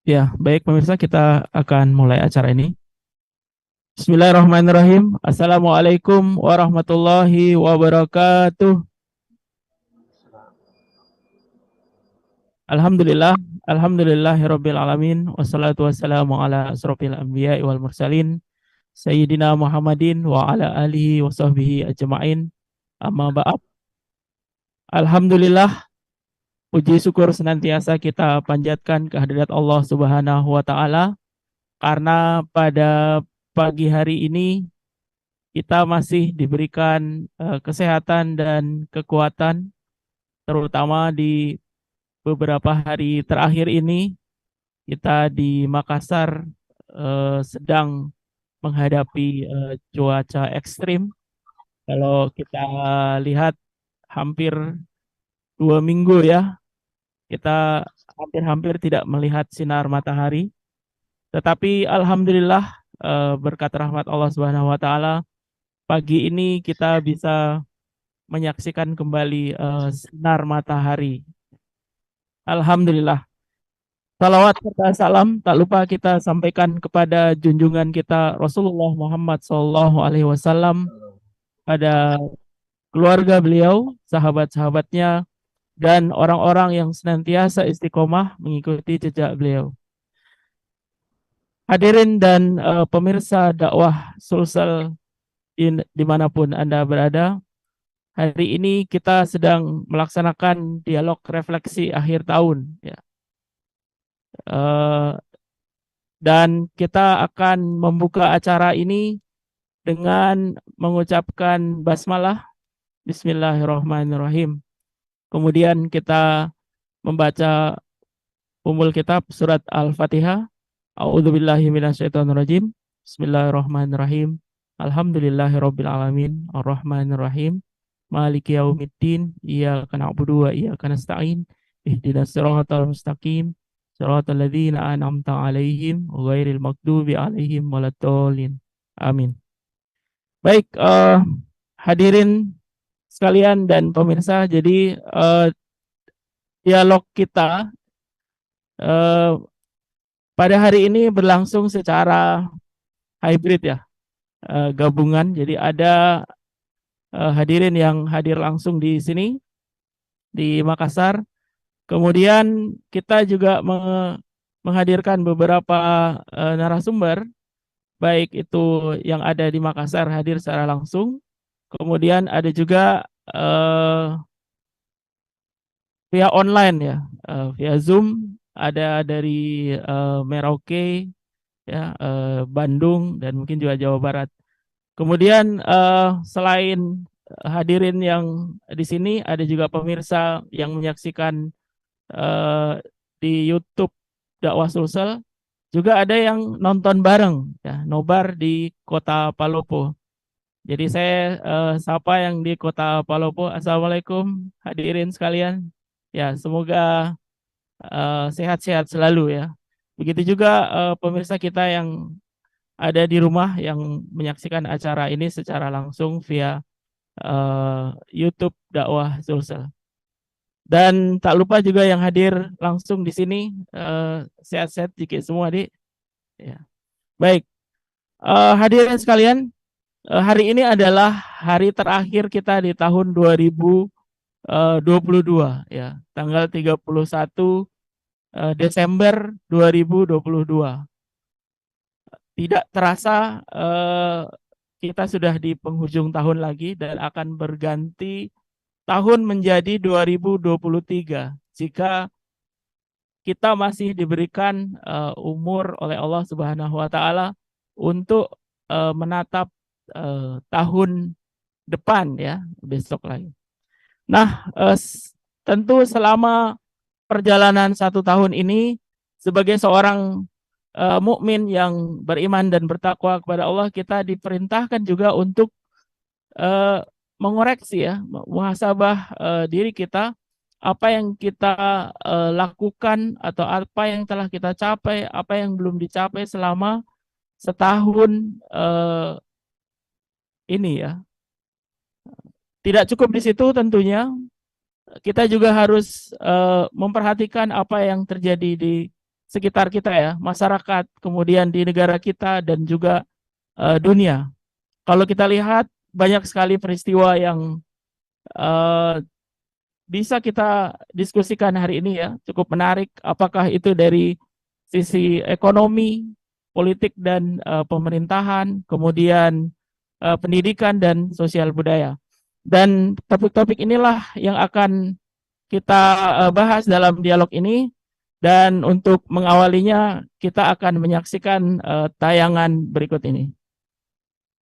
Ya, baik pemirsa, kita akan mulai acara ini. Bismillahirrahmanirrahim. Assalamualaikum warahmatullahi wabarakatuh. Alhamdulillah, alhamdulillahirabbil alamin wassalatu wassalamu ala asrofil anbiya'i wal mursalin sayyidina Muhammadin wa ala alihi wa sahbihi ajma'in. Amma ba'd. Alhamdulillah, puji syukur senantiasa kita panjatkan kehadirat Allah Subhanahu wa taala karena pada pagi hari ini kita masih diberikan kesehatan dan kekuatan, terutama di beberapa hari terakhir ini kita di Makassar sedang menghadapi cuaca ekstrim. Kalau kita lihat hampir 2 minggu ya, kita hampir-hampir tidak melihat sinar matahari. Tetapi alhamdulillah berkat rahmat Allah Subhanahu wa taala, pagi ini kita bisa menyaksikan kembali sinar matahari. Alhamdulillah. Salawat serta salam tak lupa kita sampaikan kepada junjungan kita Rasulullah Muhammad SAW, pada keluarga beliau, sahabat-sahabatnya, dan orang-orang yang senantiasa istiqomah mengikuti jejak beliau. Hadirin dan pemirsa dakwah Sulsel dimanapun Anda berada, hari ini kita sedang melaksanakan dialog refleksi akhir tahun, ya. Dan kita akan membuka acara ini dengan mengucapkan basmalah, Bismillahirrahmanirrahim. Kemudian kita membaca umul kitab surat Al-Fatihah. A'udzubillahi minasyaitonirrajim. Bismillahirrahmanirrahim. Alhamdulillahirabbil alamin, arrahmanirrahim, maliki yaumiddin, iyyaka na'budu wa iyyaka nasta'in, ihdinas siratal mustaqim, siratal ladzina an'amta 'alaihim ghairil maghdubi 'alaihim waladdallin. Amin. Baik, hadirin sekalian dan pemirsa, jadi dialog kita pada hari ini berlangsung secara hybrid ya, gabungan. Jadi ada hadirin yang hadir langsung di sini di Makassar. Kemudian kita juga menghadirkan beberapa narasumber, baik itu yang ada di Makassar hadir secara langsung. Kemudian ada juga via online ya, via Zoom, ada dari Merauke, ya, Bandung, dan mungkin juga Jawa Barat. Kemudian selain hadirin yang di sini, ada juga pemirsa yang menyaksikan di YouTube Dakwah Sulsel, juga ada yang nonton bareng, ya, nobar di Kota Palopo. Jadi saya sapa yang di Kota Palopo. Assalamualaikum hadirin sekalian. Ya, semoga sehat-sehat selalu ya. Begitu juga pemirsa kita yang ada di rumah yang menyaksikan acara ini secara langsung via YouTube Dakwah Sulsel. Dan tak lupa juga yang hadir langsung di sini, sehat-sehat dikit semua, Dik. Ya. Baik, hadirin sekalian, hari ini adalah hari terakhir kita di tahun 2022 ya, tanggal 31 Desember 2022. Tidak terasa kita sudah di penghujung tahun lagi dan akan berganti tahun menjadi 2023 jika kita masih diberikan umur oleh Allah Subhanahu wa taala untuk menatap tahun depan ya, besok lagi. Nah, tentu selama perjalanan 1 tahun ini sebagai seorang mukmin yang beriman dan bertakwa kepada Allah, kita diperintahkan juga untuk mengoreksi ya, muhasabah diri kita, apa yang kita lakukan atau apa yang telah kita capai, apa yang belum dicapai selama setahun ini ya. Tidak cukup di situ tentunya, kita juga harus memperhatikan apa yang terjadi di sekitar kita ya, masyarakat, kemudian di negara kita dan juga dunia. Kalau kita lihat banyak sekali peristiwa yang bisa kita diskusikan hari ini ya, cukup menarik. Apakah itu dari sisi ekonomi, politik dan pemerintahan, kemudian pendidikan dan sosial budaya. Dan topik-topik inilah yang akan kita bahas dalam dialog ini. Dan untuk mengawalinya, kita akan menyaksikan tayangan berikut ini.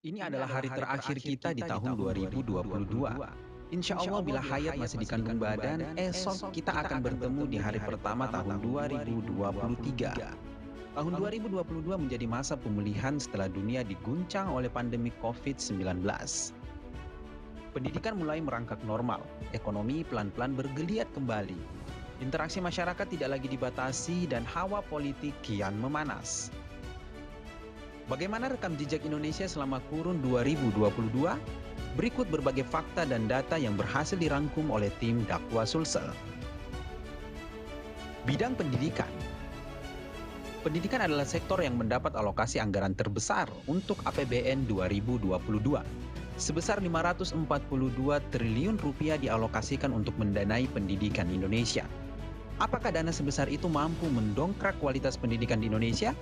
Ini adalah hari terakhir kita di tahun 2022. Insya Allah bila hayat masih dikandung badan, esok kita akan bertemu di hari pertama tahun 2023. Tahun 2022 menjadi masa pemulihan setelah dunia diguncang oleh pandemi COVID-19. Pendidikan mulai merangkak normal, ekonomi pelan-pelan bergeliat kembali. Interaksi masyarakat tidak lagi dibatasi dan hawa politik kian memanas. Bagaimana rekam jejak Indonesia selama kurun 2022? Berikut berbagai fakta dan data yang berhasil dirangkum oleh tim Dakwah Sulsel. Bidang pendidikan. Pendidikan adalah sektor yang mendapat alokasi anggaran terbesar untuk APBN 2022. Sebesar 542 triliun rupiah dialokasikan untuk mendanai pendidikan Indonesia. Apakah dana sebesar itu mampu mendongkrak kualitas pendidikan di Indonesia?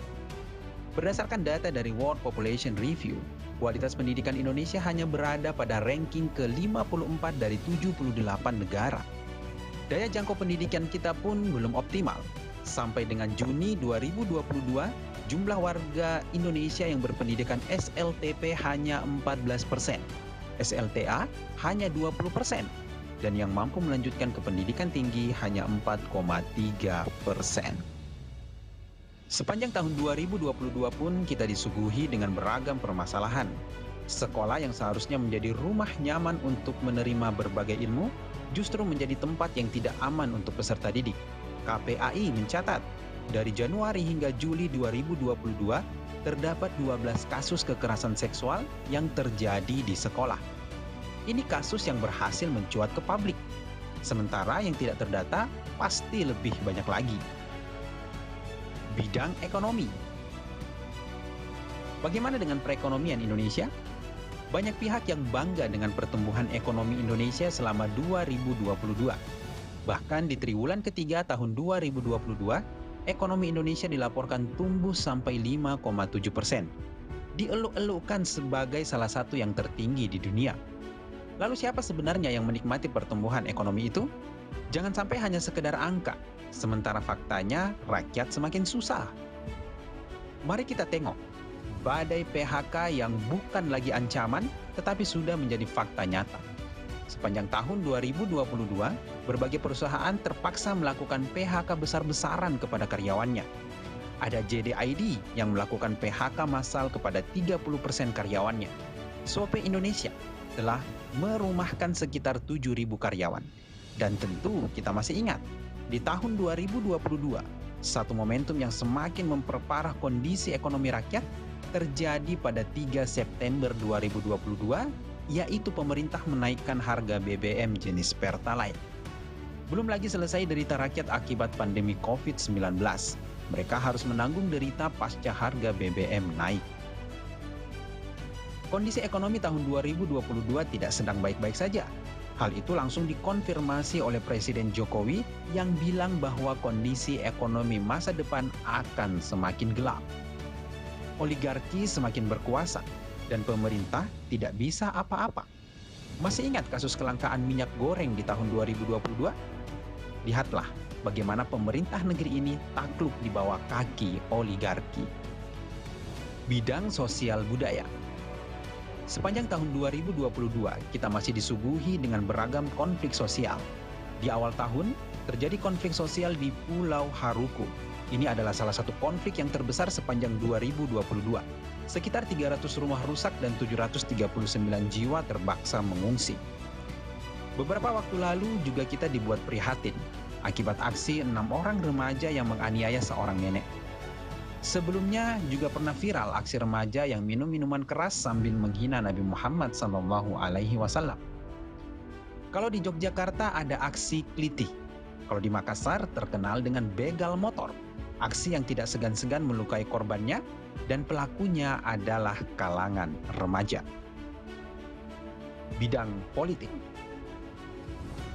Berdasarkan data dari World Population Review, kualitas pendidikan Indonesia hanya berada pada ranking ke-54 dari 78 negara. Daya jangkau pendidikan kita pun belum optimal. Sampai dengan Juni 2022, jumlah warga Indonesia yang berpendidikan SLTP hanya 14%, SLTA hanya 20%, dan yang mampu melanjutkan ke pendidikan tinggi hanya 4,3%. Sepanjang tahun 2022 pun kita disuguhi dengan beragam permasalahan. Sekolah yang seharusnya menjadi rumah nyaman untuk menerima berbagai ilmu, justru menjadi tempat yang tidak aman untuk peserta didik. KPAI mencatat, dari Januari hingga Juli 2022, terdapat 12 kasus kekerasan seksual yang terjadi di sekolah. Ini kasus yang berhasil mencuat ke publik. Sementara yang tidak terdata pasti lebih banyak lagi. Bidang ekonomi. Bagaimana dengan perekonomian Indonesia? Banyak pihak yang bangga dengan pertumbuhan ekonomi Indonesia selama 2022. Bahkan di triwulan ketiga tahun 2022, ekonomi Indonesia dilaporkan tumbuh sampai 5,7%. Dieluk-elukkan sebagai salah satu yang tertinggi di dunia. Lalu siapa sebenarnya yang menikmati pertumbuhan ekonomi itu? Jangan sampai hanya sekedar angka, sementara faktanya rakyat semakin susah. Mari kita tengok, badai PHK yang bukan lagi ancaman, tetapi sudah menjadi fakta nyata. Sepanjang tahun 2022, berbagai perusahaan terpaksa melakukan PHK besar-besaran kepada karyawannya. Ada JDID yang melakukan PHK massal kepada 30% karyawannya. Shopee Indonesia telah merumahkan sekitar 7.000 karyawan. Dan tentu kita masih ingat, di tahun 2022, satu momentum yang semakin memperparah kondisi ekonomi rakyat terjadi pada 3 September 2022, yaitu pemerintah menaikkan harga BBM jenis Pertalite. Belum lagi selesai derita rakyat akibat pandemi COVID-19. Mereka harus menanggung derita pasca harga BBM naik. Kondisi ekonomi tahun 2022 tidak sedang baik-baik saja. Hal itu langsung dikonfirmasi oleh Presiden Jokowi yang bilang bahwa kondisi ekonomi masa depan akan semakin gelap. Oligarki semakin berkuasa dan pemerintah tidak bisa apa-apa. Masih ingat kasus kelangkaan minyak goreng di tahun 2022? Lihatlah bagaimana pemerintah negeri ini takluk di bawah kaki oligarki. Bidang sosial budaya. Sepanjang tahun 2022, kita masih disuguhi dengan beragam konflik sosial. Di awal tahun, terjadi konflik sosial di Pulau Haruku. Ini adalah salah satu konflik yang terbesar sepanjang 2022. Sekitar 300 rumah rusak dan 739 jiwa terpaksa mengungsi. Beberapa waktu lalu juga kita dibuat prihatin akibat aksi 6 orang remaja yang menganiaya seorang nenek. Sebelumnya juga pernah viral aksi remaja yang minum minuman keras sambil menghina Nabi Muhammad SAW. Kalau di Yogyakarta ada aksi klitih. Kalau di Makassar terkenal dengan begal motor. Aksi yang tidak segan-segan melukai korbannya dan pelakunya adalah kalangan remaja. Bidang politik.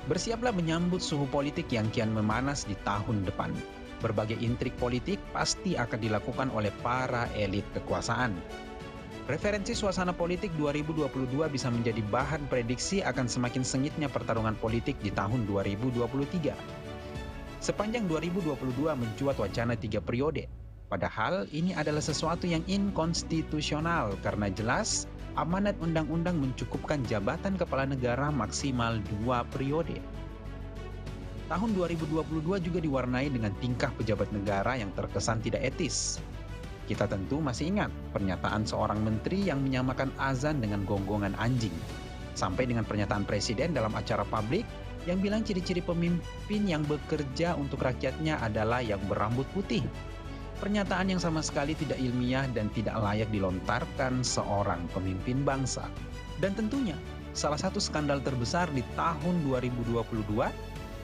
Bersiaplah menyambut suhu politik yang kian memanas di tahun depan. Berbagai intrik politik pasti akan dilakukan oleh para elit kekuasaan. Referensi suasana politik 2022 bisa menjadi bahan prediksi akan semakin sengitnya pertarungan politik di tahun 2023. Sepanjang 2022 mencuat wacana 3 periode. Padahal ini adalah sesuatu yang inkonstitusional karena jelas amanat undang-undang mencukupkan jabatan kepala negara maksimal 2 periode. Tahun 2022 juga diwarnai dengan tingkah pejabat negara yang terkesan tidak etis. Kita tentu masih ingat pernyataan seorang menteri yang menyamakan azan dengan gonggongan anjing. Sampai dengan pernyataan presiden dalam acara publik yang bilang ciri-ciri pemimpin yang bekerja untuk rakyatnya adalah yang berambut putih. Pernyataan yang sama sekali tidak ilmiah dan tidak layak dilontarkan seorang pemimpin bangsa. Dan tentunya salah satu skandal terbesar di tahun 2022,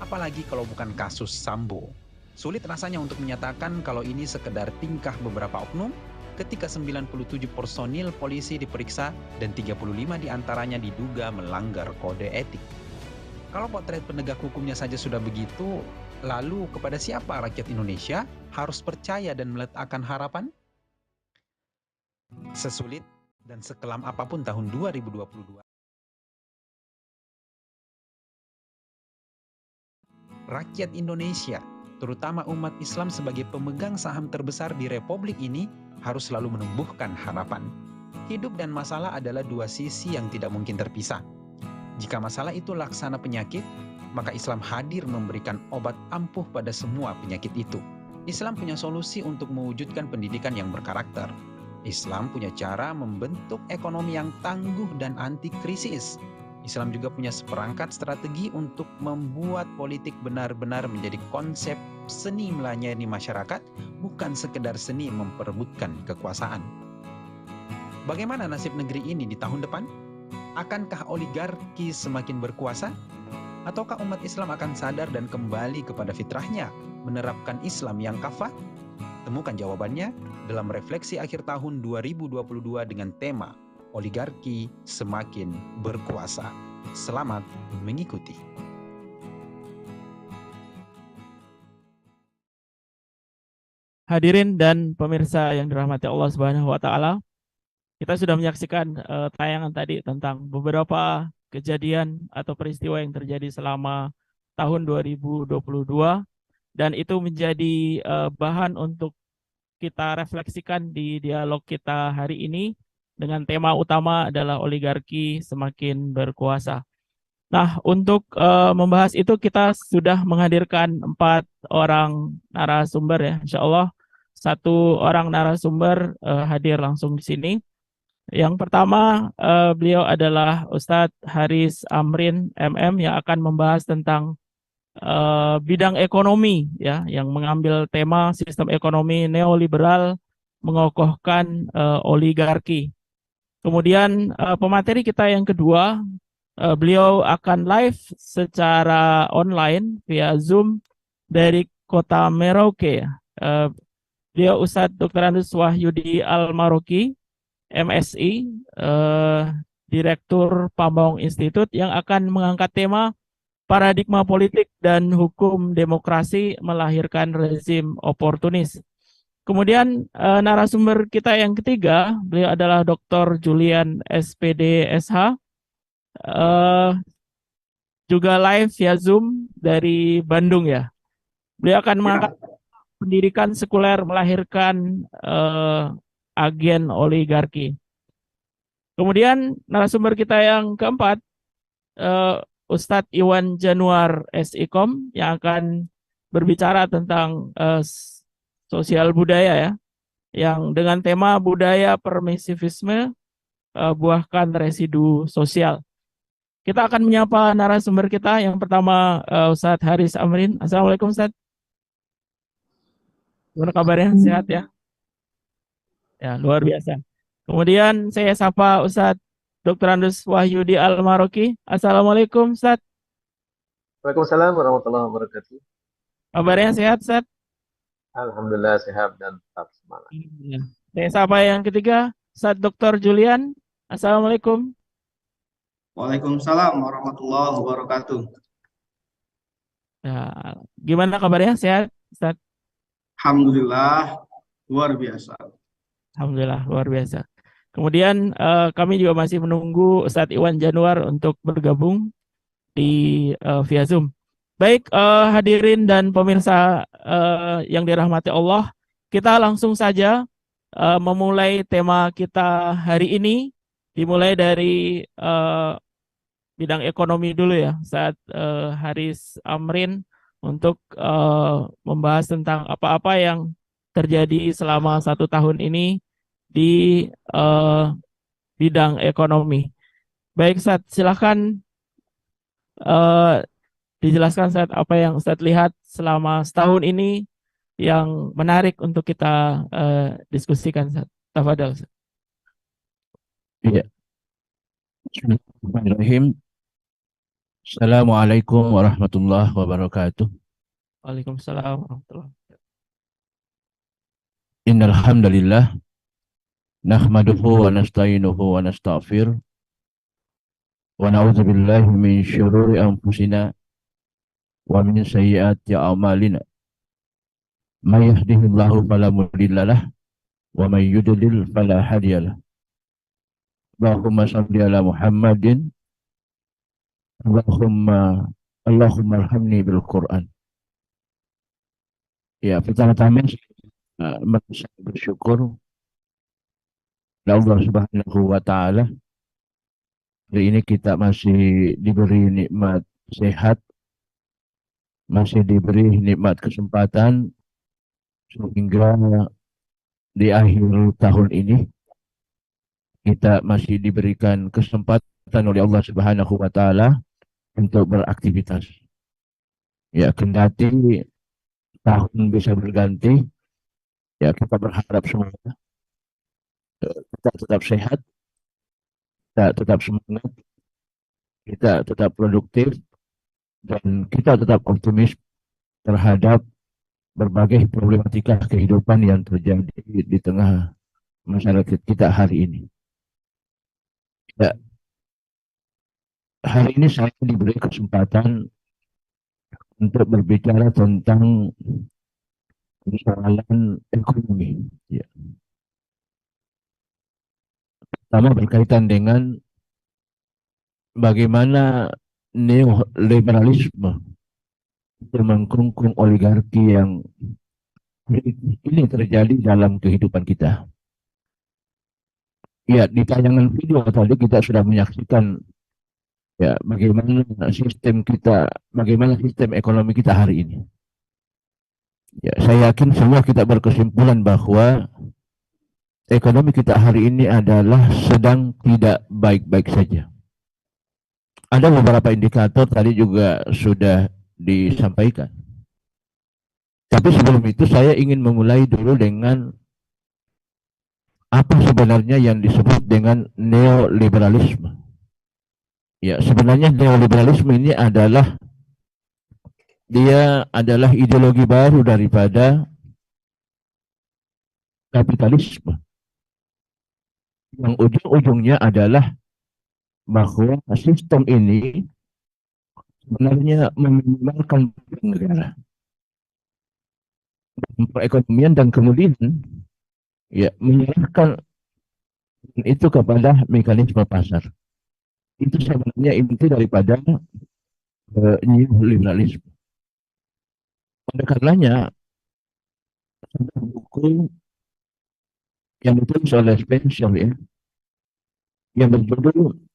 apalagi kalau bukan kasus Sambo. Sulit rasanya untuk menyatakan kalau ini sekedar tingkah beberapa oknum ketika 97 personil polisi diperiksa dan 35 diantaranya diduga melanggar kode etik. Kalau potret penegak hukumnya saja sudah begitu, lalu kepada siapa rakyat Indonesia harus percaya dan meletakkan harapan? Sesulit dan sekelam apapun tahun 2022, rakyat Indonesia, terutama umat Islam sebagai pemegang saham terbesar di republik ini, harus selalu menumbuhkan harapan. Hidup dan masalah adalah dua sisi yang tidak mungkin terpisah. Jika masalah itu laksana penyakit, maka Islam hadir memberikan obat ampuh pada semua penyakit itu. Islam punya solusi untuk mewujudkan pendidikan yang berkarakter. Islam punya cara membentuk ekonomi yang tangguh dan anti krisis. Islam juga punya seperangkat strategi untuk membuat politik benar-benar menjadi konsep seni melayani masyarakat, bukan sekedar seni memperebutkan kekuasaan. Bagaimana nasib negeri ini di tahun depan? Akankah oligarki semakin berkuasa? Ataukah umat Islam akan sadar dan kembali kepada fitrahnya, menerapkan Islam yang kafah? Temukan jawabannya dalam refleksi akhir tahun 2022 dengan tema Oligarki Semakin Berkuasa. Selamat mengikuti. Hadirin dan pemirsa yang dirahmati Allah Subhanahu wa taala, kita sudah menyaksikan tayangan tadi tentang beberapa kejadian atau peristiwa yang terjadi selama tahun 2022 dan itu menjadi bahan untuk kita refleksikan di dialog kita hari ini dengan tema utama adalah oligarki semakin berkuasa. Nah, untuk membahas itu kita sudah menghadirkan 4 orang narasumber ya, insya Allah 1 orang narasumber hadir langsung di sini. Yang pertama beliau adalah Ustadz Haris Amrin MM yang akan membahas tentang bidang ekonomi ya, yang mengambil tema sistem ekonomi neoliberal mengokohkan oligarki. Kemudian pemateri kita yang kedua, beliau akan live secara online via Zoom dari kota Merauke. Beliau Ustadz Dr. Andus Wahyudi Al-Maroki, MSI, Direktur Pambaung Institute, yang akan mengangkat tema paradigma politik dan hukum demokrasi melahirkan rezim oportunis. Kemudian narasumber kita yang ketiga, beliau adalah Dr. Julian SPD SH, juga live via Zoom dari Bandung ya. Beliau akan mengangkat pendidikan sekuler melahirkan agen oligarki. Kemudian narasumber kita yang keempat, Ustadz Iwan Januar SIKOM yang akan berbicara tentang sosial budaya ya, yang dengan tema budaya permisivisme buahkan residu sosial. Kita akan menyapa narasumber kita. Yang pertama Ustadz Haris Amrin. Assalamualaikum Ustadz. Gimana kabarnya? Sehat ya? Ya, luar biasa. Kemudian saya sapa Ustadz Dr. Andus Wahyudi Al-Maroki. Assalamualaikum Ustadz. Waalaikumsalam warahmatullahi wabarakatuh. Kabarnya sehat Ustadz? Alhamdulillah sehat dan tetap semangat. Iya. Saya sapa yang ketiga, Ustadz Dr. Julian. Assalamualaikum. Waalaikumsalam warahmatullahi wabarakatuh. Ya, gimana kabarnya? Sehat, Ustadz? Alhamdulillah, luar biasa. Alhamdulillah, luar biasa. Kemudian kami juga masih menunggu Ustadz Iwan Januar untuk bergabung di via Zoom. Baik, hadirin dan pemirsa yang dirahmati Allah, kita langsung saja memulai tema kita hari ini, dimulai dari bidang ekonomi dulu ya, saat Haris Amrin untuk membahas tentang apa-apa yang terjadi selama 1 tahun ini di bidang ekonomi. Baik, Ustaz, silahkan dijelaskan Ustaz apa yang Ustaz lihat selama setahun ini yang menarik untuk kita diskusikan, Ustaz. Tafadhol, Ustaz. Iya. Bismillahirrahmanirrahim. Assalamualaikum warahmatullahi wabarakatuh. Waalaikumsalam warahmatullahi wabarakatuh. Innal hamdalillah nahmaduhu wa nasta'inuhu wa nasta'fir wa na'udzu billahi min syururi anfusina wa min sayyiati a'malina. May yahdihillahu fala mudhillalah wa may yudlil fala hadiyalah. Allahumma shalli ala Muhammadin Allahumma arhamni bil Quran. Ya, pertama-tama saya bersyukur kepada Allah Subhanahu wa taala. Hari ini kita masih diberi nikmat sehat, masih diberi nikmat kesempatan sehingga di akhir tahun ini kita masih diberikan kesempatan oleh Allah Subhanahu wa taala untuk beraktivitas. Ya, kendati tahun bisa berganti, ya kita berharap semuanya kita tetap sehat, kita tetap semangat, kita tetap produktif, dan kita tetap optimis terhadap berbagai problematika kehidupan yang terjadi di tengah masyarakat kita hari ini. Ya, hari ini saya diberi kesempatan untuk berbicara tentang persoalan ekonomi. Ya. Pertama berkaitan dengan bagaimana neoliberalisme itu mengkungkung oligarki yang ini terjadi dalam kehidupan kita. Ya, di tayangan video tadi kita sudah menyaksikan ya bagaimana sistem kita, bagaimana sistem ekonomi kita hari ini. Ya, saya yakin semua kita berkesimpulan bahwa ekonomi kita hari ini adalah sedang tidak baik-baik saja. Ada beberapa indikator tadi juga sudah disampaikan. Tapi sebelum itu saya ingin memulai dulu dengan apa sebenarnya yang disebut dengan neoliberalisme. Ya, sebenarnya neoliberalisme ini adalah ideologi baru daripada kapitalisme. Yang ujung-ujungnya adalah bahwa sistem ini sebenarnya meminimalkan negara perekonomian dan kemudian ya menyerahkan itu kepada mekanisme pasar. Itu sebenarnya inti daripada neoliberalisme. Oleh karenanya buku yang ditulis oleh Spencer ya, yang berjudul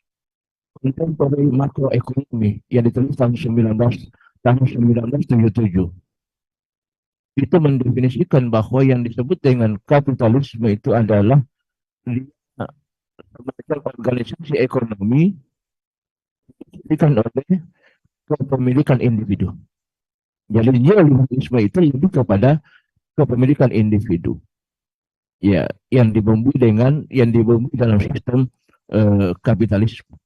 Contemporary Macroeconomy yang ditulis tahun 1977 itu mendefinisikan bahwa yang disebut dengan kapitalisme itu adalah organisasi ekonomi diberikan oleh kepemilikan individu. Jadi neoliberalisme itu lebih kepada kepemilikan individu. Ya, yang dibumbui dalam sistem kapitalisme.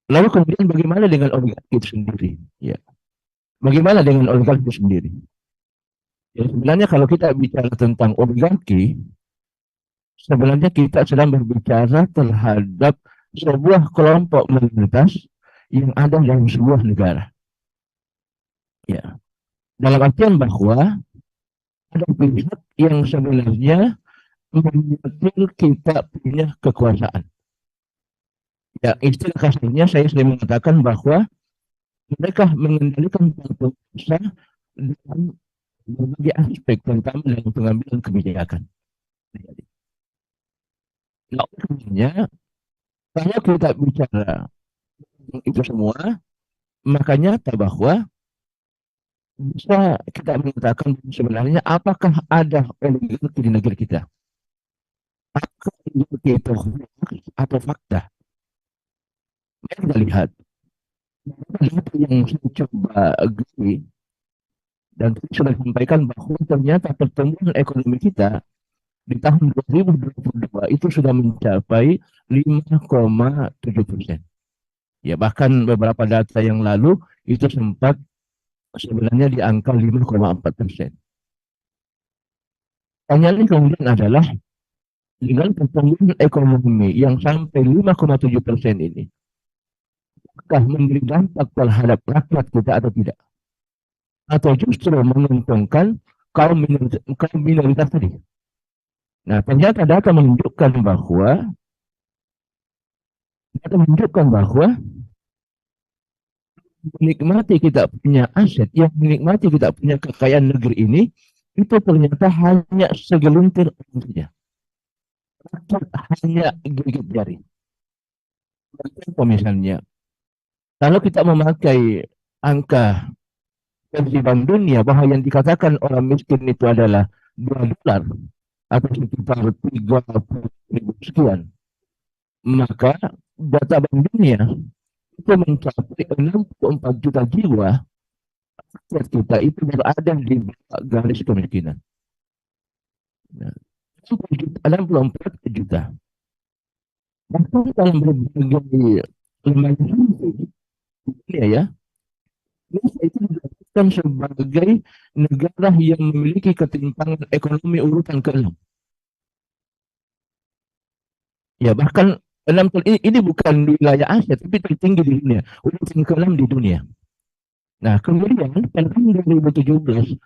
Lalu kemudian bagaimana dengan oligarki itu sendiri? Ya. Bagaimana dengan oligarki itu sendiri? Ya, sebenarnya kalau kita bicara tentang oligarki, sebenarnya kita sedang berbicara terhadap sebuah kelompok minoritas yang ada dalam sebuah negara. Ya, dalam artian bahwa ada pihak yang sebenarnya mengatur kita punya kekuasaan. Ya, istilah kasarnya saya sering mengatakan bahwa mereka mengendalikan penguasa dalam berbagai aspek, terutama dalam pengambilan kebijakan. Nah, sebenarnya kalau kita bicara itu semua, makanya bahwa bisa kita mengatakan sebenarnya apakah ada oligarki di negeri kita? Apakah oligarki itu hoax atau fakta? Mari kita lihat data yang saya coba gali dan sudah sampaikan bahwa ternyata pertumbuhan ekonomi kita di tahun 2022 itu sudah mencapai 5,7%. Ya, bahkan beberapa data yang lalu itu sempat sebenarnya di angka 5,4%. Pertanyaan kemudian adalah dengan pertumbuhan ekonomi yang sampai 5,7% ini, apakah memberi dampak terhadap rakyat kita atau tidak? Atau justru menguntungkan kaum minoritas tadi? Nah, ternyata data menunjukkan bahwa menikmati kita punya aset, yang menikmati kita punya kekayaan negeri ini, itu ternyata hanya segelintir orang saja. Hanya gigit jari. Contoh misalnya, kalau kita memakai angka versi Bank Dunia bahwa yang dikatakan orang miskin itu adalah $2 atau sekitar 30.000 sekian, maka data Bank Dunia itu mencapai 64 juta jiwa rakyat kita itu berada di bawah garis kemiskinan. Nah, 64 juta. Bahkan dalam berbagai lembaga survei dunia ya, Indonesia itu disebutkan sebagai negara yang memiliki ketimpangan ekonomi urutan ke-6. Ya, bahkan ini bukan wilayah Asia, tapi tertinggi di dunia, urutan ke-6 di dunia. Nah, kemudian pada tahun 2017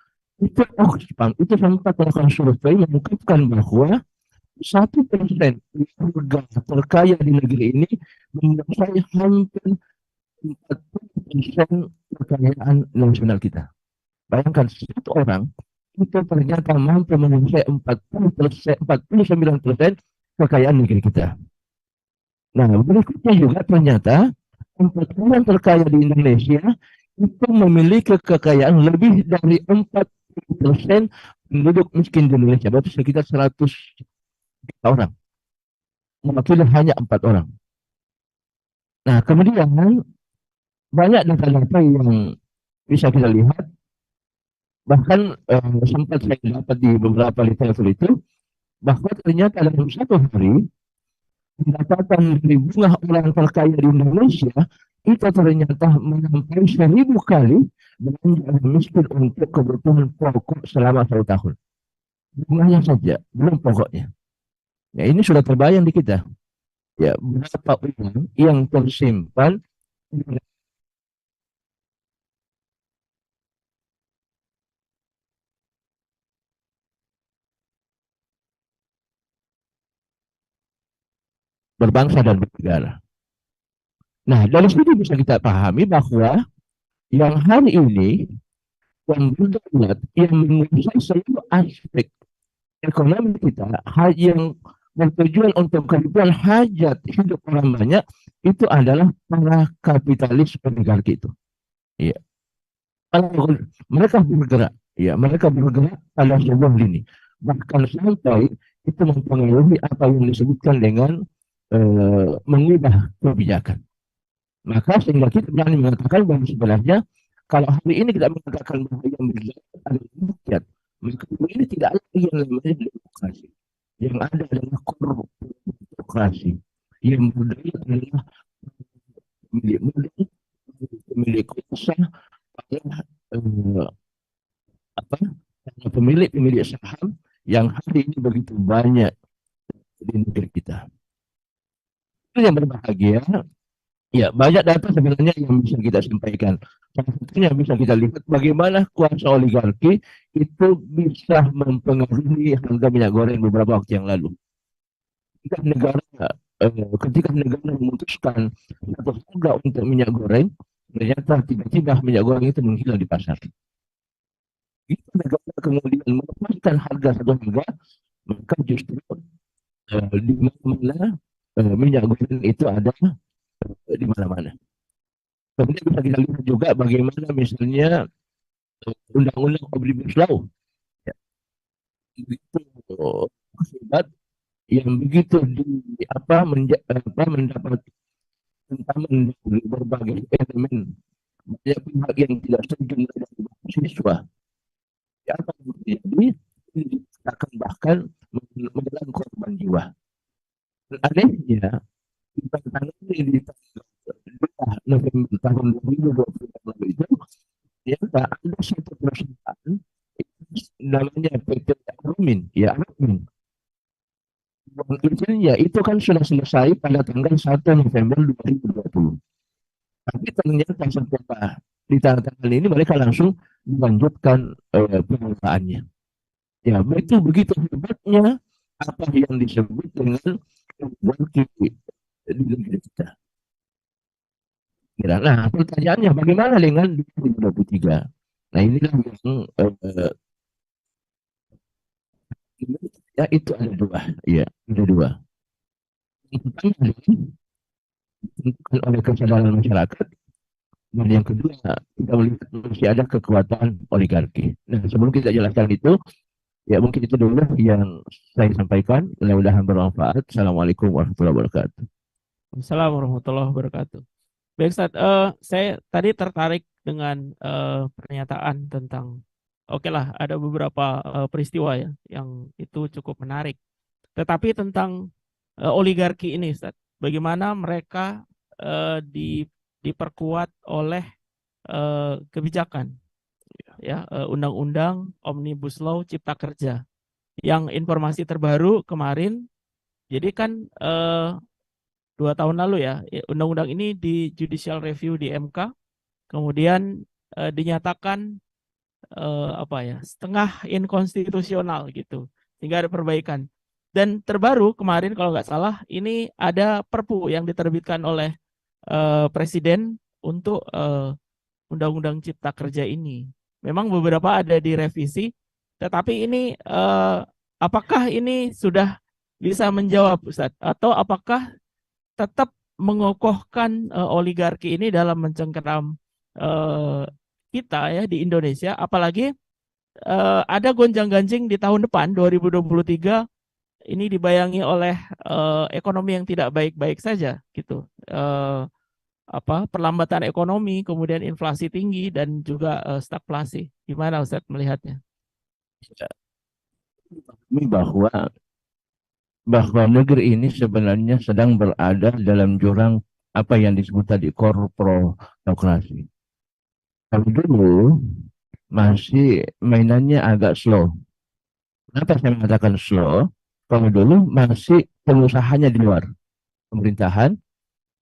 itu Oxfam itu sempat melakukan survei mengungkapkan bahwa 1% warga terkaya di negeri ini menguasai hampir 40% kekayaan nasional kita. Bayangkan satu orang itu ternyata mampu menguasai 49% kekayaan negeri kita. Nah, berikutnya juga ternyata 4 orang terkaya di Indonesia itu memiliki kekayaan lebih dari 40% penduduk miskin di Indonesia, berarti sekitar 100 juta orang. Mewakili hanya 4 orang. Nah, kemudian banyak data-data yang bisa kita lihat, bahkan sempat saya dapat di beberapa literatur itu, bahwa ternyata dalam satu hari pendapatan dari bunga orang terkaya di Indonesia itu ternyata mencapai 1.000 kali belanja miskin untuk kebutuhan pokok selama 1 tahun. Bunganya saja, belum pokoknya. Ya, ini sudah terbayang di kita. Ya, berapa uang yang tersimpan berbangsa dan bernegara. Nah, dari sini bisa kita pahami bahwa yang hari ini yang berdaulat, yang menguasai seluruh aspek ekonomi kita, yang bertujuan untuk kebutuhan hajat hidup orang banyak, itu adalah para kapitalis oligarki itu. Ya. Mereka bergerak pada sebuah lini. Bahkan sampai itu mempengaruhi apa yang disebutkan dengan mengubah kebijakan. Maka sehingga kita berani mengatakan bahwa sebenarnya kalau hari ini kita mengatakan bahwa yang berjalan adalah rakyat, maka ini tidak ada yang namanya demokrasi. Yang ada adalah korporasi. Yang berdaya adalah milik modal, milik kuasa, adalah apa? pemilik-pemilik saham yang hari ini begitu banyak di negeri kita. Itu yang berbahagia. Ya, banyak data sebenarnya yang bisa kita sampaikan. Salah satunya bisa kita lihat bagaimana kuasa oligarki itu bisa mempengaruhi harga minyak goreng beberapa waktu yang lalu. Ketika negara memutuskan satu harga untuk minyak goreng, ternyata tiba-tiba minyak goreng itu menghilang di pasar. Itu negara kemudian melepaskan harga satu harga, maka justru di mana-mana minyak goreng itu ada di mana-mana. Kemudian bisa kita lihat juga bagaimana misalnya undang-undang Omnibus Law, ya, begitu hebat, yang begitu mendapat tentang dari berbagai elemen, banyak pihak yang tidak setuju dari mahasiswa. Ya, apa yang terjadi? Ini akan bahkan menelan korban jiwa. Dan anehnya, di tanggal ini di November tahun 2020 itu, ternyata ada satu perusahaan namanya PT Armin, ya Armin. Izinnya itu kan sudah selesai pada tanggal 1 November 2020. Tapi ternyata setelah di tanggal ini mereka langsung melanjutkan pengelolaannya. Ya, itu begitu hebatnya apa yang disebut dengan oligarki di negeri kita. Nah, pertanyaannya bagaimana dengan 2023? Nah, inilah yang ya, itu ada dua. Ya, ada dua. Yang pertama ditentukan oleh kesadaran masyarakat, dan yang kedua kita melihat masih ada kekuatan oligarki. Nah, sebelum kita jelaskan itu, ya mungkin itu dulu yang saya sampaikan. Mudah-mudahan bermanfaat. Assalamualaikum warahmatullahi wabarakatuh. Assalamualaikum warahmatullahi wabarakatuh. Baik, Ustaz, saya tadi tertarik dengan pernyataan tentang oke lah, ada beberapa peristiwa ya yang itu cukup menarik. Tetapi tentang oligarki ini, Ustaz, bagaimana mereka diperkuat oleh kebijakan, ya, undang-undang Omnibus Law Cipta Kerja. Yang informasi terbaru kemarin, jadi kan 2 tahun lalu ya, undang-undang ini di judicial review di MK, kemudian dinyatakan setengah inkonstitusional gitu, sehingga ada perbaikan. Dan terbaru kemarin kalau nggak salah ini ada Perpu yang diterbitkan oleh Presiden untuk Undang-Undang Cipta Kerja ini. Memang beberapa ada direvisi, tetapi ini apakah ini sudah bisa menjawab, Ustaz, atau apakah tetap mengokohkan oligarki ini dalam mencengkeram kita ya di Indonesia, apalagi ada gonjang-ganjing di tahun depan 2023 ini dibayangi oleh ekonomi yang tidak baik-baik saja gitu. Perlambatan ekonomi, kemudian inflasi tinggi dan juga stagflasi. Gimana Ustaz melihatnya? Bahwa negeri ini sebenarnya sedang berada dalam jurang apa yang disebut tadi korporatokrasi. Kalau dulu masih mainannya agak slow. Kenapa saya mengatakan slow? Kalau dulu masih pengusahanya di luar pemerintahan,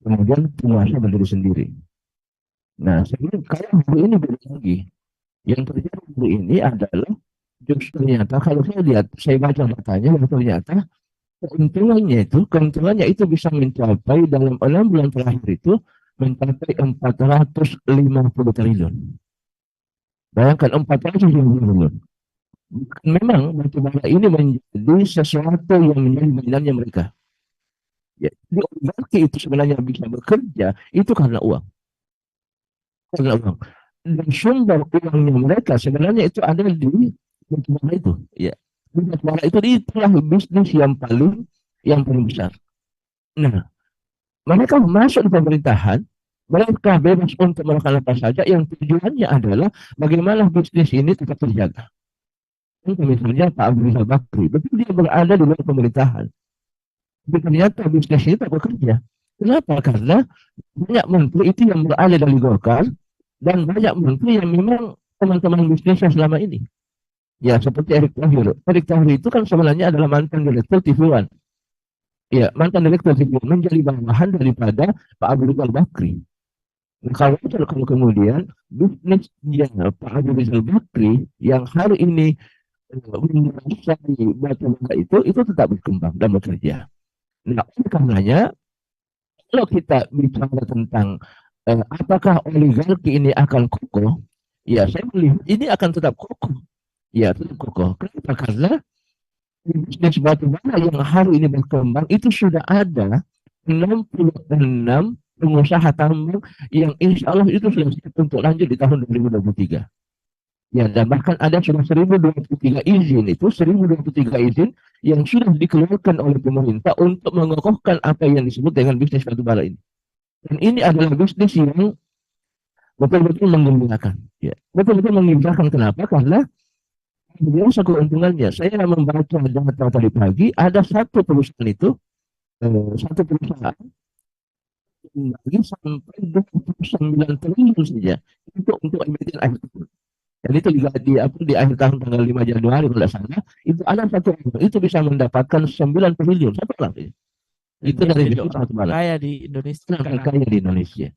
kemudian penguasa berdiri sendiri. Nah, sebenarnya kalau hari ini beda lagi. Yang terjadi hari ini adalah justru ternyata kalau saya lihat, saya baca datanya, ternyata keuntungannya itu bisa mencapai dalam 6 bulan terakhir itu mencapai 450 triliun. Bayangkan 450 triliun. Memang batubara ini menjadi sesuatu yang menjadi mainannya mereka. Ya, jadi oligarki itu sebenarnya bisa bekerja itu karena uang. Karena uang. Dan sumber uangnya mereka sebenarnya itu ada di batubara itu. Ya. Batubara itu itulah bisnis yang paling besar. Nah, mereka masuk di pemerintahan, mereka bebas untuk melakukan apa saja yang tujuannya adalah bagaimana bisnis ini tetap terjaga. Misalnya Pak Abu Rizal Bakri, betul dia berada di luar pemerintahan. Tapi ternyata bisnis ini tak bekerja. Kenapa? Karena banyak menteri itu yang berada dari Golkar dan banyak menteri yang memang teman-teman bisnisnya selama ini. Ya, seperti Erick Thohir. Erick Thohir itu kan sebenarnya adalah mantan direktur TV One. Ya, mantan direktur TV One menjadi bawahan daripada Pak Abu Rizal Bakri. Nah, kalau kemudian bisnisnya Pak Abu Rizal Bakri yang hari ini menguasai batu bara itu tetap berkembang dan bekerja. Nah, oleh karenanya kalau kita bicara tentang apakah oligarki ini akan kokoh, ya saya melihat ini akan tetap kokoh. Ya, tetap kokoh. Kenapa? Karena bisnis batu bara yang hari ini berkembang itu sudah ada 66 pengusaha tambang yang insya Allah itu sudah siap untuk lanjut di tahun 2023. Ya, dan bahkan ada sudah 1023 izin itu, 1023 izin yang sudah dikeluarkan oleh pemerintah untuk mengokohkan apa yang disebut dengan bisnis batubara ini. Dan ini adalah bisnis yang betul-betul menggembirakan. Ya, betul-betul menggembirakan. Kenapa? Karena biasa keuntungannya. Saya membaca data tadi pagi, ada satu perusahaan itu, satu perusahaan lagi sampai 29 triliun saja itu untuk emiten akhir tahun. Dan itu juga di akhir tahun tanggal 5 Januari kalau tidak salah, itu ada satu orang itu bisa mendapatkan 9 triliun satu orang. Itu dari bisnis satu malam. Kaya di Indonesia. Orang kaya di Indonesia.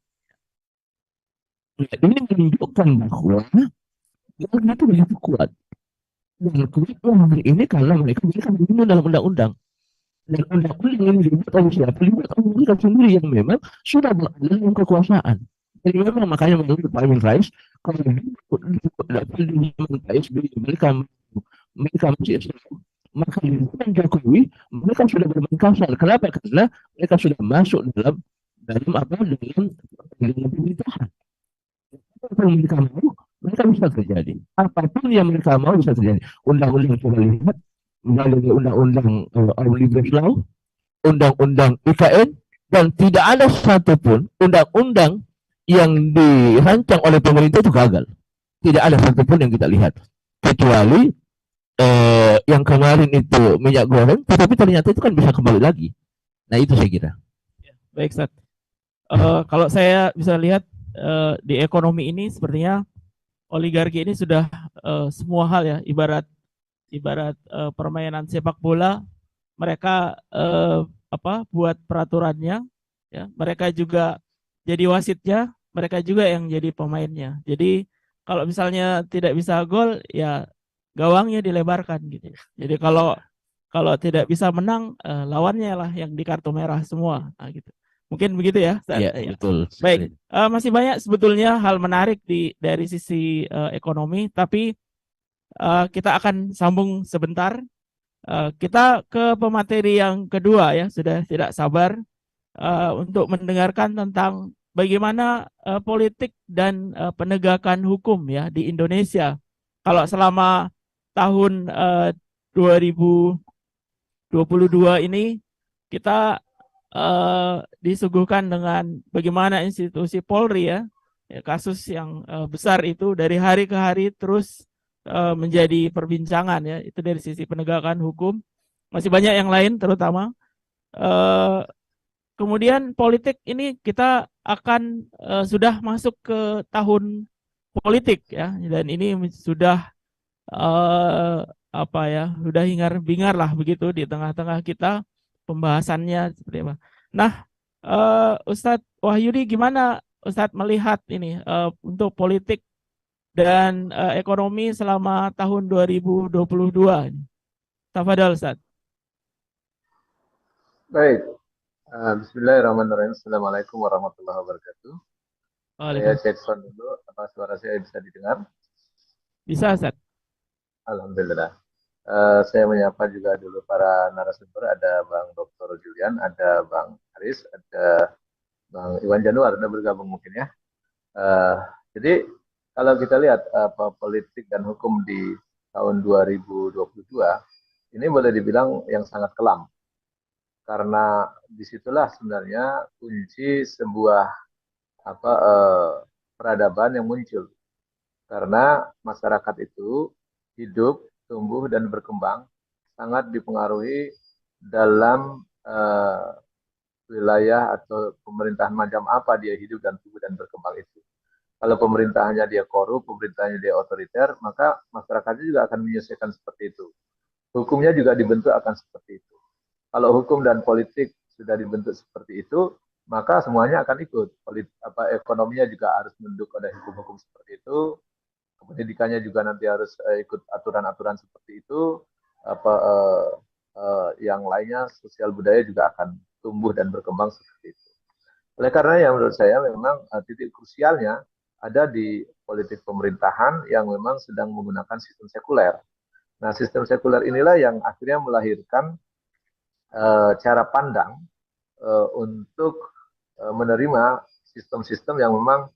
Nah, ini menunjukkan bahwa yang itu begitu kuat. Dan kuatnya hari ini karena mereka dilindungi dalam undang-undang. Dan undang-undang yang dibuat oleh siapa? Dibuat oleh mereka sendiri yang memang sudah berada dalam kekuasaan. Jadi memang makanya menurut Pak Amin Rais, kalau dapat di zaman Pak SBY mereka masih Islam, maka di zaman Jokowi mereka sudah bermain kasar. Kenapa? Karena mereka sudah masuk dalam pemerintahan. Apa yang mereka mau, mereka bisa terjadi. Apapun yang mereka mau bisa terjadi. Undang-undang kita lihat melalui undang-undang Omnibus Law, undang-undang IKN, dan tidak ada satupun undang-undang yang dirancang oleh pemerintah itu gagal. Tidak ada satupun yang kita lihat. Kecuali yang kemarin itu minyak goreng, tetapi ternyata itu kan bisa kembali lagi. Nah itu saya kira. Baik, Ustaz. Kalau saya bisa lihat di ekonomi ini sepertinya oligarki ini sudah semua hal ya, ibarat permainan sepak bola, mereka buat peraturannya, ya, mereka juga jadi wasitnya, mereka juga yang jadi pemainnya. Jadi kalau misalnya tidak bisa gol, ya gawangnya dilebarkan gitu. Jadi kalau tidak bisa menang, lawannya lah yang di kartu merah semua. Nah, gitu. Mungkin begitu ya. Ya, betul. Baik, masih banyak sebetulnya hal menarik dari sisi ekonomi, tapi kita akan sambung sebentar. Kita ke pemateri yang kedua ya, sudah tidak sabar untuk mendengarkan tentang bagaimana politik dan penegakan hukum ya di Indonesia. Kalau selama tahun 2022 ini kita disuguhkan dengan bagaimana institusi Polri ya, kasus yang besar itu dari hari ke hari terus menjadi perbincangan ya, itu dari sisi penegakan hukum. Masih banyak yang lain terutama. Kemudian politik ini kita akan sudah masuk ke tahun politik ya, dan ini sudah sudah hingar-bingar lah begitu di tengah-tengah kita pembahasannya seperti apa. Nah, Ustadz Wahyudi, gimana Ustadz melihat ini untuk politik dan ekonomi selama tahun 2022? Tafadhol Ustadz. Baik. Bismillahirrahmanirrahim. Assalamualaikum warahmatullahi wabarakatuh. Saya cek sound dulu. Apa suara saya bisa didengar? Bisa, Ustadz. Alhamdulillah. Saya menyapa juga dulu para narasumber. Ada Bang Dr. Julian, ada Bang Haris, ada Bang Iwan Januar, ada bergabung mungkin ya. Jadi kalau kita lihat politik dan hukum di tahun 2022, ini boleh dibilang yang sangat kelam. Karena disitulah sebenarnya kunci sebuah peradaban yang muncul. Karena masyarakat itu hidup, tumbuh, dan berkembang sangat dipengaruhi dalam wilayah atau pemerintahan macam apa dia hidup dan tumbuh dan berkembang itu. Kalau pemerintahannya dia korup, pemerintahannya dia otoriter, maka masyarakatnya juga akan menyesuaikan seperti itu. Hukumnya juga dibentuk akan seperti itu. Kalau hukum dan politik sudah dibentuk seperti itu, maka semuanya akan ikut. Ekonominya juga harus menunduk pada hukum-hukum seperti itu. Pendidikannya juga nanti harus ikut aturan-aturan seperti itu. Yang lainnya, sosial budaya juga akan tumbuh dan berkembang seperti itu. Oleh karena yang menurut saya memang titik krusialnya ada di politik pemerintahan yang memang sedang menggunakan sistem sekuler. Nah, sistem sekuler inilah yang akhirnya melahirkan cara pandang untuk menerima sistem-sistem yang memang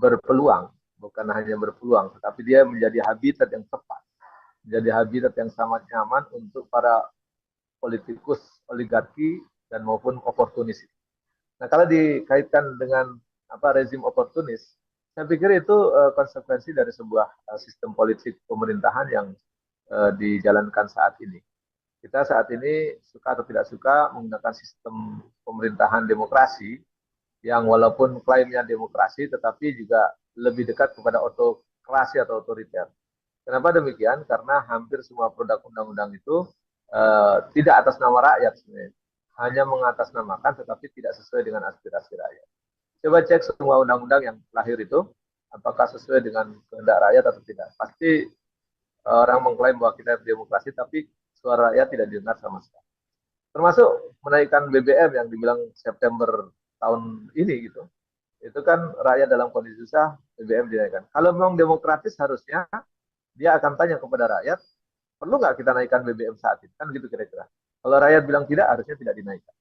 berpeluang, bukan hanya berpeluang, tetapi dia menjadi habitat yang tepat, menjadi habitat yang sangat nyaman untuk para politikus, oligarki, dan maupun oportunis. Nah, kalau dikaitkan dengan rezim oportunis, saya pikir itu konsekuensi dari sebuah sistem politik pemerintahan yang dijalankan saat ini. Kita saat ini suka atau tidak suka menggunakan sistem pemerintahan demokrasi yang walaupun klaimnya demokrasi tetapi juga lebih dekat kepada autokrasi atau otoriter. Kenapa demikian? Karena hampir semua produk undang-undang itu tidak atas nama rakyat sebenarnya. Hanya mengatasnamakan tetapi tidak sesuai dengan aspirasi rakyat. Coba cek semua undang-undang yang lahir itu, apakah sesuai dengan kehendak rakyat atau tidak. Pasti orang mengklaim bahwa kita demokrasi, tapi suara rakyat tidak didengar sama sekali. Termasuk menaikkan BBM yang dibilang September tahun ini gitu. Itu kan rakyat dalam kondisi susah, BBM dinaikkan. Kalau memang demokratis harusnya dia akan tanya kepada rakyat, perlu nggak kita naikkan BBM saat ini? Kan gitu kira-kira. Kalau rakyat bilang tidak, harusnya tidak dinaikkan.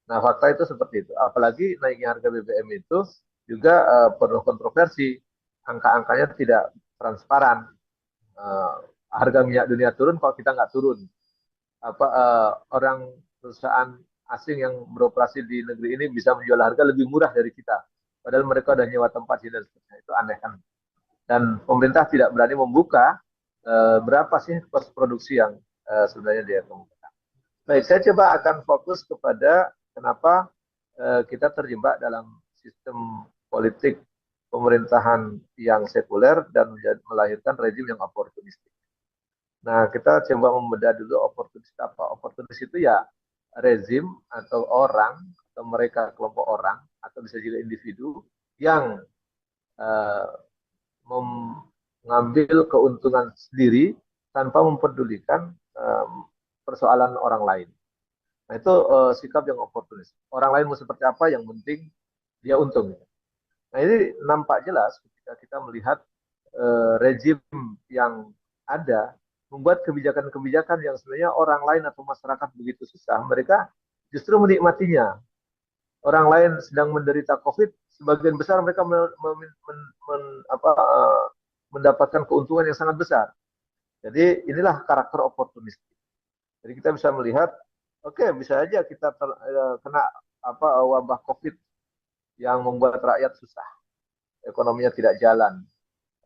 Nah, fakta itu seperti itu. Apalagi naiknya harga BBM itu juga penuh kontroversi. Angka-angkanya tidak transparan. Harga minyak dunia turun, kok kita nggak turun? Orang perusahaan asing yang beroperasi di negeri ini bisa menjual harga lebih murah dari kita. Padahal mereka sudah nyewa tempat sih dan sebagainya. Itu aneh kan. Dan pemerintah tidak berani membuka berapa sih kos produksi yang sebenarnya dia kemukakan. Baik, saya coba akan fokus kepada kenapa kita terjebak dalam sistem politik pemerintahan yang sekuler dan melahirkan rezim yang oportunistik. Nah, kita coba membedah dulu oportunis apa. Oportunis itu ya rezim atau orang atau mereka kelompok orang atau bisa juga individu yang mengambil keuntungan sendiri tanpa mempedulikan persoalan orang lain. Nah, itu sikap yang oportunis. Orang lain mau seperti apa, yang penting dia untung. Nah, ini nampak jelas ketika kita melihat rezim yang ada membuat kebijakan-kebijakan yang sebenarnya orang lain atau masyarakat begitu susah, mereka justru menikmatinya. Orang lain sedang menderita COVID, sebagian besar mereka mendapatkan keuntungan yang sangat besar. Jadi inilah karakter oportunistik. Jadi kita bisa melihat, oke, bisa aja kita kena wabah COVID yang membuat rakyat susah, ekonominya tidak jalan,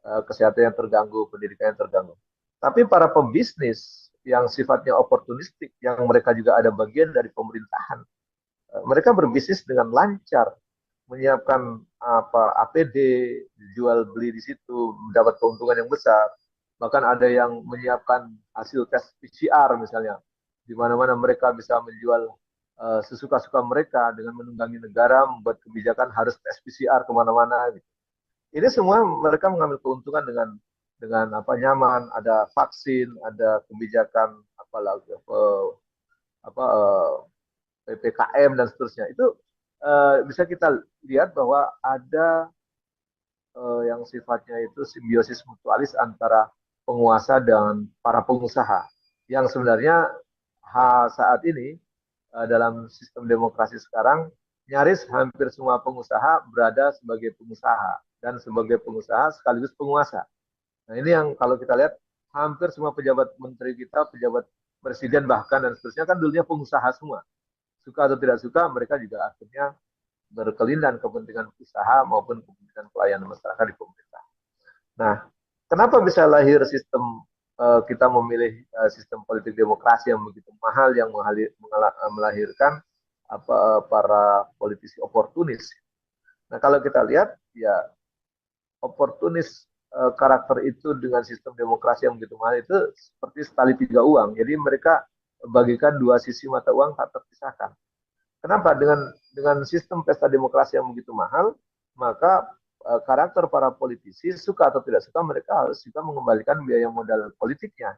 kesehatannya terganggu, pendidikannya terganggu. Tapi para pembisnis yang sifatnya oportunistik, yang mereka juga ada bagian dari pemerintahan, mereka berbisnis dengan lancar, menyiapkan APD, jual beli di situ, mendapat keuntungan yang besar. Bahkan ada yang menyiapkan hasil tes PCR misalnya, di mana-mana mereka bisa menjual sesuka-suka mereka dengan menunggangi negara, membuat kebijakan harus tes PCR kemana-mana. Gitu. Ini semua mereka mengambil keuntungan dengan nyaman, ada vaksin, ada kebijakan PPKM dan seterusnya. Itu bisa kita lihat bahwa ada yang sifatnya itu simbiosis mutualis antara penguasa dan para pengusaha. Yang sebenarnya saat ini dalam sistem demokrasi sekarang nyaris hampir semua pengusaha berada sebagai pengusaha dan sebagai pengusaha sekaligus penguasa. Nah, ini yang kalau kita lihat hampir semua pejabat menteri kita, pejabat presiden bahkan dan seterusnya kan dulunya pengusaha semua. Suka atau tidak suka, mereka juga akhirnya berkelindan kepentingan usaha maupun kepentingan pelayanan masyarakat di pemerintah. Nah, kenapa bisa lahir sistem kita memilih sistem politik demokrasi yang begitu mahal, yang melahirkan para politisi oportunis? Nah, kalau kita lihat ya oportunis karakter itu dengan sistem demokrasi yang begitu mahal itu seperti setali tiga uang. Jadi mereka bagikan dua sisi mata uang tak terpisahkan. Kenapa? Dengan sistem pesta demokrasi yang begitu mahal, maka karakter para politisi suka atau tidak suka mereka harus juga mengembalikan biaya modal politiknya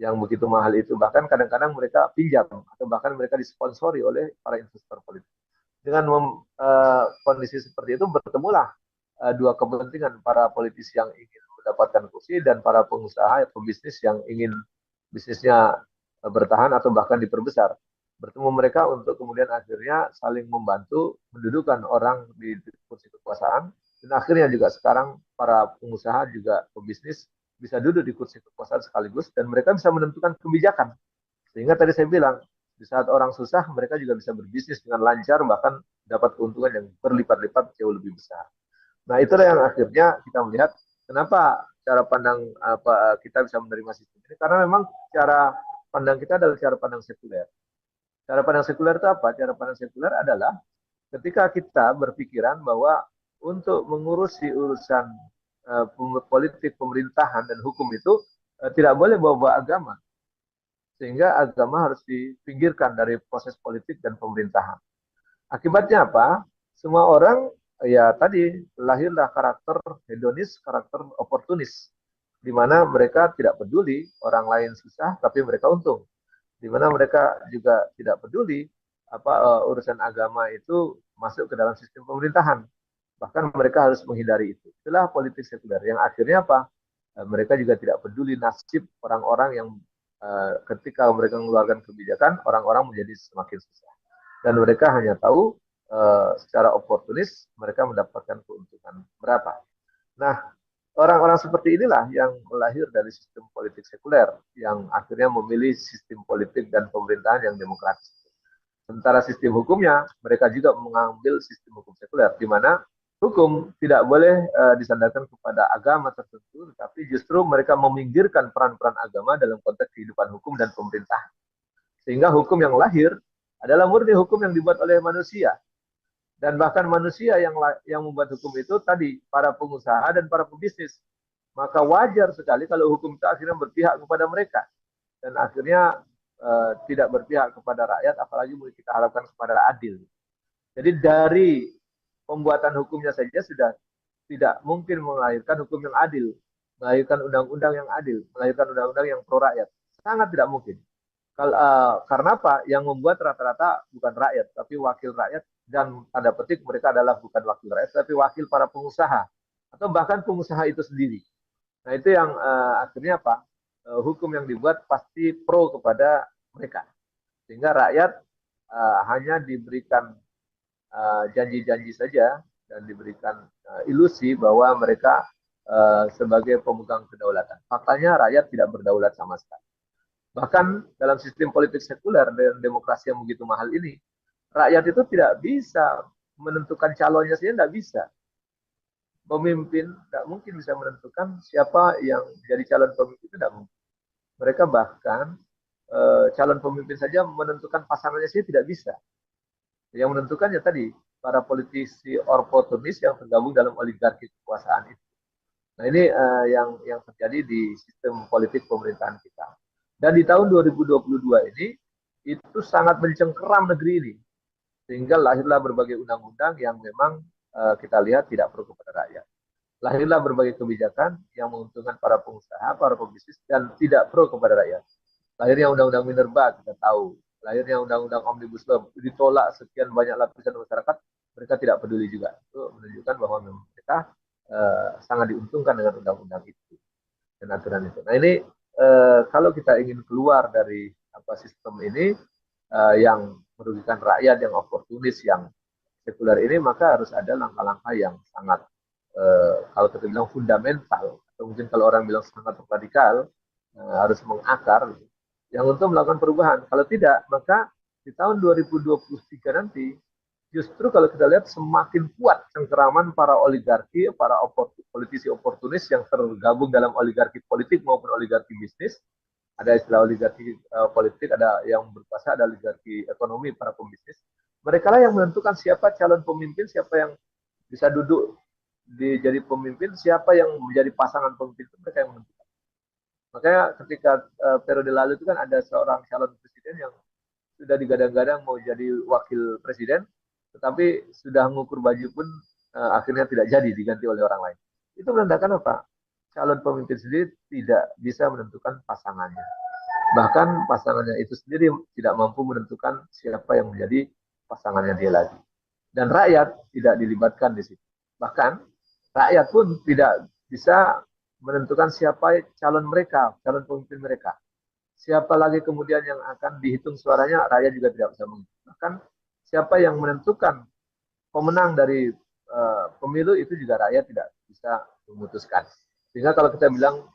yang begitu mahal itu. Bahkan kadang-kadang mereka pinjam atau bahkan mereka disponsori oleh para investor politik. Dengan kondisi seperti itu bertemulah dua kepentingan, para politisi yang ingin mendapatkan kursi dan para pengusaha atau pebisnis yang ingin bisnisnya bertahan atau bahkan diperbesar. Bertemu mereka untuk kemudian akhirnya saling membantu mendudukan orang di kursi kekuasaan, dan akhirnya juga sekarang para pengusaha juga pebisnis bisa duduk di kursi kekuasaan sekaligus dan mereka bisa menentukan kebijakan. Sehingga tadi saya bilang di saat orang susah mereka juga bisa berbisnis dengan lancar, bahkan dapat keuntungan yang berlipat-lipat jauh lebih besar. Nah, itulah yang akhirnya kita melihat kenapa cara pandang kita bisa menerima sistem ini, karena memang cara pandang kita adalah cara pandang sekuler. Cara pandang sekuler itu apa? Cara pandang sekuler adalah ketika kita berpikiran bahwa untuk mengurusi urusan politik, pemerintahan, dan hukum itu tidak boleh bawa-bawa agama. Sehingga agama harus dipinggirkan dari proses politik dan pemerintahan. Akibatnya apa? Semua orang ya tadi lahirlah karakter hedonis, karakter oportunis, di mana mereka tidak peduli orang lain susah, tapi mereka untung. Di mana mereka juga tidak peduli urusan agama itu masuk ke dalam sistem pemerintahan. Bahkan mereka harus menghindari itu. Itulah politik sekuler yang akhirnya apa? Mereka juga tidak peduli nasib orang-orang yang ketika mereka mengeluarkan kebijakan, orang-orang menjadi semakin susah. Dan mereka hanya tahu secara oportunis mereka mendapatkan keuntungan berapa. Nah, orang-orang seperti inilah yang lahir dari sistem politik sekuler yang akhirnya memilih sistem politik dan pemerintahan yang demokratis. Sementara sistem hukumnya, mereka juga mengambil sistem hukum sekuler, di mana hukum tidak boleh disandarkan kepada agama tertentu, tapi justru mereka meminggirkan peran-peran agama dalam konteks kehidupan hukum dan pemerintah. Sehingga hukum yang lahir adalah murni hukum yang dibuat oleh manusia. Dan bahkan manusia yang membuat hukum itu tadi para pengusaha dan para pebisnis. Maka wajar sekali kalau hukum itu akhirnya berpihak kepada mereka. Dan akhirnya tidak berpihak kepada rakyat, apalagi kita harapkan kepada adil. Jadi dari pembuatan hukumnya saja sudah tidak mungkin melahirkan hukum yang adil, melahirkan undang-undang yang adil, melahirkan undang-undang yang pro rakyat. Sangat tidak mungkin. Karena apa? Yang membuat rata-rata bukan rakyat, tapi wakil rakyat, dan tanda petik mereka adalah bukan wakil rakyat, tapi wakil para pengusaha, atau bahkan pengusaha itu sendiri. Nah, itu yang akhirnya apa? Hukum yang dibuat pasti pro kepada mereka. Sehingga rakyat hanya diberikan janji-janji saja dan diberikan ilusi bahwa mereka sebagai pemegang kedaulatan. Faktanya rakyat tidak berdaulat sama sekali. Bahkan dalam sistem politik sekuler dan demokrasi yang begitu mahal ini, rakyat itu tidak bisa menentukan calonnya saja, tidak bisa. Pemimpin tidak mungkin bisa menentukan siapa yang jadi calon pemimpin, tidak mungkin. Mereka bahkan calon pemimpin saja menentukan pasangannya saja tidak bisa. Yang menentukannya tadi para politisi oportunis yang tergabung dalam oligarki kekuasaan itu. Nah, ini yang terjadi di sistem politik pemerintahan kita. Dan di tahun 2022 ini itu sangat mencengkeram negeri ini, sehingga lahirlah berbagai undang-undang yang memang kita lihat tidak pro kepada rakyat. Lahirlah berbagai kebijakan yang menguntungkan para pengusaha, para pebisnis, dan tidak pro kepada rakyat. Lahirnya undang-undang Minerba, kita tahu. Lahirnya undang-undang Omnibus Law, ditolak sekian banyak lapisan masyarakat, mereka tidak peduli juga. Itu menunjukkan bahwa mereka sangat diuntungkan dengan undang-undang itu dan aturan itu. Nah, ini kalau kita ingin keluar dari sistem ini yang merugikan rakyat, yang oportunis, yang sekuler ini, maka harus ada langkah-langkah yang sangat kalau kita bilang fundamental, atau mungkin kalau orang bilang sangat radikal, harus mengakar, yang untuk melakukan perubahan. Kalau tidak, maka di tahun 2023 nanti, justru kalau kita lihat semakin kuat cengkeraman para oligarki, para politisi oportunis yang tergabung dalam oligarki politik maupun oligarki bisnis. Ada istilah oligarki politik, ada yang berkuasa, ada oligarki ekonomi, para pembisnis. Mereka lah yang menentukan siapa calon pemimpin, siapa yang bisa duduk jadi pemimpin, siapa yang menjadi pasangan pemimpin itu mereka yang menentukan. Makanya ketika periode lalu itu kan ada seorang calon presiden yang sudah digadang-gadang mau jadi wakil presiden, tetapi sudah mengukur baju pun akhirnya tidak jadi, diganti oleh orang lain. Itu menandakan apa? Calon pemimpin sendiri tidak bisa menentukan pasangannya. Bahkan pasangannya itu sendiri tidak mampu menentukan siapa yang menjadi pasangannya dia lagi. Dan rakyat tidak dilibatkan di situ. Bahkan rakyat pun tidak bisa menentukan siapa calon mereka, calon pemimpin mereka. Siapa lagi kemudian yang akan dihitung suaranya, rakyat juga tidak bisa menghitung. Bahkan siapa yang menentukan pemenang dari pemilu itu juga rakyat tidak bisa memutuskan. Sehingga kalau kita bilang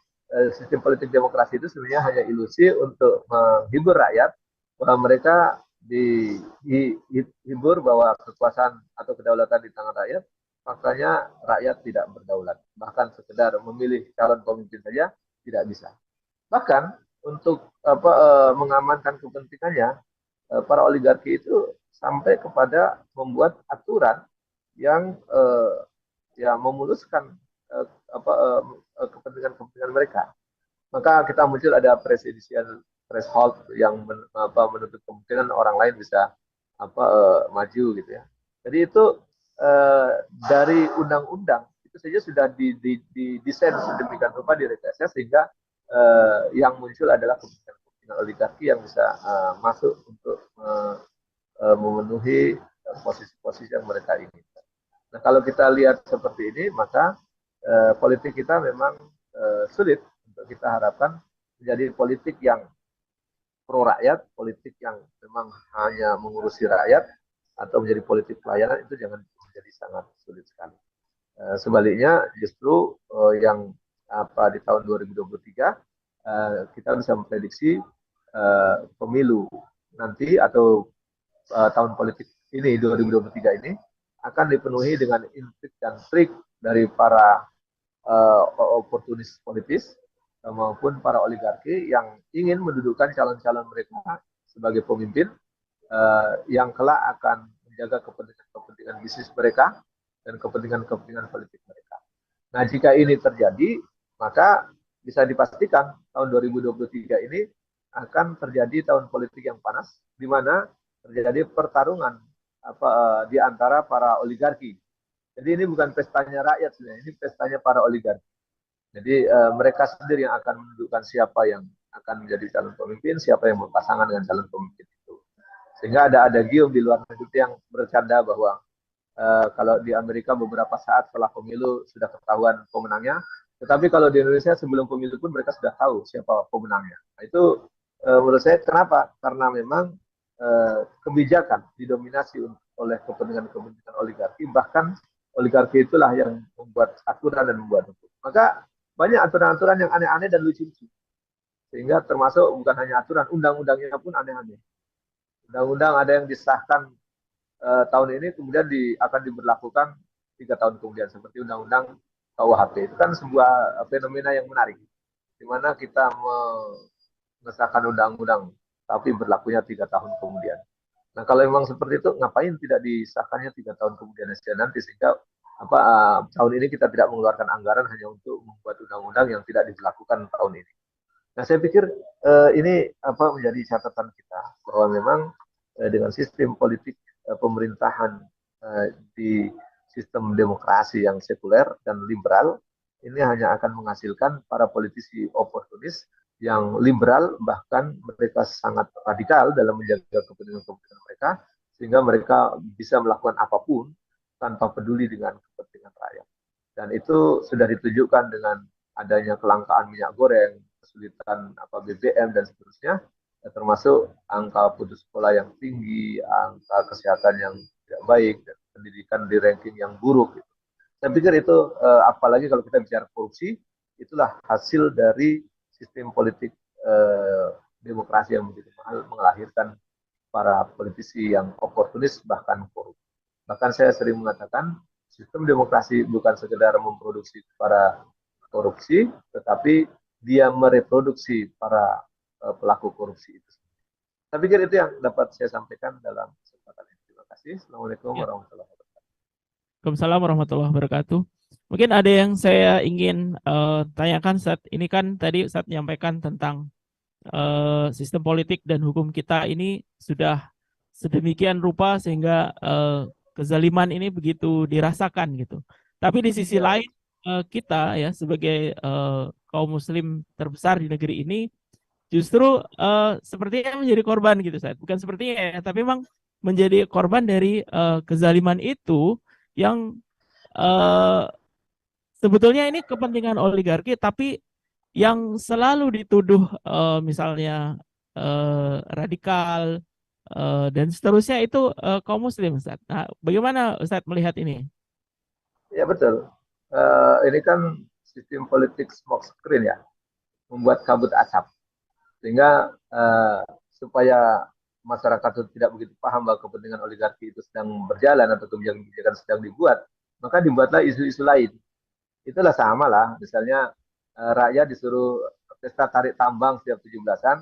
sistem politik demokrasi itu sebenarnya hanya ilusi untuk menghibur rakyat bahwa mereka dihibur bahwa kekuasaan atau kedaulatan di tangan rakyat, faktanya rakyat tidak berdaulat. Bahkan sekedar memilih calon pemimpin saja tidak bisa. Bahkan untuk mengamankan kepentingannya, para oligarki itu sampai kepada membuat aturan yang memuluskan kepentingan-kepentingan mereka. Maka kita muncul ada presidensial threshold yang menutup kemungkinan orang lain bisa maju gitu ya. Jadi itu dari undang-undang itu saja sudah didesain sedemikian rupa direkayasa sehingga yang muncul adalah kepentingan oligarki yang bisa masuk untuk memenuhi posisi-posisi yang mereka inginkan. Nah, kalau kita lihat seperti ini, maka politik kita memang sulit untuk kita harapkan menjadi politik yang pro rakyat, politik yang memang hanya mengurusi rakyat, atau menjadi politik pelayanan, itu jangan menjadi sangat sulit sekali. Sebaliknya, justru yang di tahun 2023 kita bisa memprediksi pemilu nanti atau tahun politik ini 2023 ini akan dipenuhi dengan intrik dan trik dari para oportunis politis maupun para oligarki yang ingin mendudukan calon-calon mereka sebagai pemimpin yang kelak akan menjaga kepentingan bisnis mereka dan kepentingan politik mereka. Nah, jika ini terjadi, maka bisa dipastikan tahun 2023 ini akan terjadi tahun politik yang panas, di mana terjadi pertarungan di antara para oligarki. Jadi ini bukan pestanya rakyat sebenarnya, ini pestanya para oligarki. Jadi mereka sendiri yang akan menentukan siapa yang akan menjadi calon pemimpin, siapa yang berpasangan dengan calon pemimpin itu. Sehingga ada gium di luar negeri yang bercanda bahwa kalau di Amerika beberapa saat setelah pemilu sudah ketahuan pemenangnya, tetapi kalau di Indonesia sebelum pemilu pun mereka sudah tahu siapa pemenangnya. Nah, itu menurut saya kenapa? Karena memang kebijakan didominasi oleh kepentingan oligarki, bahkan oligarki itulah yang membuat aturan dan membuat hukum. Maka banyak aturan-aturan yang aneh-aneh dan lucu-lucu. Sehingga termasuk bukan hanya aturan, undang-undangnya pun aneh-aneh. Undang-undang ada yang disahkan tahun ini kemudian akan diberlakukan 3 tahun kemudian, seperti undang-undang KUHP. Itu kan sebuah fenomena yang menarik, di mana kita mengesahkan undang-undang tapi berlakunya 3 tahun kemudian. Nah, kalau memang seperti itu, ngapain tidak disahkannya 3 tahun kemudian nanti, sehingga tahun ini kita tidak mengeluarkan anggaran hanya untuk membuat undang-undang yang tidak diberlakukan tahun ini. Nah, saya pikir ini menjadi catatan kita bahwa memang dengan sistem politik pemerintahan di sistem demokrasi yang sekuler dan liberal, ini hanya akan menghasilkan para politisi oportunis yang liberal, bahkan mereka sangat radikal dalam menjaga kepentingan mereka, sehingga mereka bisa melakukan apapun tanpa peduli dengan kepentingan rakyat. Dan itu sudah ditunjukkan dengan adanya kelangkaan minyak goreng, kesulitan BBM dan seterusnya, termasuk angka putus sekolah yang tinggi, angka kesehatan yang tidak baik, dan pendidikan di ranking yang buruk. Saya pikir itu, apalagi kalau kita bicara korupsi, itulah hasil dari sistem politik demokrasi yang begitu mahal, melahirkan para politisi yang oportunis bahkan korup. Bahkan saya sering mengatakan sistem demokrasi bukan sekedar memproduksi para korupsi, tetapi dia mereproduksi para pelaku korupsi itu. Saya pikir itu yang dapat saya sampaikan dalam kesempatan ini. Terima kasih. Assalamualaikum warahmatullahi wabarakatuh. Waalaikumsalam warahmatullahi wabarakatuh. Mungkin ada yang saya ingin tanyakan saat ini, kan tadi saat menyampaikan tentang sistem politik dan hukum kita ini sudah sedemikian rupa sehingga kezaliman ini begitu dirasakan gitu. Tapi di sisi Ya, lain kita ya sebagai kaum muslim terbesar di negeri ini justru sepertinya menjadi korban gitu, Ustaz. Bukan sepertinya ya, tapi memang menjadi korban dari kezaliman itu yang eh, sebetulnya ini kepentingan oligarki, tapi yang selalu dituduh misalnya radikal dan seterusnya itu kaum muslim, Ustaz. Nah, bagaimana Ustaz melihat ini? ya betul. Ini kan sistem politik smoke screen ya, membuat kabut asap. Sehingga supaya masyarakat itu tidak begitu paham bahwa kepentingan oligarki itu sedang berjalan atau kebijakan sedang dibuat, maka dibuatlah isu-isu lain. Itulah sama lah, misalnya rakyat disuruh pesta tarik tambang setiap 17-an,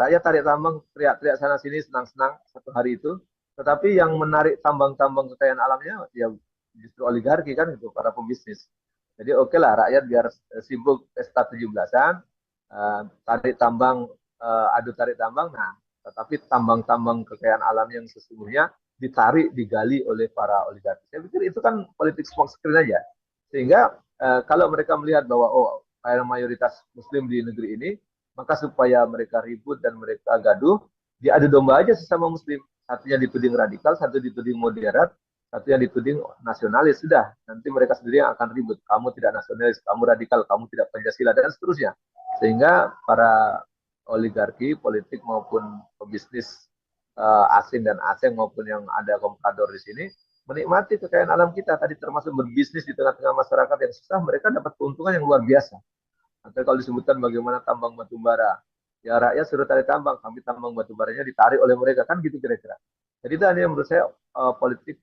rakyat tarik tambang teriak-teriak sana sini senang-senang satu hari itu, tetapi yang menarik tambang-tambang kekayaan alamnya ya justru oligarki kan itu, para pembisnis. Jadi oke lah rakyat biar sibuk pesta 17-an, tarik tambang, adu tarik tambang, nah tetapi tambang-tambang kekayaan alam yang sesungguhnya ditarik, digali oleh para oligarki. Saya pikir itu kan politik smoke screen aja. Sehingga kalau mereka melihat bahwa oh mayoritas muslim di negeri ini, maka supaya mereka ribut dan mereka gaduh, diadu domba aja sesama muslim. Satunya dituding radikal, satu dituding moderat, satu yang dituding nasionalis. Sudah, nanti mereka sendiri yang akan ribut. Kamu tidak nasionalis, kamu radikal, kamu tidak Pancasila, dan seterusnya. Sehingga para oligarki, politik maupun pebisnis asing dan asing maupun yang ada komprador di sini menikmati kekayaan alam kita tadi, termasuk berbisnis di tengah-tengah masyarakat yang susah, mereka dapat keuntungan yang luar biasa. Atau kalau disebutkan bagaimana tambang batu bara, ya rakyat suruh tarik tambang, kami tambang batu baranya ditarik oleh mereka, kan gitu kira-kira. Jadi itu hanya menurut saya politik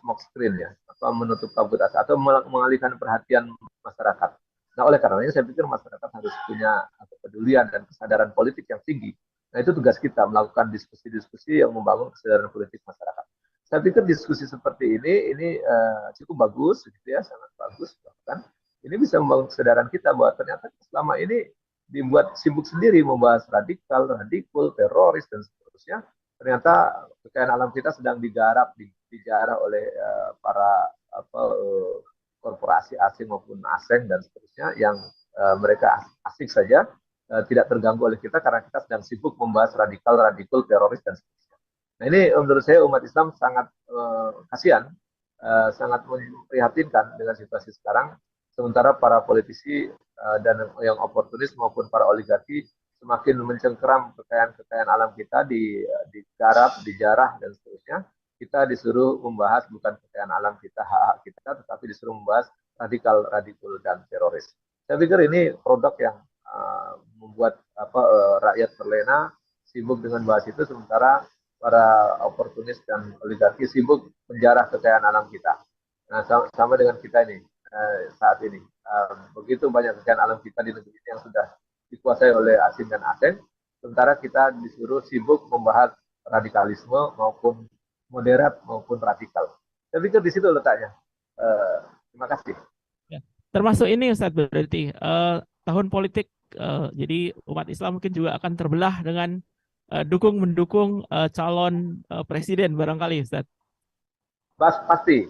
smoke screen ya, atau menutup kabut asap atau mengalihkan perhatian masyarakat. Nah oleh karenanya saya pikir masyarakat harus punya kepedulian dan kesadaran politik yang tinggi. Nah itu tugas kita, melakukan diskusi-diskusi yang membangun kesadaran politik masyarakat. Saya pikir diskusi seperti ini cukup bagus, gitu ya, sangat bagus. Bahkan ini bisa membangun kesadaran kita bahwa ternyata selama ini dibuat sibuk sendiri membahas radikal, radikul, teroris dan seterusnya. Ternyata kekayaan alam kita sedang digarap, dijarah oleh para korporasi asing maupun asing dan seterusnya yang mereka asik saja, tidak terganggu oleh kita karena kita sedang sibuk membahas radikal, radikul, teroris dan seterusnya. Nah ini menurut saya umat Islam sangat kasihan, sangat memprihatinkan dengan situasi sekarang. Sementara para politisi dan yang oportunis maupun para oligarki semakin mencengkeram kekayaan-kekayaan alam kita, digarap, dijarah dan seterusnya. Kita disuruh membahas bukan kekayaan alam kita, hak-hak kita, tetapi disuruh membahas radikal, radikul dan teroris. Saya pikir ini produk yang membuat rakyat terlena, sibuk dengan bahas itu, sementara para oportunis dan oligarki sibuk menjarah kekayaan alam kita. Nah, sama dengan kita ini saat ini. Begitu banyak kekayaan alam kita di negeri ini yang sudah dikuasai oleh asing dan asing, sementara kita disuruh sibuk membahas radikalisme maupun moderat maupun radikal. Saya pikir di situ letaknya. Terima kasih. Ya. Termasuk ini Ustaz, berarti tahun politik, jadi umat Islam mungkin juga akan terbelah dengan mendukung calon presiden barangkali, Ustaz. Pasti.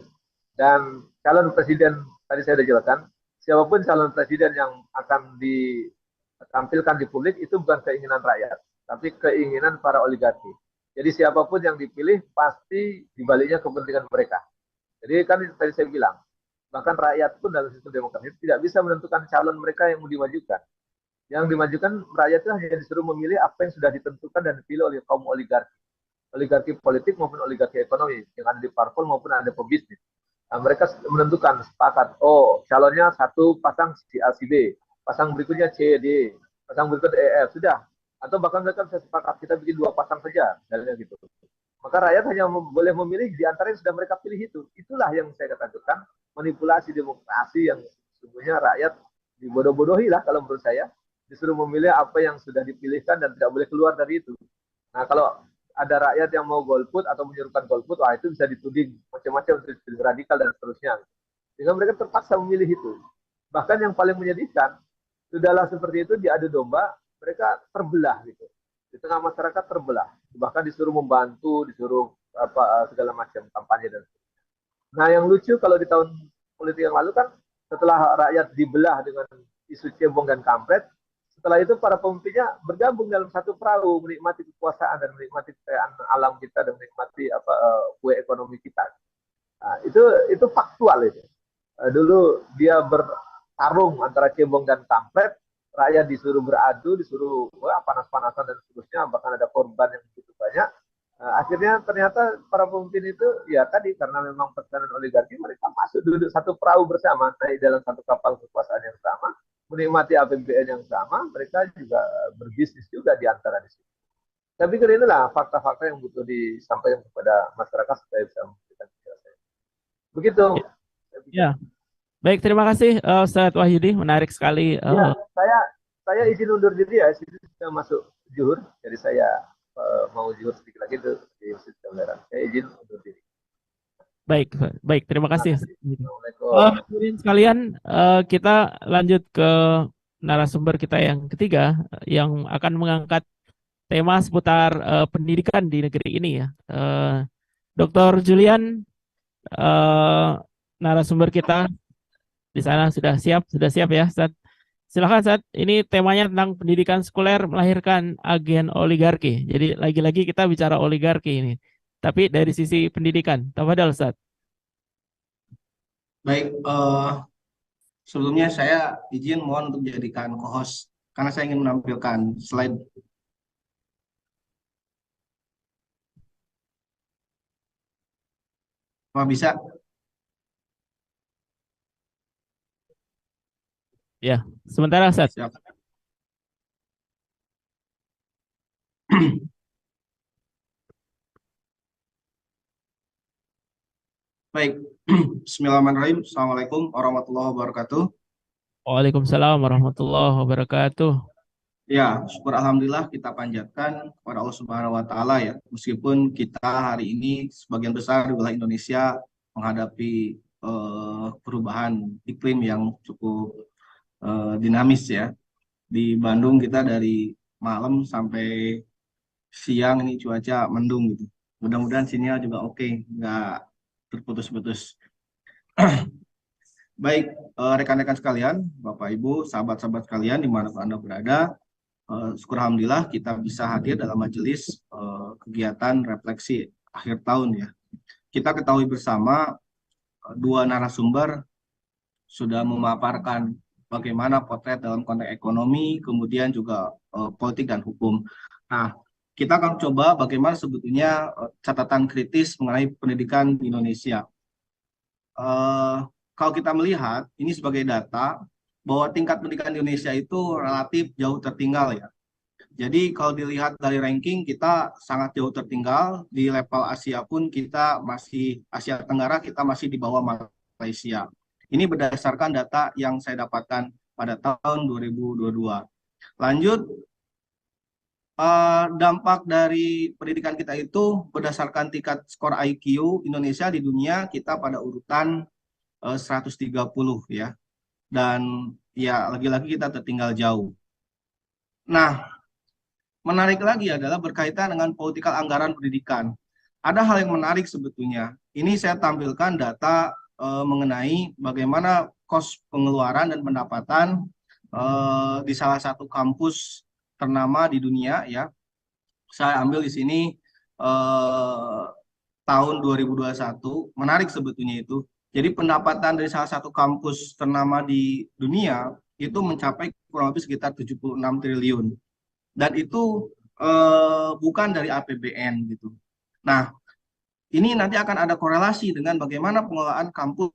Dan calon presiden tadi saya sudah jelaskan, siapapun calon presiden yang akan ditampilkan di publik itu bukan keinginan rakyat, tapi keinginan para oligarki. Jadi siapapun yang dipilih pasti dibaliknya kepentingan mereka. Jadi kan tadi saya bilang, bahkan rakyat pun dalam sistem demokrasi tidak bisa menentukan calon mereka yang mau dimajukan. Yang dimajukan rakyat itu hanya disuruh memilih apa yang sudah ditentukan dan dipilih oleh kaum oligarki. Oligarki politik maupun oligarki ekonomi yang ada di parpol maupun ada pebisnis. Nah, mereka menentukan sepakat, oh calonnya satu pasang si A si B, pasang berikutnya C D, pasang berikutnya E F, sudah. Atau bahkan mereka bisa sepakat kita bikin dua pasang saja, misalnya gitu. Maka rakyat hanya boleh memilih di antara yang sudah mereka pilih itu. Itulah yang saya katakan manipulasi demokrasi yang sesungguhnya rakyat dibodoh-bodohi lah kalau menurut saya. Disuruh memilih apa yang sudah dipilihkan dan tidak boleh keluar dari itu. Nah kalau ada rakyat yang mau golput atau menyuruhkan golput, wah itu bisa dituding macam-macam, radikal dan seterusnya. Sehingga mereka terpaksa memilih itu. Bahkan yang paling menyedihkan, sudahlah seperti itu diadu domba, mereka terbelah gitu. Di tengah masyarakat terbelah. Bahkan disuruh membantu, disuruh segala macam kampanye dan sebagainya. Nah yang lucu kalau di tahun politik yang lalu kan, setelah rakyat dibelah dengan isu cebong dan kampret, setelah itu para pemimpinnya bergabung dalam satu perahu, menikmati kekuasaan dan menikmati kekayaan alam kita dan menikmati kue ekonomi kita. Nah, itu faktual itu. Dulu dia bertarung antara cebong dan kampret, rakyat disuruh beradu, disuruh panas-panasan dan seterusnya, bahkan ada korban yang begitu banyak. Akhirnya ternyata para pemimpin itu ya tadi karena memang tekanan oligarki, mereka masuk duduk satu perahu bersama, naik dalam satu kapal kekuasaan yang sama, menikmati APBN yang sama, mereka juga berbisnis juga di antara di situ. Saya pikir inilah fakta-fakta yang butuh disampaikan kepada masyarakat supaya bisa memberikan penjelasan. Begitu. Ya, baik, terima kasih Ustadz Wahyudi, menarik sekali. Ya, saya izin undur diri ya, sini sudah masuk zuhur, jadi saya mau zuhur sedikit lagi tuh di Masjid Gambaran. Saya izin undur diri. Baik, terima kasih. Assalamualaikum. Hadirin sekalian, kita lanjut ke narasumber kita yang ketiga, yang akan mengangkat tema seputar pendidikan di negeri ini ya. Dr. Julian, narasumber kita di sana sudah siap ya, Ustadz. Silakan, Ustadz. Ini temanya tentang pendidikan sekuler melahirkan agen oligarki. Jadi lagi-lagi kita bicara oligarki ini, tapi dari sisi pendidikan. Tafadhol, Ustadz. Baik, sebelumnya saya izin mohon untuk dijadikan co-host karena saya ingin menampilkan slide. Apa bisa? Ya, sementara, Ustadz. Siap. Baik, Bismillahirrahmanirrahim. Assalamualaikum warahmatullahi wabarakatuh. Waalaikumsalam warahmatullahi wabarakatuh. Ya, syukur alhamdulillah kita panjatkan kepada Allah Subhanahu wa taala ya. Meskipun kita hari ini sebagian besar di wilayah Indonesia menghadapi perubahan iklim yang cukup dinamis ya. Di Bandung kita dari malam sampai siang ini cuaca mendung gitu. Mudah-mudahan sinyal juga oke, nggak terputus-putus. Baik, rekan-rekan sekalian, Bapak Ibu, sahabat-sahabat sekalian dimanapun Anda berada, syukur alhamdulillah kita bisa hadir dalam majelis kegiatan refleksi akhir tahun ya. Kita ketahui bersama dua narasumber sudah memaparkan bagaimana potret dalam konteks ekonomi, kemudian juga politik dan hukum. Nah, kita akan coba bagaimana sebetulnya catatan kritis mengenai pendidikan di Indonesia. Kalau kita melihat ini sebagai data bahwa tingkat pendidikan di Indonesia itu relatif jauh tertinggal ya. Jadi kalau dilihat dari ranking kita sangat jauh tertinggal, di level Asia pun kita masih, Asia Tenggara kita masih di bawah Malaysia. Ini berdasarkan data yang saya dapatkan pada tahun 2022. Lanjut, dampak dari pendidikan kita itu berdasarkan tingkat skor IQ Indonesia di dunia kita pada urutan 130 ya. Dan ya lagi-lagi kita tertinggal jauh. Nah, menarik lagi adalah berkaitan dengan politikal anggaran pendidikan. Ada hal yang menarik sebetulnya. Ini saya tampilkan data mengenai bagaimana kos pengeluaran dan pendapatan di salah satu kampus ternama di dunia ya. Saya ambil di sini tahun 2021. Menarik sebetulnya itu. Jadi pendapatan dari salah satu kampus ternama di dunia itu mencapai kurang lebih sekitar 76 triliun. Dan itu bukan dari APBN gitu. Nah, ini nanti akan ada korelasi dengan bagaimana pengelolaan kampus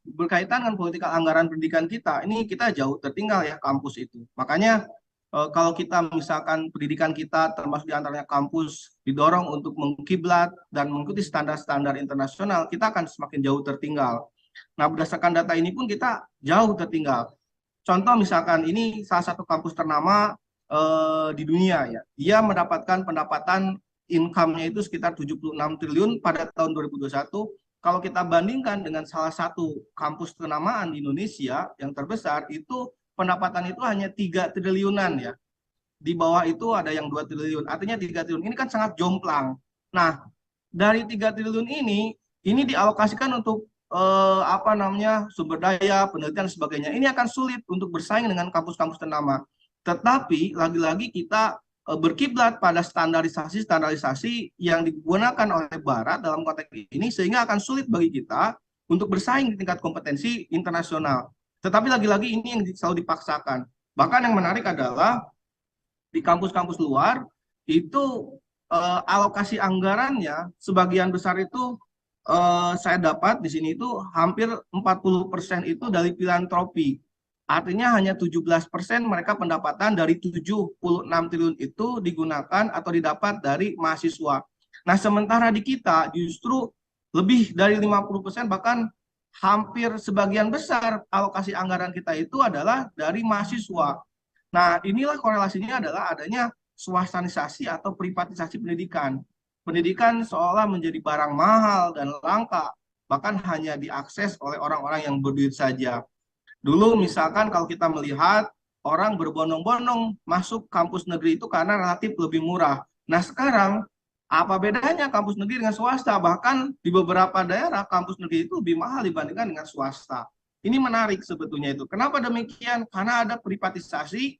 berkaitan dengan politik anggaran pendidikan kita. Ini kita jauh tertinggal ya kampus itu. Makanya kalau kita misalkan pendidikan kita termasuk diantaranya kampus didorong untuk mengkiblat dan mengikuti standar-standar internasional, kita akan semakin jauh tertinggal. Nah, berdasarkan data ini pun kita jauh tertinggal. contoh misalkan ini salah satu kampus ternama di dunia ya. Dia mendapatkan pendapatan income-nya itu sekitar 76 triliun pada tahun 2021. Kalau kita bandingkan dengan salah satu kampus kenamaan di Indonesia yang terbesar, itu pendapatan itu hanya 3 triliunan ya. Di bawah itu ada yang 2 triliun. Artinya 3 triliun ini kan sangat jomplang. Nah, dari 3 triliun ini dialokasikan untuk sumber daya, penelitian dan sebagainya. Ini akan sulit untuk bersaing dengan kampus-kampus ternama. Tetapi lagi-lagi kita berkiblat pada standarisasi yang digunakan oleh Barat dalam konteks ini, sehingga akan sulit bagi kita untuk bersaing di tingkat kompetensi internasional. Tetapi lagi-lagi ini yang selalu dipaksakan. Bahkan yang menarik adalah di kampus-kampus luar itu alokasi anggarannya sebagian besar itu saya dapat di sini itu hampir 40% itu dari filantropi. Artinya hanya 17% mereka pendapatan dari 76 triliun itu digunakan atau didapat dari mahasiswa. Nah, sementara di kita justru lebih dari 50%, bahkan hampir sebagian besar alokasi anggaran kita itu adalah dari mahasiswa. Nah, inilah korelasinya adalah adanya swastanisasi atau privatisasi pendidikan. Pendidikan seolah menjadi barang mahal dan langka, bahkan hanya diakses oleh orang-orang yang berduit saja. Dulu misalkan kalau kita melihat orang berbondong-bondong masuk kampus negeri itu karena relatif lebih murah. Nah, sekarang apa bedanya kampus negeri dengan swasta? Bahkan di beberapa daerah kampus negeri itu lebih mahal dibandingkan dengan swasta. Ini menarik sebetulnya itu. Kenapa demikian? Karena ada privatisasi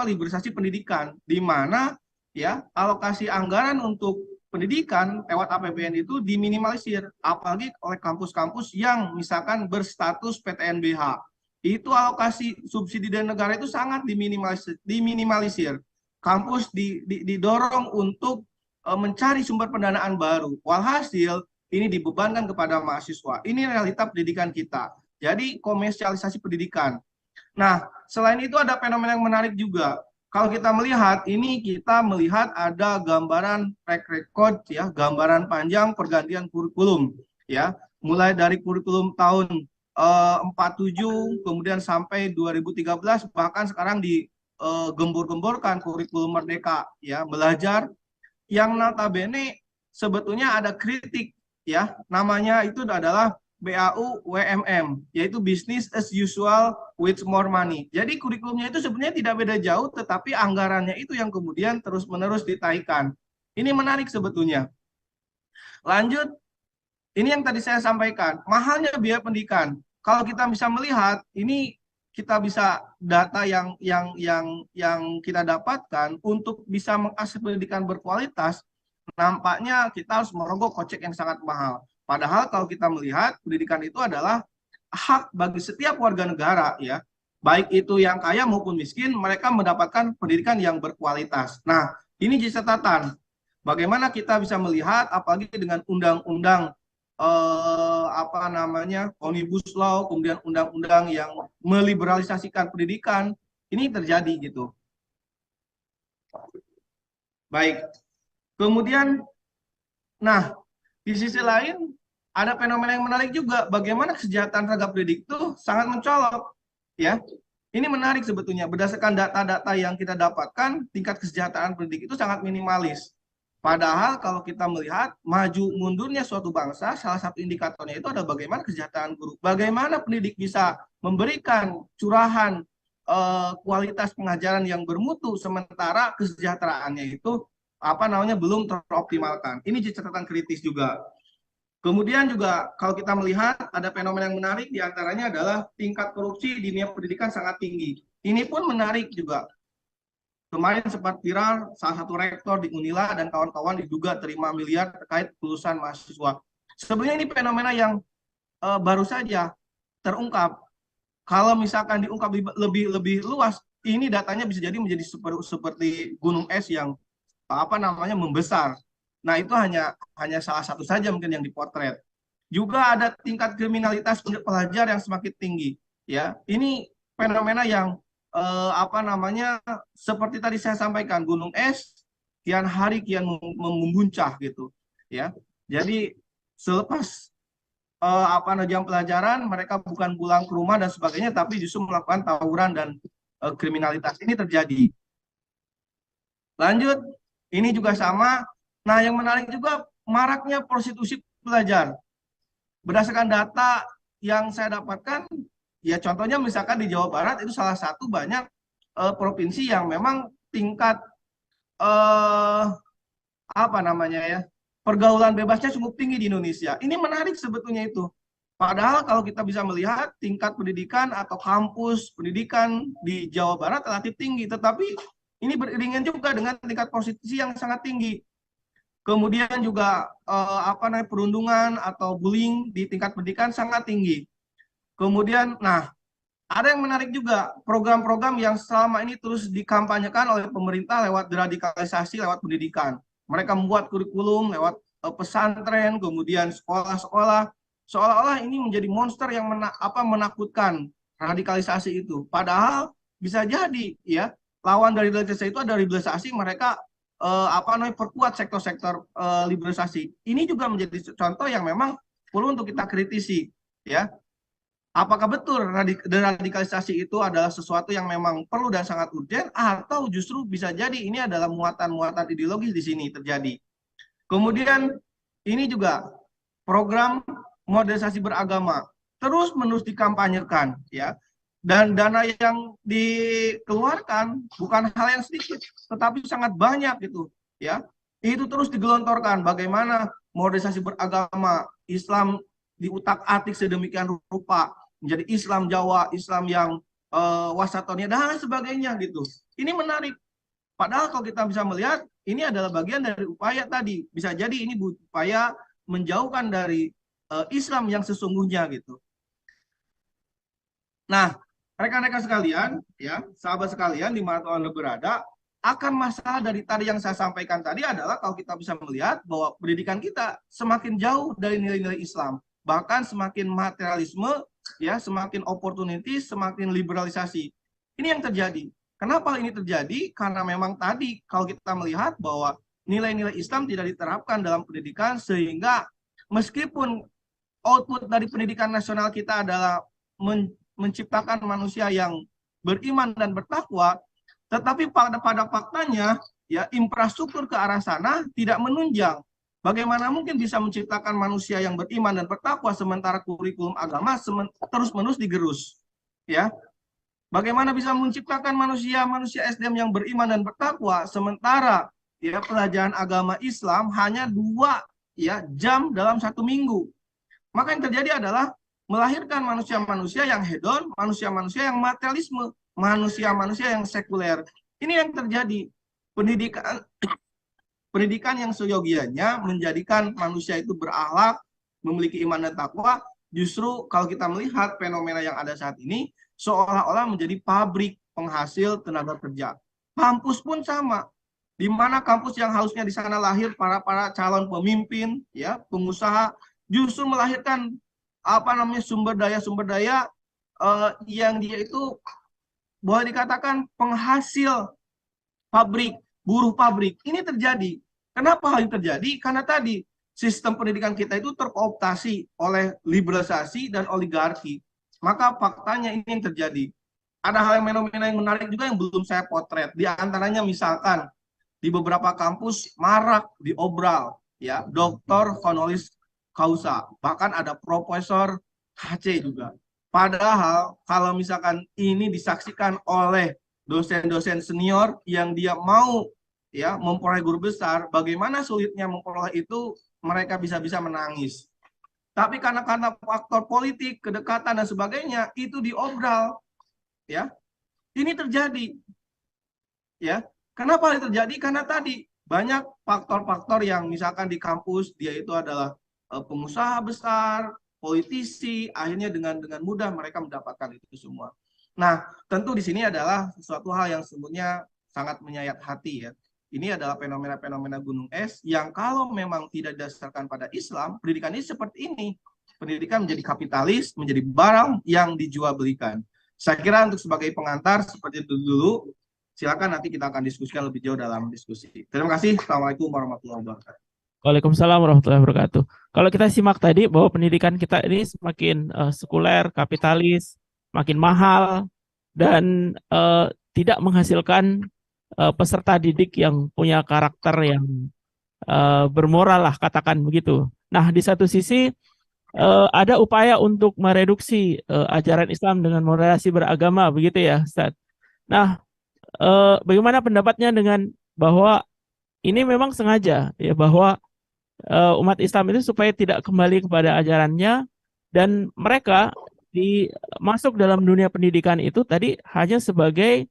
liberalisasi pendidikan, di mana ya alokasi anggaran untuk pendidikan lewat APBN itu diminimalisir, apalagi oleh kampus-kampus yang misalkan berstatus PTNBH. Itu alokasi subsidi dari negara itu sangat diminimalisir. Kampus didorong untuk mencari sumber pendanaan baru. Walhasil ini dibebankan kepada mahasiswa. Ini realita pendidikan kita. Jadi komersialisasi pendidikan. Nah, selain itu ada fenomena yang menarik juga. Kalau kita melihat, ini kita melihat ada gambaran track record ya, gambaran panjang pergantian kurikulum ya, mulai dari kurikulum tahun 47 kemudian sampai 2013, bahkan sekarang digembur-gemborkan kurikulum merdeka ya, belajar yang notabene sebetulnya ada kritik ya, namanya itu adalah BAU-WMM, yaitu Business as Usual with More Money. Jadi kurikulumnya itu sebenarnya tidak beda jauh, tetapi anggarannya itu yang kemudian terus-menerus ditaikan. Ini menarik sebetulnya. Lanjut, ini yang tadi saya sampaikan, mahalnya biaya pendidikan. Kalau kita bisa melihat, ini kita bisa data yang kita dapatkan untuk bisa mengakses pendidikan berkualitas, nampaknya kita harus merogoh kocek yang sangat mahal. Padahal kalau kita melihat pendidikan itu adalah hak bagi setiap warga negara ya, baik itu yang kaya maupun miskin, mereka mendapatkan pendidikan yang berkualitas. Nah, ini jadi catatan. Bagaimana kita bisa melihat, apalagi dengan undang-undang Omnibus Law, kemudian undang-undang yang meliberalisasikan pendidikan, ini terjadi gitu. Baik. Kemudian, nah, di sisi lain ada fenomena yang menarik juga, bagaimana kesejahteraan tenaga pendidik itu sangat mencolok ya. Ini menarik sebetulnya, berdasarkan data-data yang kita dapatkan, tingkat kesejahteraan pendidik itu sangat minimalis. Padahal kalau kita melihat maju mundurnya suatu bangsa, salah satu indikatornya itu adalah bagaimana kesejahteraan guru. Bagaimana pendidik bisa memberikan curahan kualitas pengajaran yang bermutu, sementara kesejahteraannya itu belum teroptimalkan. Ini jadi catatan kritis juga. Kemudian juga kalau kita melihat ada fenomena yang menarik, diantaranya adalah tingkat korupsi di dunia pendidikan sangat tinggi. Ini pun menarik juga. Kemarin sempat viral salah satu rektor di Unila dan kawan-kawan diduga terima miliar terkait lulusan mahasiswa. Sebenarnya ini fenomena yang baru saja terungkap. Kalau misalkan diungkap lebih luas, ini datanya bisa jadi menjadi seperti gunung es yang membesar. Nah, itu hanya salah satu saja mungkin yang dipotret. Juga ada tingkat kriminalitas pelajar yang semakin tinggi. Ya, ini fenomena yang seperti tadi saya sampaikan, gunung es kian hari kian membuncah gitu. Ya, jadi selepas jam pelajaran, mereka bukan pulang ke rumah dan sebagainya, tapi justru melakukan tawuran dan kriminalitas. Ini terjadi. Lanjut, ini juga sama. Nah, yang menarik juga maraknya prostitusi pelajar. Berdasarkan data yang saya dapatkan, ya contohnya misalkan di Jawa Barat itu salah satu banyak provinsi yang memang tingkat pergaulan bebasnya cukup tinggi di Indonesia. Ini menarik sebetulnya itu. Padahal kalau kita bisa melihat tingkat pendidikan atau kampus pendidikan di Jawa Barat relatif tinggi, tetapi ini beriringan juga dengan tingkat prostitusi yang sangat tinggi. Kemudian juga perundungan atau bullying di tingkat pendidikan sangat tinggi. Kemudian, nah, ada yang menarik juga, program-program yang selama ini terus dikampanyekan oleh pemerintah lewat deradikalisasi lewat pendidikan. Mereka membuat kurikulum lewat pesantren, kemudian sekolah-sekolah, seolah-olah ini menjadi monster yang menakutkan radikalisasi itu. Padahal bisa jadi ya lawan dari radikalisasi itu ada liberalisasi, mereka perkuat sektor-sektor liberalisasi. Ini juga menjadi contoh yang memang perlu untuk kita kritisi, ya. Apakah betul deradikalisasi itu adalah sesuatu yang memang perlu dan sangat urgent, atau justru bisa jadi ini adalah muatan-muatan ideologis di sini terjadi. Kemudian ini juga program modernisasi beragama terus-menerus dikampanyekan, ya. Dan dana yang dikeluarkan bukan hal yang sedikit, tetapi sangat banyak gitu, ya. Itu terus digelontorkan bagaimana modernisasi beragama Islam diutak-atik sedemikian rupa menjadi Islam Jawa, Islam yang wasatonia dan sebagainya gitu. Ini menarik. Padahal kalau kita bisa melihat ini adalah bagian dari upaya tadi. Bisa jadi ini upaya menjauhkan dari Islam yang sesungguhnya gitu. Nah, rekan-rekan sekalian, ya, sahabat sekalian di mana Anda berada, akan masalah dari tadi yang saya sampaikan tadi adalah kalau kita bisa melihat bahwa pendidikan kita semakin jauh dari nilai-nilai Islam, bahkan semakin materialisme, ya, semakin opportunity, semakin liberalisasi. Ini yang terjadi. Kenapa ini terjadi? Karena memang tadi kalau kita melihat bahwa nilai-nilai Islam tidak diterapkan dalam pendidikan, sehingga meskipun output dari pendidikan nasional kita adalah menciptakan manusia yang beriman dan bertakwa, tetapi pada faktanya ya infrastruktur ke arah sana tidak menunjang. Bagaimana mungkin bisa menciptakan manusia yang beriman dan bertakwa sementara kurikulum agama terus-menerus digerus, ya? Bagaimana bisa menciptakan manusia SDM yang beriman dan bertakwa sementara ya pelajaran agama Islam hanya 2 ya jam dalam 1 minggu? Maka yang terjadi adalah melahirkan manusia-manusia yang hedon, manusia-manusia yang materialisme, manusia-manusia yang sekuler. Ini yang terjadi. Pendidikan yang seyogianya menjadikan manusia itu berakhlak, memiliki iman dan takwa, justru kalau kita melihat fenomena yang ada saat ini, seolah-olah menjadi pabrik penghasil tenaga kerja. Kampus pun sama, di mana kampus yang harusnya di sana lahir para calon pemimpin, ya, pengusaha, justru melahirkan sumber daya yang dia itu boleh dikatakan penghasil pabrik, buruh pabrik. Ini terjadi. Kenapa hal ini terjadi? Karena tadi sistem pendidikan kita itu terkooptasi oleh liberalisasi dan oligarki. Maka faktanya ini yang terjadi. Ada hal yang fenomena yang menarik juga yang belum saya potret. Di antaranya misalkan di beberapa kampus marak diobral, ya, doktor honoris causa, bahkan ada profesor HC juga. Padahal kalau misalkan ini disaksikan oleh dosen-dosen senior yang dia mau ya memperoleh guru besar, bagaimana sulitnya memperoleh itu, mereka bisa-bisa menangis. Tapi karena faktor politik, kedekatan dan sebagainya itu diobral, ya. Ini terjadi. Ya. Kenapa ini terjadi? Karena tadi banyak faktor-faktor yang misalkan di kampus dia itu adalah pengusaha besar, politisi, akhirnya dengan mudah mereka mendapatkan itu semua. Nah, tentu di sini adalah suatu hal yang sebenarnya sangat menyayat hati, ya. Ini adalah fenomena-fenomena gunung es yang kalau memang tidak didasarkan pada Islam, pendidikan ini seperti ini. Pendidikan menjadi kapitalis, menjadi barang yang dijual belikan. Saya kira untuk sebagai pengantar seperti itu dulu. Silakan nanti kita akan diskusikan lebih jauh dalam diskusi. Terima kasih. Assalamualaikum warahmatullahi wabarakatuh. Waalaikumsalam warahmatullahi wabarakatuh. Kalau kita simak tadi bahwa pendidikan kita ini semakin sekuler, kapitalis, makin mahal, dan tidak menghasilkan peserta didik yang punya karakter yang bermoral lah, katakan begitu. Nah, di satu sisi ada upaya untuk mereduksi ajaran Islam dengan moderasi beragama, begitu ya, Ustaz. Nah, bagaimana pendapatnya dengan bahwa ini memang sengaja ya, bahwa umat Islam itu supaya tidak kembali kepada ajarannya, dan mereka masuk dalam dunia pendidikan itu tadi hanya sebagai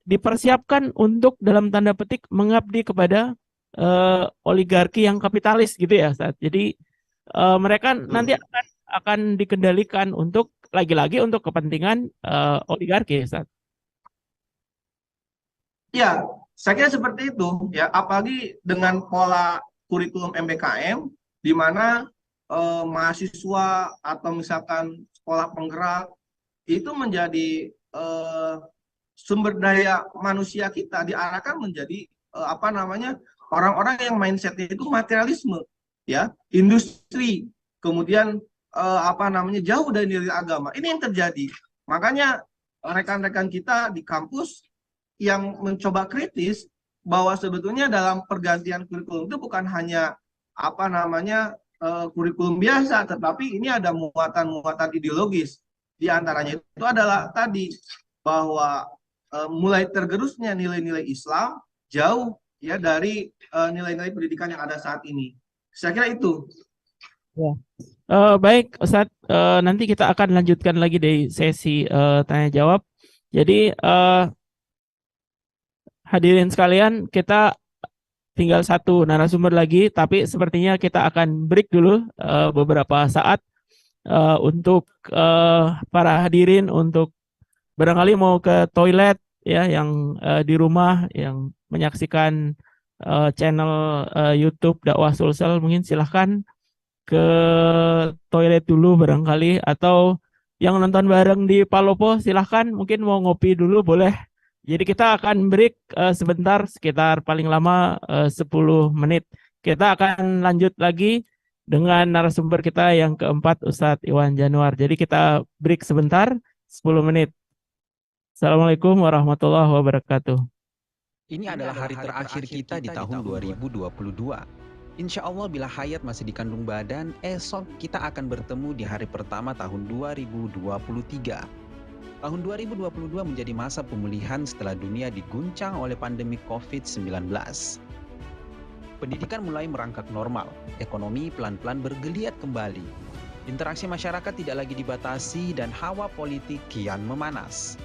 dipersiapkan untuk dalam tanda petik mengabdi kepada oligarki yang kapitalis gitu ya, Ustaz. Jadi mereka nanti akan dikendalikan untuk lagi-lagi untuk kepentingan oligarki, Ustaz. Ya, saya kira seperti itu ya, apalagi dengan pola kurikulum MBKM di mana mahasiswa atau misalkan sekolah penggerak itu menjadi sumber daya manusia kita diarahkan menjadi orang-orang yang mindsetnya itu materialisme ya, industri, kemudian jauh dari nilai agama. Ini yang terjadi. Makanya rekan-rekan kita di kampus yang mencoba kritis bahwa sebetulnya dalam pergantian kurikulum itu bukan hanya kurikulum biasa, tetapi ini ada muatan-muatan ideologis. Di antaranya itu adalah tadi bahwa mulai tergerusnya nilai-nilai Islam jauh ya dari nilai-nilai pendidikan yang ada saat ini. Saya kira itu. Ya. Baik, Ustadz, nanti kita akan lanjutkan lagi di sesi tanya jawab. Jadi hadirin sekalian, kita tinggal satu narasumber lagi, tapi sepertinya kita akan break dulu beberapa saat untuk para hadirin untuk barangkali mau ke toilet ya, yang di rumah yang menyaksikan channel YouTube Dakwah Sulsel, mungkin silahkan ke toilet dulu barangkali, atau yang nonton bareng di Palopo silahkan mungkin mau ngopi dulu boleh. Jadi kita akan break sebentar, sekitar paling lama 10 menit. Kita akan lanjut lagi dengan narasumber kita yang keempat, Ustadz Iwan Januar. Jadi kita break sebentar 10 menit. Assalamualaikum warahmatullahi wabarakatuh. Ini adalah hari terakhir kita di tahun 2022. Insya Allah bila hayat masih dikandung badan, esok kita akan bertemu di hari pertama tahun 2023. Tahun 2022 menjadi masa pemulihan setelah dunia diguncang oleh pandemi COVID-19. Pendidikan mulai merangkak normal, ekonomi pelan-pelan bergeliat kembali. Interaksi masyarakat tidak lagi dibatasi dan hawa politik kian memanas.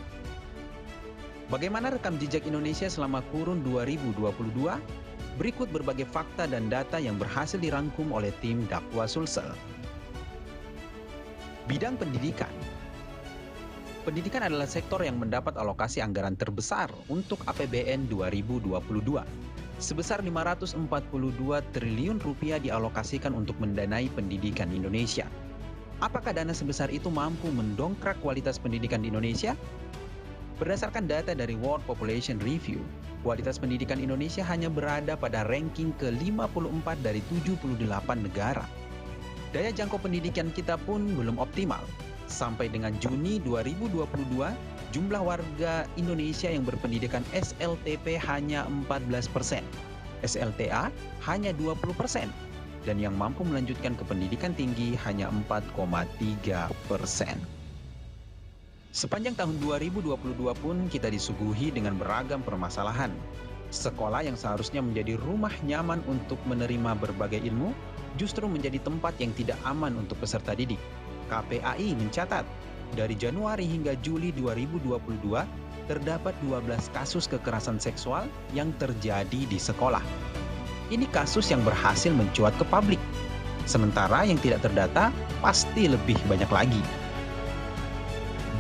Bagaimana rekam jejak Indonesia selama kurun 2022? Berikut berbagai fakta dan data yang berhasil dirangkum oleh tim Dakwah Sulsel. Bidang pendidikan. Pendidikan adalah sektor yang mendapat alokasi anggaran terbesar untuk APBN 2022. Sebesar 542 triliun rupiah dialokasikan untuk mendanai pendidikan Indonesia. Apakah dana sebesar itu mampu mendongkrak kualitas pendidikan di Indonesia? Berdasarkan data dari World Population Review, kualitas pendidikan Indonesia hanya berada pada ranking ke-54 dari 78 negara. Daya jangkau pendidikan kita pun belum optimal. Sampai dengan Juni 2022, jumlah warga Indonesia yang berpendidikan SLTP hanya 14%, SLTA hanya 20%, dan yang mampu melanjutkan ke pendidikan tinggi hanya 4,3%. Sepanjang tahun 2022 pun kita disuguhi dengan beragam permasalahan. Sekolah yang seharusnya menjadi rumah nyaman untuk menerima berbagai ilmu, justru menjadi tempat yang tidak aman untuk peserta didik. KPAI mencatat, dari Januari hingga Juli 2022, terdapat 12 kasus kekerasan seksual yang terjadi di sekolah. Ini kasus yang berhasil mencuat ke publik. Sementara yang tidak terdata pasti lebih banyak lagi.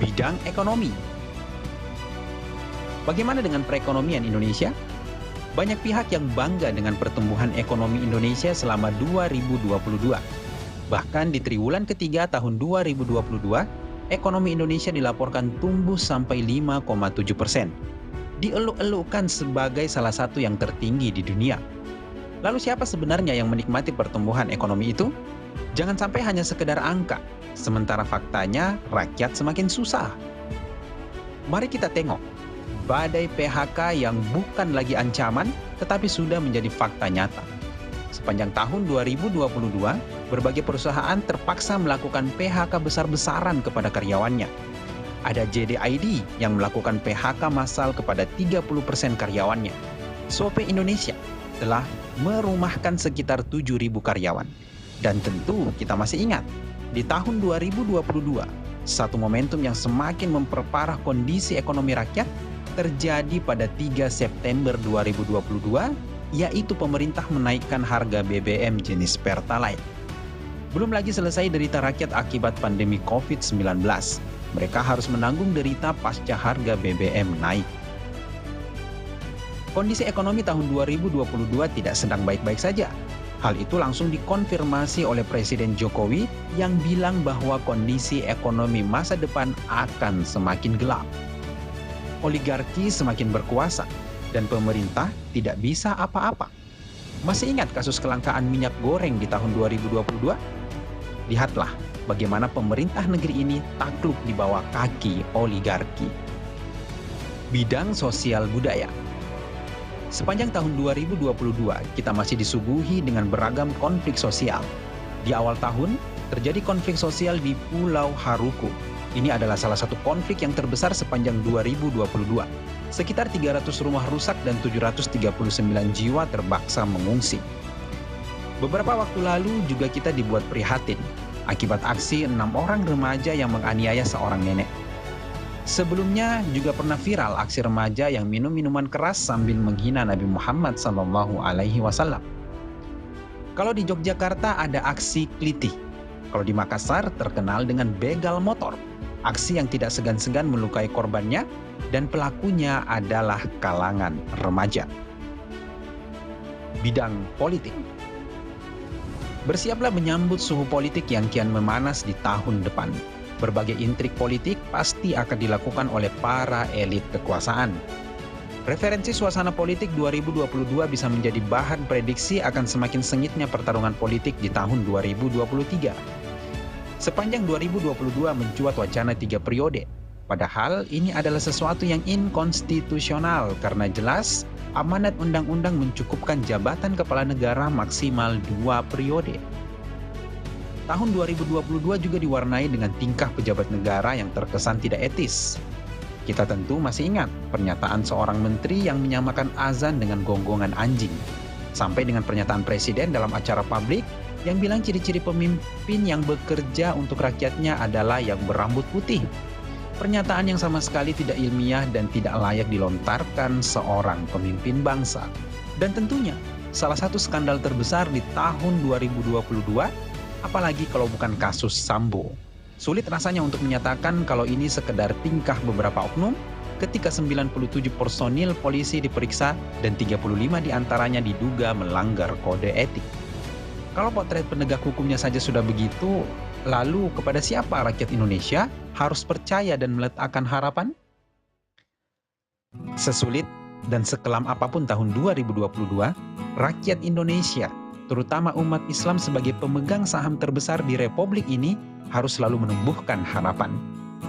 Bidang ekonomi. Bagaimana dengan perekonomian Indonesia? Banyak pihak yang bangga dengan pertumbuhan ekonomi Indonesia selama 2022. Bahkan di triwulan ketiga tahun 2022, ekonomi Indonesia dilaporkan tumbuh sampai 5,7%. Dieluk-elukkan sebagai salah satu yang tertinggi di dunia. Lalu siapa sebenarnya yang menikmati pertumbuhan ekonomi itu? Jangan sampai hanya sekedar angka, sementara faktanya rakyat semakin susah. Mari kita tengok, badai PHK yang bukan lagi ancaman, tetapi sudah menjadi fakta nyata. Sepanjang tahun 2022, berbagai perusahaan terpaksa melakukan PHK besar-besaran kepada karyawannya. Ada JDID yang melakukan PHK massal kepada 30% karyawannya. Shopee Indonesia telah merumahkan sekitar 7.000 karyawan. Dan tentu kita masih ingat, di tahun 2022, satu momentum yang semakin memperparah kondisi ekonomi rakyat terjadi pada 3 September 2022, yaitu pemerintah menaikkan harga BBM jenis Pertalite. Belum lagi selesai derita rakyat akibat pandemi COVID-19. Mereka harus menanggung derita pasca harga BBM naik. Kondisi ekonomi tahun 2022 tidak sedang baik-baik saja. Hal itu langsung dikonfirmasi oleh Presiden Jokowi yang bilang bahwa kondisi ekonomi masa depan akan semakin gelap. Oligarki semakin berkuasa dan pemerintah tidak bisa apa-apa. Masih ingat kasus kelangkaan minyak goreng di tahun 2022? Lihatlah bagaimana pemerintah negeri ini takluk di bawah kaki oligarki. Bidang sosial budaya. Sepanjang tahun 2022, kita masih disuguhi dengan beragam konflik sosial. Di awal tahun, terjadi konflik sosial di Pulau Haruku. Ini adalah salah satu konflik yang terbesar sepanjang 2022. Sekitar 300 rumah rusak dan 739 jiwa terpaksa mengungsi. Beberapa waktu lalu juga kita dibuat prihatin akibat aksi 6 orang remaja yang menganiaya seorang nenek. Sebelumnya juga pernah viral aksi remaja yang minum minuman keras sambil menghina Nabi Muhammad SAW. Kalau di Yogyakarta ada aksi klitih. Kalau di Makassar terkenal dengan begal motor. Aksi yang tidak segan-segan melukai korbannya dan pelakunya adalah kalangan remaja. Bidang politik. Bersiaplah menyambut suhu politik yang kian memanas di tahun depan. Berbagai intrik politik pasti akan dilakukan oleh para elit kekuasaan. Referensi suasana politik 2022 bisa menjadi bahan prediksi akan semakin sengitnya pertarungan politik di tahun 2023. Sepanjang 2022 mencuat wacana 3 periode. Padahal ini adalah sesuatu yang inkonstitusional karena jelas amanat undang-undang mencukupkan jabatan kepala negara maksimal 2 periode. Tahun 2022 juga diwarnai dengan tingkah pejabat negara yang terkesan tidak etis. Kita tentu masih ingat pernyataan seorang menteri yang menyamakan azan dengan gonggongan anjing. Sampai dengan pernyataan presiden dalam acara publik yang bilang ciri-ciri pemimpin yang bekerja untuk rakyatnya adalah yang berambut putih. Pernyataan yang sama sekali tidak ilmiah dan tidak layak dilontarkan seorang pemimpin bangsa. Dan tentunya salah satu skandal terbesar di tahun 2022, apalagi kalau bukan kasus Sambo. Sulit rasanya untuk menyatakan kalau ini sekedar tingkah beberapa oknum ketika 97 personil polisi diperiksa dan 35 diantaranya diduga melanggar kode etik. Kalau potret penegak hukumnya saja sudah begitu, lalu kepada siapa rakyat Indonesia harus percaya dan meletakkan harapan? Sesulit dan sekelam apapun tahun 2022, rakyat Indonesia, terutama umat Islam sebagai pemegang saham terbesar di Republik ini, harus selalu menumbuhkan harapan.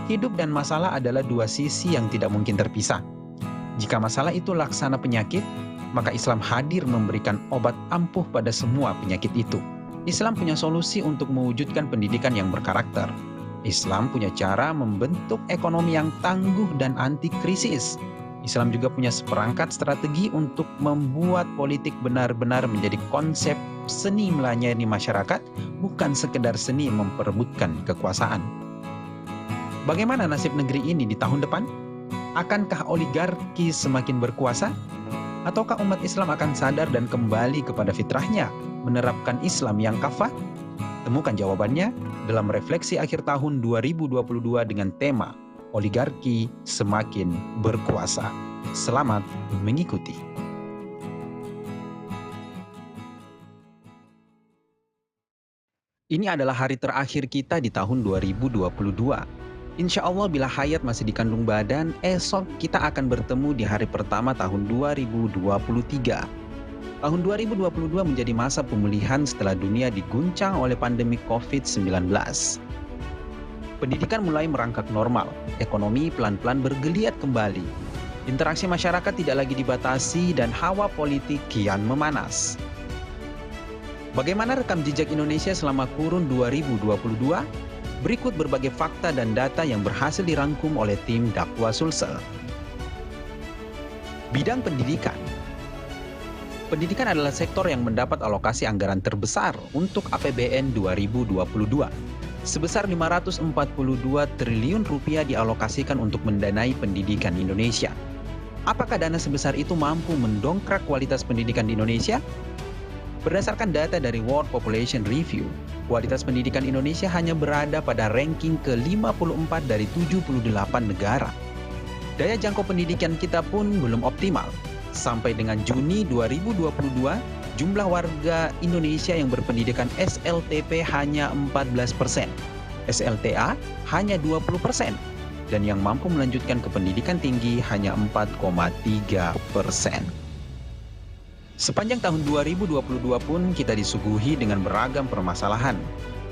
Hidup dan masalah adalah dua sisi yang tidak mungkin terpisah. Jika masalah itu laksana penyakit, maka Islam hadir memberikan obat ampuh pada semua penyakit itu. Islam punya solusi untuk mewujudkan pendidikan yang berkarakter. Islam punya cara membentuk ekonomi yang tangguh dan anti krisis. Islam juga punya seperangkat strategi untuk membuat politik benar-benar menjadi konsep seni melayani masyarakat, bukan sekedar seni memperebutkan kekuasaan. Bagaimana nasib negeri ini di tahun depan? Akankah oligarki semakin berkuasa? Ataukah umat Islam akan sadar dan kembali kepada fitrahnya, menerapkan Islam yang kafah? Temukan jawabannya dalam refleksi akhir tahun 2022 dengan tema Oligarki Semakin Berkuasa. Selamat mengikuti. Ini adalah hari terakhir kita di tahun 2022. Insya Allah bila hayat masih dikandung badan, esok kita akan bertemu di hari pertama tahun 2023. Tahun 2022 menjadi masa pemulihan setelah dunia diguncang oleh pandemi COVID-19. Pendidikan mulai merangkak normal, ekonomi pelan-pelan bergeliat kembali. Interaksi masyarakat tidak lagi dibatasi dan hawa politik kian memanas. Bagaimana rekam jejak Indonesia selama kurun 2022? Berikut berbagai fakta dan data yang berhasil dirangkum oleh tim Dakwa Sulsel. Bidang pendidikan. Pendidikan adalah sektor yang mendapat alokasi anggaran terbesar untuk APBN 2022. Sebesar 542 triliun rupiah dialokasikan untuk mendanai pendidikan Indonesia. Apakah dana sebesar itu mampu mendongkrak kualitas pendidikan di Indonesia? Berdasarkan data dari World Population Review, kualitas pendidikan Indonesia hanya berada pada ranking ke-54 dari 78 negara. Daya jangkau pendidikan kita pun belum optimal. Sampai dengan Juni 2022, jumlah warga Indonesia yang berpendidikan SLTP hanya 14%, SLTA hanya 20%, dan yang mampu melanjutkan ke pendidikan tinggi hanya 4,3%. Sepanjang tahun 2022 pun kita disuguhi dengan beragam permasalahan.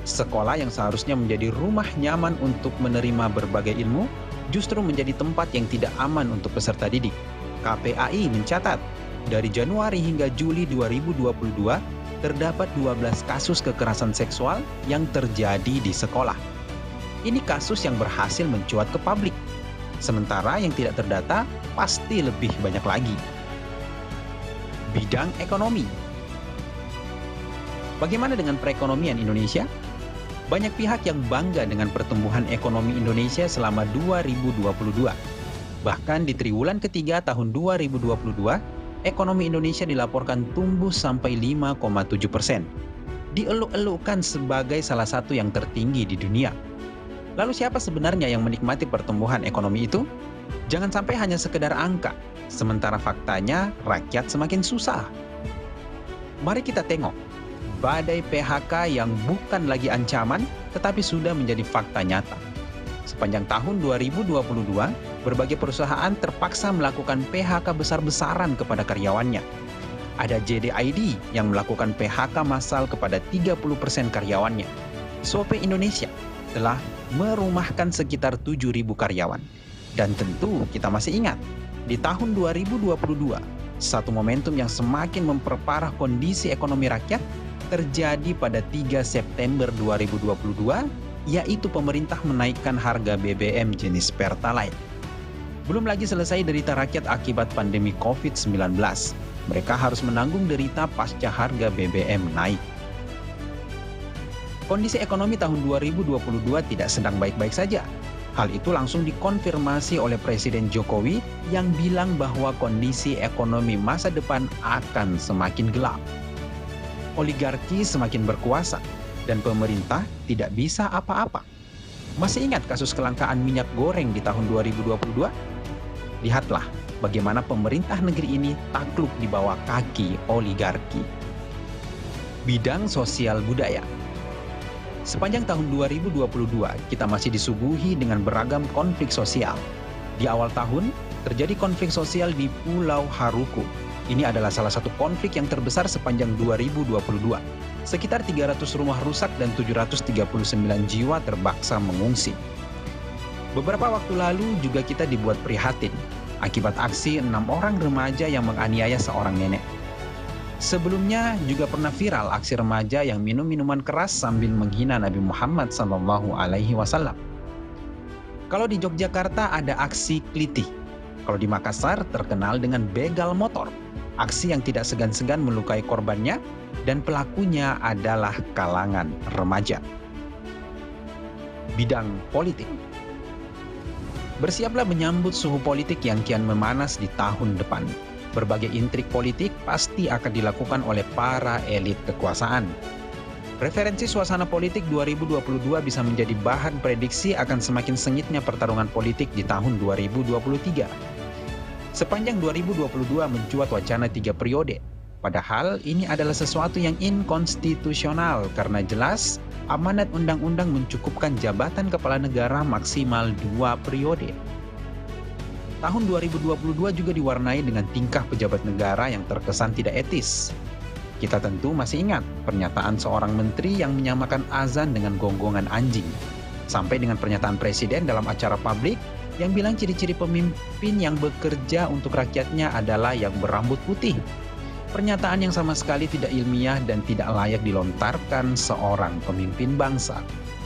Sekolah yang seharusnya menjadi rumah nyaman untuk menerima berbagai ilmu, justru menjadi tempat yang tidak aman untuk peserta didik. KPAI mencatat, dari Januari hingga Juli 2022, terdapat 12 kasus kekerasan seksual yang terjadi di sekolah. Ini kasus yang berhasil mencuat ke publik. Sementara yang tidak terdata pasti lebih banyak lagi. Bidang ekonomi. Bagaimana dengan perekonomian Indonesia? Banyak pihak yang bangga dengan pertumbuhan ekonomi Indonesia selama 2022. Bahkan di triwulan ketiga tahun 2022, ekonomi Indonesia dilaporkan tumbuh sampai 5,7%. Dieluk-elukkan sebagai salah satu yang tertinggi di dunia. Lalu siapa sebenarnya yang menikmati pertumbuhan ekonomi itu? Jangan sampai hanya sekedar angka, sementara faktanya rakyat semakin susah. Mari kita tengok, badai PHK yang bukan lagi ancaman, tetapi sudah menjadi fakta nyata. Sepanjang tahun 2022, berbagai perusahaan terpaksa melakukan PHK besar-besaran kepada karyawannya. Ada JDID yang melakukan PHK massal kepada 30% karyawannya. Shopee Indonesia telah merumahkan sekitar 7.000 karyawan. Dan tentu kita masih ingat, di tahun 2022, satu momentum yang semakin memperparah kondisi ekonomi rakyat terjadi pada 3 September 2022, yaitu pemerintah menaikkan harga BBM jenis Pertalite. Belum lagi selesai derita rakyat akibat pandemi COVID-19. Mereka harus menanggung derita pasca harga BBM naik. Kondisi ekonomi tahun 2022 tidak sedang baik-baik saja. Hal itu langsung dikonfirmasi oleh Presiden Jokowi yang bilang bahwa kondisi ekonomi masa depan akan semakin gelap. Oligarki semakin berkuasa dan pemerintah tidak bisa apa-apa. Masih ingat kasus kelangkaan minyak goreng di tahun 2022? Lihatlah bagaimana pemerintah negeri ini takluk di bawah kaki oligarki. Bidang sosial budaya. Sepanjang tahun 2022, kita masih disuguhi dengan beragam konflik sosial. Di awal tahun, terjadi konflik sosial di Pulau Haruku. Ini adalah salah satu konflik yang terbesar sepanjang 2022. Sekitar 300 rumah rusak dan 739 jiwa terpaksa mengungsi. Beberapa waktu lalu juga kita dibuat prihatin akibat aksi 6 orang remaja yang menganiaya seorang nenek. Sebelumnya juga pernah viral aksi remaja yang minum minuman keras sambil menghina Nabi Muhammad SAW. Kalau di Yogyakarta ada aksi klitih. Kalau di Makassar terkenal dengan begal motor. Aksi yang tidak segan-segan melukai korbannya dan pelakunya adalah kalangan remaja. Bidang politik. Bersiaplah menyambut suhu politik yang kian memanas di tahun depan. Berbagai intrik politik pasti akan dilakukan oleh para elit kekuasaan. Referensi suasana politik 2022 bisa menjadi bahan prediksi akan semakin sengitnya pertarungan politik di tahun 2023. Sepanjang 2022 mencuat wacana 3 periode. Padahal ini adalah sesuatu yang inkonstitusional karena jelas amanat undang-undang mencukupkan jabatan kepala negara maksimal 2 periode. Tahun 2022 juga diwarnai dengan tingkah pejabat negara yang terkesan tidak etis. Kita tentu masih ingat pernyataan seorang menteri yang menyamakan azan dengan gonggongan anjing. Sampai dengan pernyataan presiden dalam acara publik yang bilang ciri-ciri pemimpin yang bekerja untuk rakyatnya adalah yang berambut putih. Pernyataan yang sama sekali tidak ilmiah dan tidak layak dilontarkan seorang pemimpin bangsa.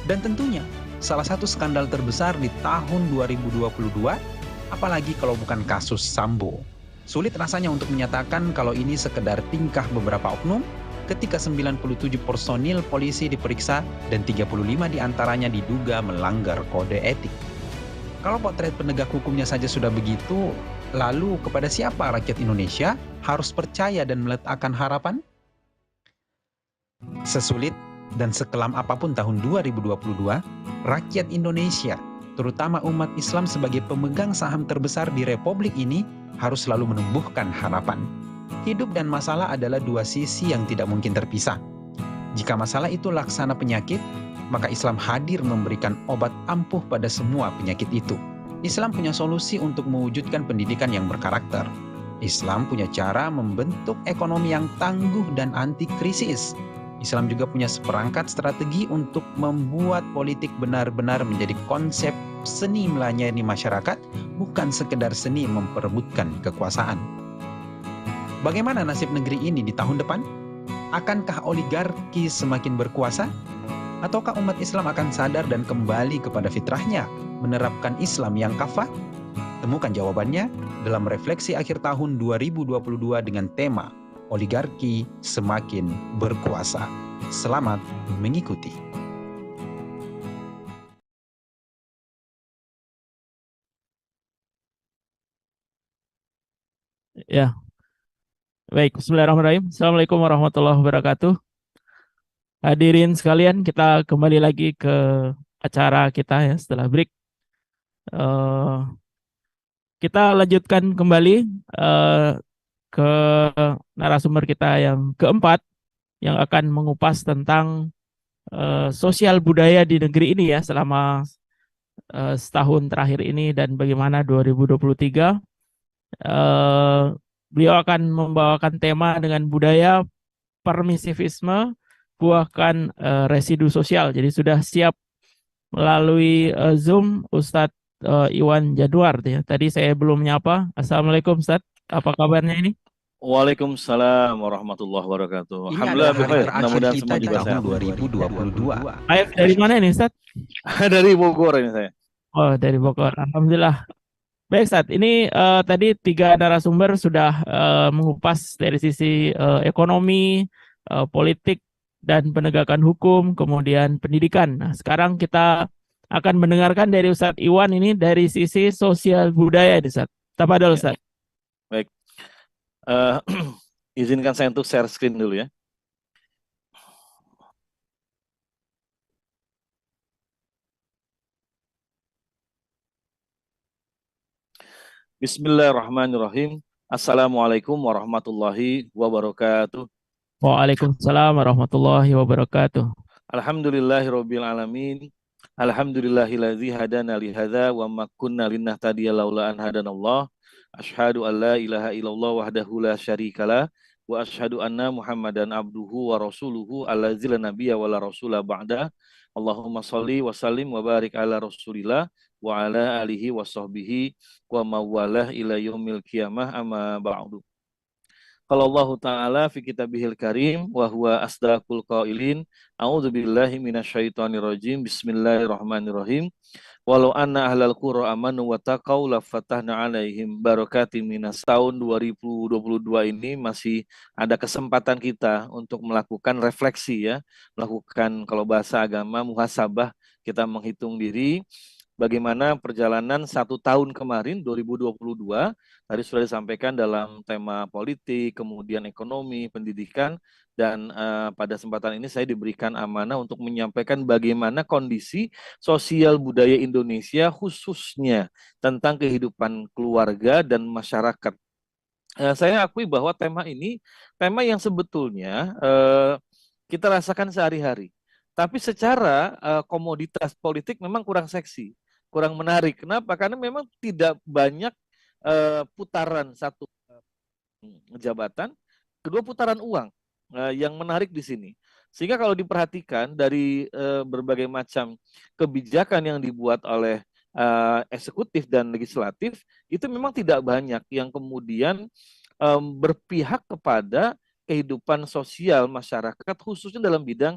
Dan tentunya salah satu skandal terbesar di tahun 2022, apalagi kalau bukan kasus Sambo. Sulit rasanya untuk menyatakan kalau ini sekedar tingkah beberapa oknum ketika 97 personil polisi diperiksa dan 35 diantaranya diduga melanggar kode etik. Kalau potret penegak hukumnya saja sudah begitu, lalu kepada siapa rakyat Indonesia harus percaya dan meletakkan harapan? Sesulit dan sekelam apapun tahun 2022, rakyat Indonesia, terutama umat Islam sebagai pemegang saham terbesar di republik ini, harus selalu menumbuhkan harapan. Hidup dan masalah adalah dua sisi yang tidak mungkin terpisah. Jika masalah itu laksana penyakit, maka Islam hadir memberikan obat ampuh pada semua penyakit itu. Islam punya solusi untuk mewujudkan pendidikan yang berkarakter. Islam punya cara membentuk ekonomi yang tangguh dan anti krisis. Islam juga punya seperangkat strategi untuk membuat politik benar-benar menjadi konsep seni melayani masyarakat, bukan sekedar seni memperebutkan kekuasaan. Bagaimana nasib negeri ini di tahun depan? Akankah oligarki semakin berkuasa? Ataukah umat Islam akan sadar dan kembali kepada fitrahnya, menerapkan Islam yang kafah? Temukan jawabannya dalam refleksi akhir tahun 2022 dengan tema Oligarki Semakin Berkuasa. Selamat mengikuti. Ya, baik. Bismillahirrahmanirrahim. Assalamualaikum warahmatullahi wabarakatuh. Hadirin sekalian, kita kembali lagi ke acara kita ya setelah break. Kita lanjutkan kembali ke narasumber kita yang keempat yang akan mengupas tentang sosial budaya di negeri ini ya selama setahun terakhir ini dan bagaimana 2023. Beliau akan membawakan tema dengan budaya permisivisme buahkan residu sosial. Jadi sudah siap melalui Zoom Ustadz Iwan Januar ya. Tadi saya belum menyapa. Assalamualaikum Ustadz. Apa kabarnya ini? Waalaikumsalam warahmatullahi wabarakatuh. Ini Alhamdulillah adalah hari bikhair. terakhir Mudah-mudahan kita semua di juga tahun sehat. 2022. Ayat dari mana ini Ustadz? Dari Bogor ini saya. Oh, dari Bogor. Alhamdulillah. Baik, Ustadz. Ini tadi 3 narasumber sudah mengupas dari sisi ekonomi, politik, dan penegakan hukum, kemudian pendidikan. Nah, sekarang kita akan mendengarkan dari Ustadz Iwan ini dari sisi sosial budaya, Ustadz. Tafadhol, Ustadz. Baik. Izinkan saya untuk share screen dulu ya. Bismillahirrahmanirrahim. Assalamualaikum warahmatullahi wabarakatuh. Waalaikumsalam warahmatullahi wabarakatuh. Alhamdulillahirabbil alamin. Alhamdulillahilladzi hadana li hadza wa ma kunna linahtadiya laula an hadanallah. Asyhadu an la ilaha illallah wahdahu la syarikalah wa asyhadu anna Muhammadan abduhu wa rasuluhu allazi la nabiyya wa la rasula ba'da. Allahumma shalli wa sallim wa barik ala Rasulillah wa ala alihi wa sahbihi wa mawalah ila yaumil qiyamah amma ba'du. Qala Allah Ta'ala fi kitabihil karim wa huwa asdaqul qailin. A'udzu billahi minasyaitonir rajim. Bismillahirrahmanirrahim. Walau anna ahlal qura amanu wa taqau la fatahna 'alaihim barakatim minas. Tahun 2022 ini masih ada kesempatan kita untuk melakukan refleksi ya, melakukan kalau bahasa agama muhasabah, kita menghitung diri bagaimana perjalanan 1 tahun kemarin 2022. Tadi sudah disampaikan dalam tema politik, kemudian ekonomi, pendidikan, dan pada kesempatan ini saya diberikan amanah untuk menyampaikan bagaimana kondisi sosial budaya Indonesia khususnya tentang kehidupan keluarga dan masyarakat. Saya akui bahwa tema ini tema yang sebetulnya kita rasakan sehari-hari. Tapi secara komoditas politik memang kurang seksi, kurang menarik. Kenapa? Karena memang tidak banyak putaran satu jabatan, kedua putaran uang yang menarik di sini. Sehingga kalau diperhatikan dari berbagai macam kebijakan yang dibuat oleh eksekutif dan legislatif, itu memang tidak banyak yang kemudian berpihak kepada kehidupan sosial masyarakat, khususnya dalam bidang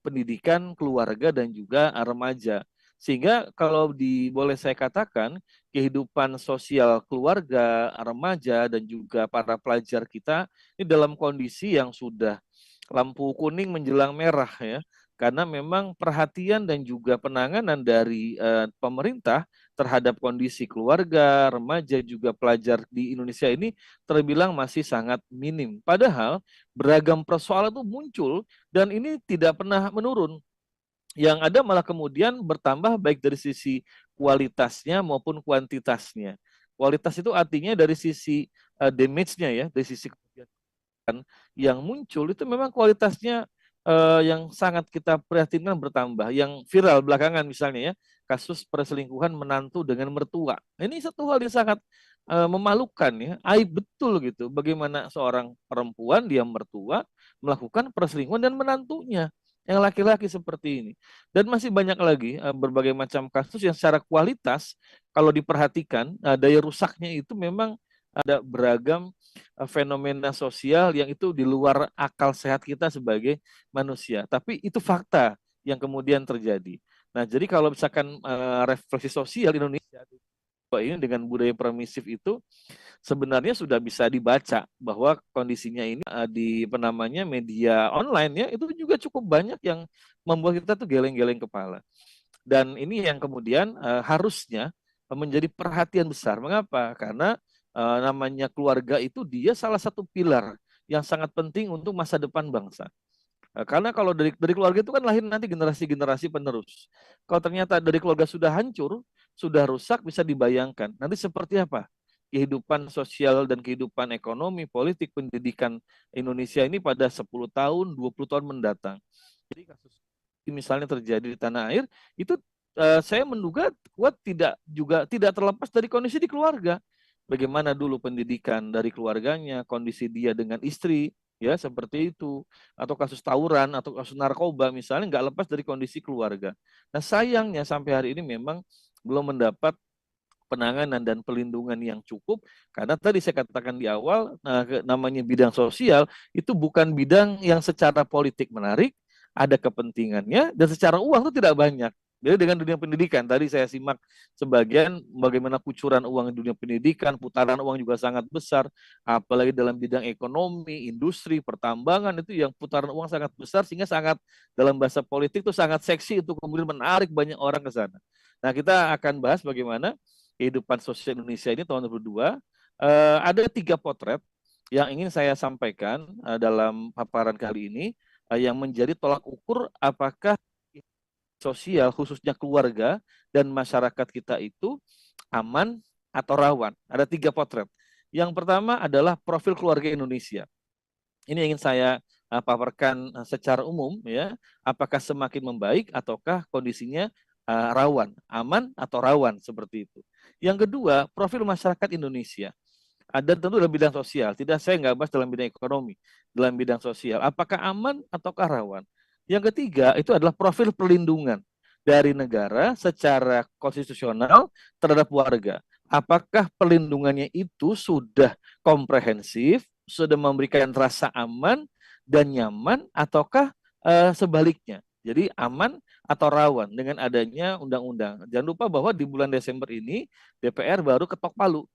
pendidikan, keluarga, dan juga remaja. Sehingga kalau boleh saya katakan, kehidupan sosial keluarga, remaja, dan juga para pelajar kita ini dalam kondisi yang sudah lampu kuning menjelang merah ya. Karena memang perhatian dan juga penanganan dari pemerintah terhadap kondisi keluarga, remaja, juga pelajar di Indonesia ini terbilang masih sangat minim. Padahal beragam persoalan itu muncul dan ini tidak pernah menurun. Yang ada malah kemudian bertambah baik dari sisi kualitasnya maupun kuantitasnya. Kualitas itu artinya dari sisi damage-nya ya, dari sisi yang muncul itu memang kualitasnya yang sangat kita prihatinkan bertambah. Yang viral belakangan misalnya ya, kasus perselingkuhan menantu dengan mertua. Ini satu hal yang sangat memalukan ya, aib betul gitu. Bagaimana seorang perempuan dia mertua melakukan perselingkuhan dan menantunya yang laki-laki seperti ini. Dan masih banyak lagi berbagai macam kasus yang secara kualitas kalau diperhatikan daya rusaknya itu memang ada beragam fenomena sosial yang itu di luar akal sehat kita sebagai manusia. Tapi itu fakta yang kemudian terjadi. Nah, jadi kalau misalkan refleksi sosial Indonesia ini dengan budaya permisif itu sebenarnya sudah bisa dibaca bahwa kondisinya ini di media online ya itu juga cukup banyak yang membuat kita tuh geleng-geleng kepala. Dan ini yang kemudian harusnya menjadi perhatian besar. Mengapa? Karena namanya keluarga itu dia salah satu pilar yang sangat penting untuk masa depan bangsa. Karena kalau dari keluarga itu kan lahir nanti generasi-generasi penerus. Kalau ternyata dari keluarga sudah hancur, sudah rusak, bisa dibayangkan nanti seperti apa kehidupan sosial dan kehidupan ekonomi, politik, pendidikan Indonesia ini pada 10 tahun, 20 tahun mendatang. Jadi kasus misalnya terjadi di tanah air, itu saya menduga kuat tidak terlepas dari kondisi di keluarga. Bagaimana dulu pendidikan dari keluarganya, kondisi dia dengan istri, ya seperti itu. Atau kasus tawuran, atau kasus narkoba misalnya, nggak lepas dari kondisi keluarga. Nah sayangnya sampai hari ini memang belum mendapat penanganan dan pelindungan yang cukup karena tadi saya katakan di awal namanya bidang sosial itu bukan bidang yang secara politik menarik, ada kepentingannya dan secara uang itu tidak banyak. Jadi dengan dunia pendidikan tadi saya simak sebagian bagaimana kucuran uang di dunia pendidikan, putaran uang juga sangat besar, apalagi dalam bidang ekonomi, industri, pertambangan itu yang putaran uang sangat besar sehingga sangat dalam bahasa politik itu sangat seksi untuk kemudian menarik banyak orang ke sana. Nah, kita akan bahas bagaimana kehidupan sosial Indonesia ini tahun 2022. Ada 3 potret yang ingin saya sampaikan dalam paparan kali ini yang menjadi tolak ukur apakah sosial khususnya keluarga dan masyarakat kita itu aman atau rawan. Ada 3 potret. Yang pertama adalah profil keluarga Indonesia. Ini ingin saya paparkan secara umum ya, apakah semakin membaik ataukah kondisinya rawan, aman atau rawan seperti itu. Yang kedua, profil masyarakat Indonesia. Ada tentu dalam bidang sosial, saya nggak bahas dalam bidang ekonomi, dalam bidang sosial. Apakah aman ataukah rawan? Yang ketiga, itu adalah profil perlindungan dari negara secara konstitusional terhadap warga. Apakah perlindungannya itu sudah komprehensif, sudah memberikan rasa aman dan nyaman, ataukah sebaliknya? Jadi aman atau rawan dengan adanya undang-undang. Jangan lupa bahwa di bulan Desember ini DPR baru ketok palu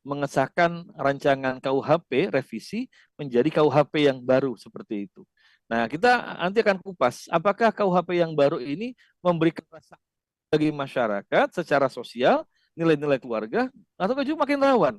mengesahkan rancangan KUHP revisi menjadi KUHP yang baru seperti itu. Nah, kita nanti akan kupas apakah KUHP yang baru ini memberikan rasa bagi masyarakat secara sosial, nilai-nilai keluarga, atau juga makin rawan.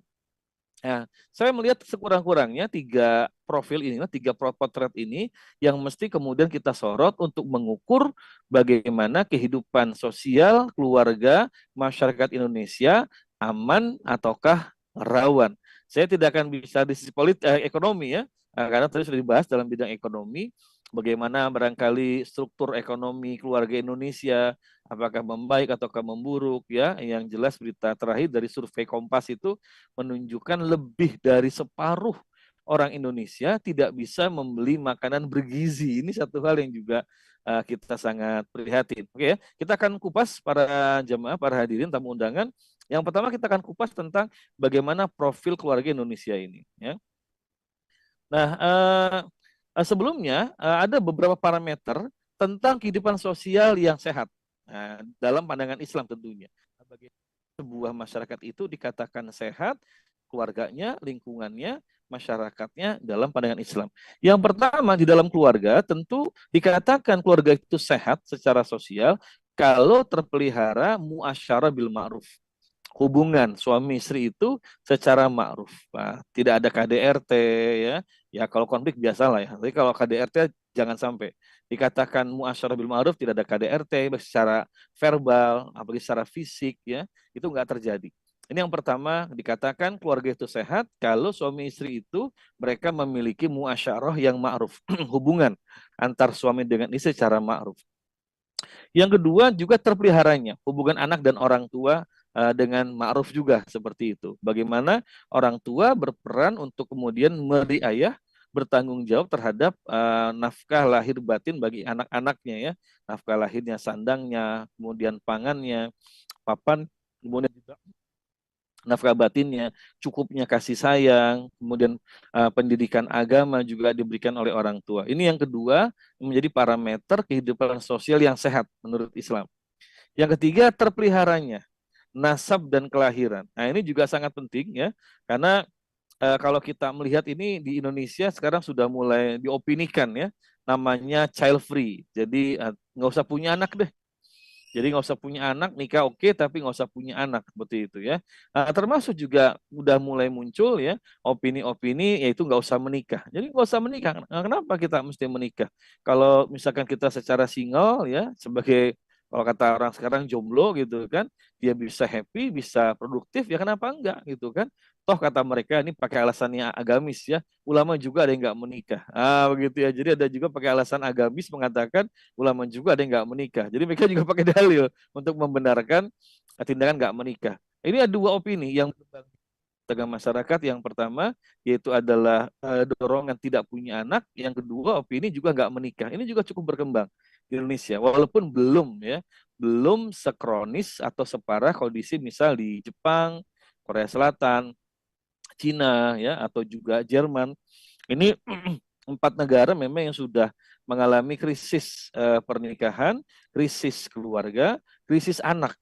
Nah, saya melihat sekurang-kurangnya 3 profil ini, 3 potret ini yang mesti kemudian kita sorot untuk mengukur bagaimana kehidupan sosial, keluarga, masyarakat Indonesia aman ataukah rawan. Saya tidak akan bisa di sisi ekonomi ya, Karena tadi sudah dibahas dalam bidang ekonomi, bagaimana barangkali struktur ekonomi keluarga Indonesia, apakah membaik ataukah memburuk ya. Yang jelas berita terakhir dari survei Kompas itu menunjukkan lebih dari separuh orang Indonesia tidak bisa membeli makanan bergizi. Ini satu hal yang juga kita sangat prihatin. Oke ya, kita akan kupas para jamaah, para hadirin tamu undangan. Yang pertama kita akan kupas tentang bagaimana profil keluarga Indonesia ini. Ya. Nah, sebelumnya ada beberapa parameter tentang kehidupan sosial yang sehat dalam pandangan Islam tentunya. Bagaimana sebuah masyarakat itu dikatakan sehat, keluarganya, lingkungannya, masyarakatnya dalam pandangan Islam. Yang pertama di dalam keluarga tentu dikatakan keluarga itu sehat secara sosial kalau terpelihara muasyarah bil ma'ruf. Hubungan suami istri itu secara ma'ruf. Nah, tidak ada KDRT ya. Ya kalau konflik biasalah ya. Tapi kalau KDRT jangan sampai. Dikatakan muasyarah bil ma'ruf, tidak ada KDRT secara verbal, apalagi secara fisik ya. Itu enggak terjadi. Ini yang pertama, dikatakan keluarga itu sehat kalau suami istri itu mereka memiliki muasyarah yang ma'ruf. Hubungan antar suami dengan istri secara ma'ruf. Yang kedua juga terpeliharanya hubungan anak dan orang tua dengan ma'ruf juga seperti itu. Bagaimana orang tua berperan untuk kemudian meriayah, bertanggung jawab terhadap nafkah lahir batin bagi anak-anaknya ya. Nafkah lahirnya, sandangnya, kemudian pangannya, papan, kemudian juga nafkah batinnya, cukupnya kasih sayang, kemudian pendidikan agama juga diberikan oleh orang tua. Ini yang kedua menjadi parameter kehidupan sosial yang sehat menurut Islam. Yang ketiga terpeliharanya nasab dan kelahiran. Nah ini juga sangat penting ya, karena kalau kita melihat ini di Indonesia sekarang sudah mulai diopinikan ya, namanya child free. Jadi nggak usah punya anak deh. Jadi nggak usah punya anak, nikah oke, tapi nggak usah punya anak seperti itu ya. Termasuk juga udah mulai muncul ya opini-opini yaitu nggak usah menikah. Jadi nggak usah menikah. Kenapa kita mesti menikah? Kalau misalkan kita secara single ya sebagai kalau kata orang sekarang jomblo gitu kan, dia bisa happy, bisa produktif, ya kenapa enggak gitu kan? Toh kata mereka ini pakai alasannya agamis ya, ulama juga ada yang enggak menikah. Begitu ya. Jadi ada juga pakai alasan agamis mengatakan ulama juga ada yang enggak menikah. Jadi mereka juga pakai dalil untuk membenarkan tindakan enggak menikah. Ini ada dua opini yang tengah masyarakat. Yang pertama yaitu adalah dorongan tidak punya anak, yang kedua opini juga enggak menikah. Ini juga cukup berkembang di Indonesia, walaupun belum sekronis atau separah kondisi misal di Jepang, Korea Selatan, Cina ya atau juga Jerman. Ini 4 negara memang yang sudah mengalami krisis pernikahan, krisis keluarga, krisis anak.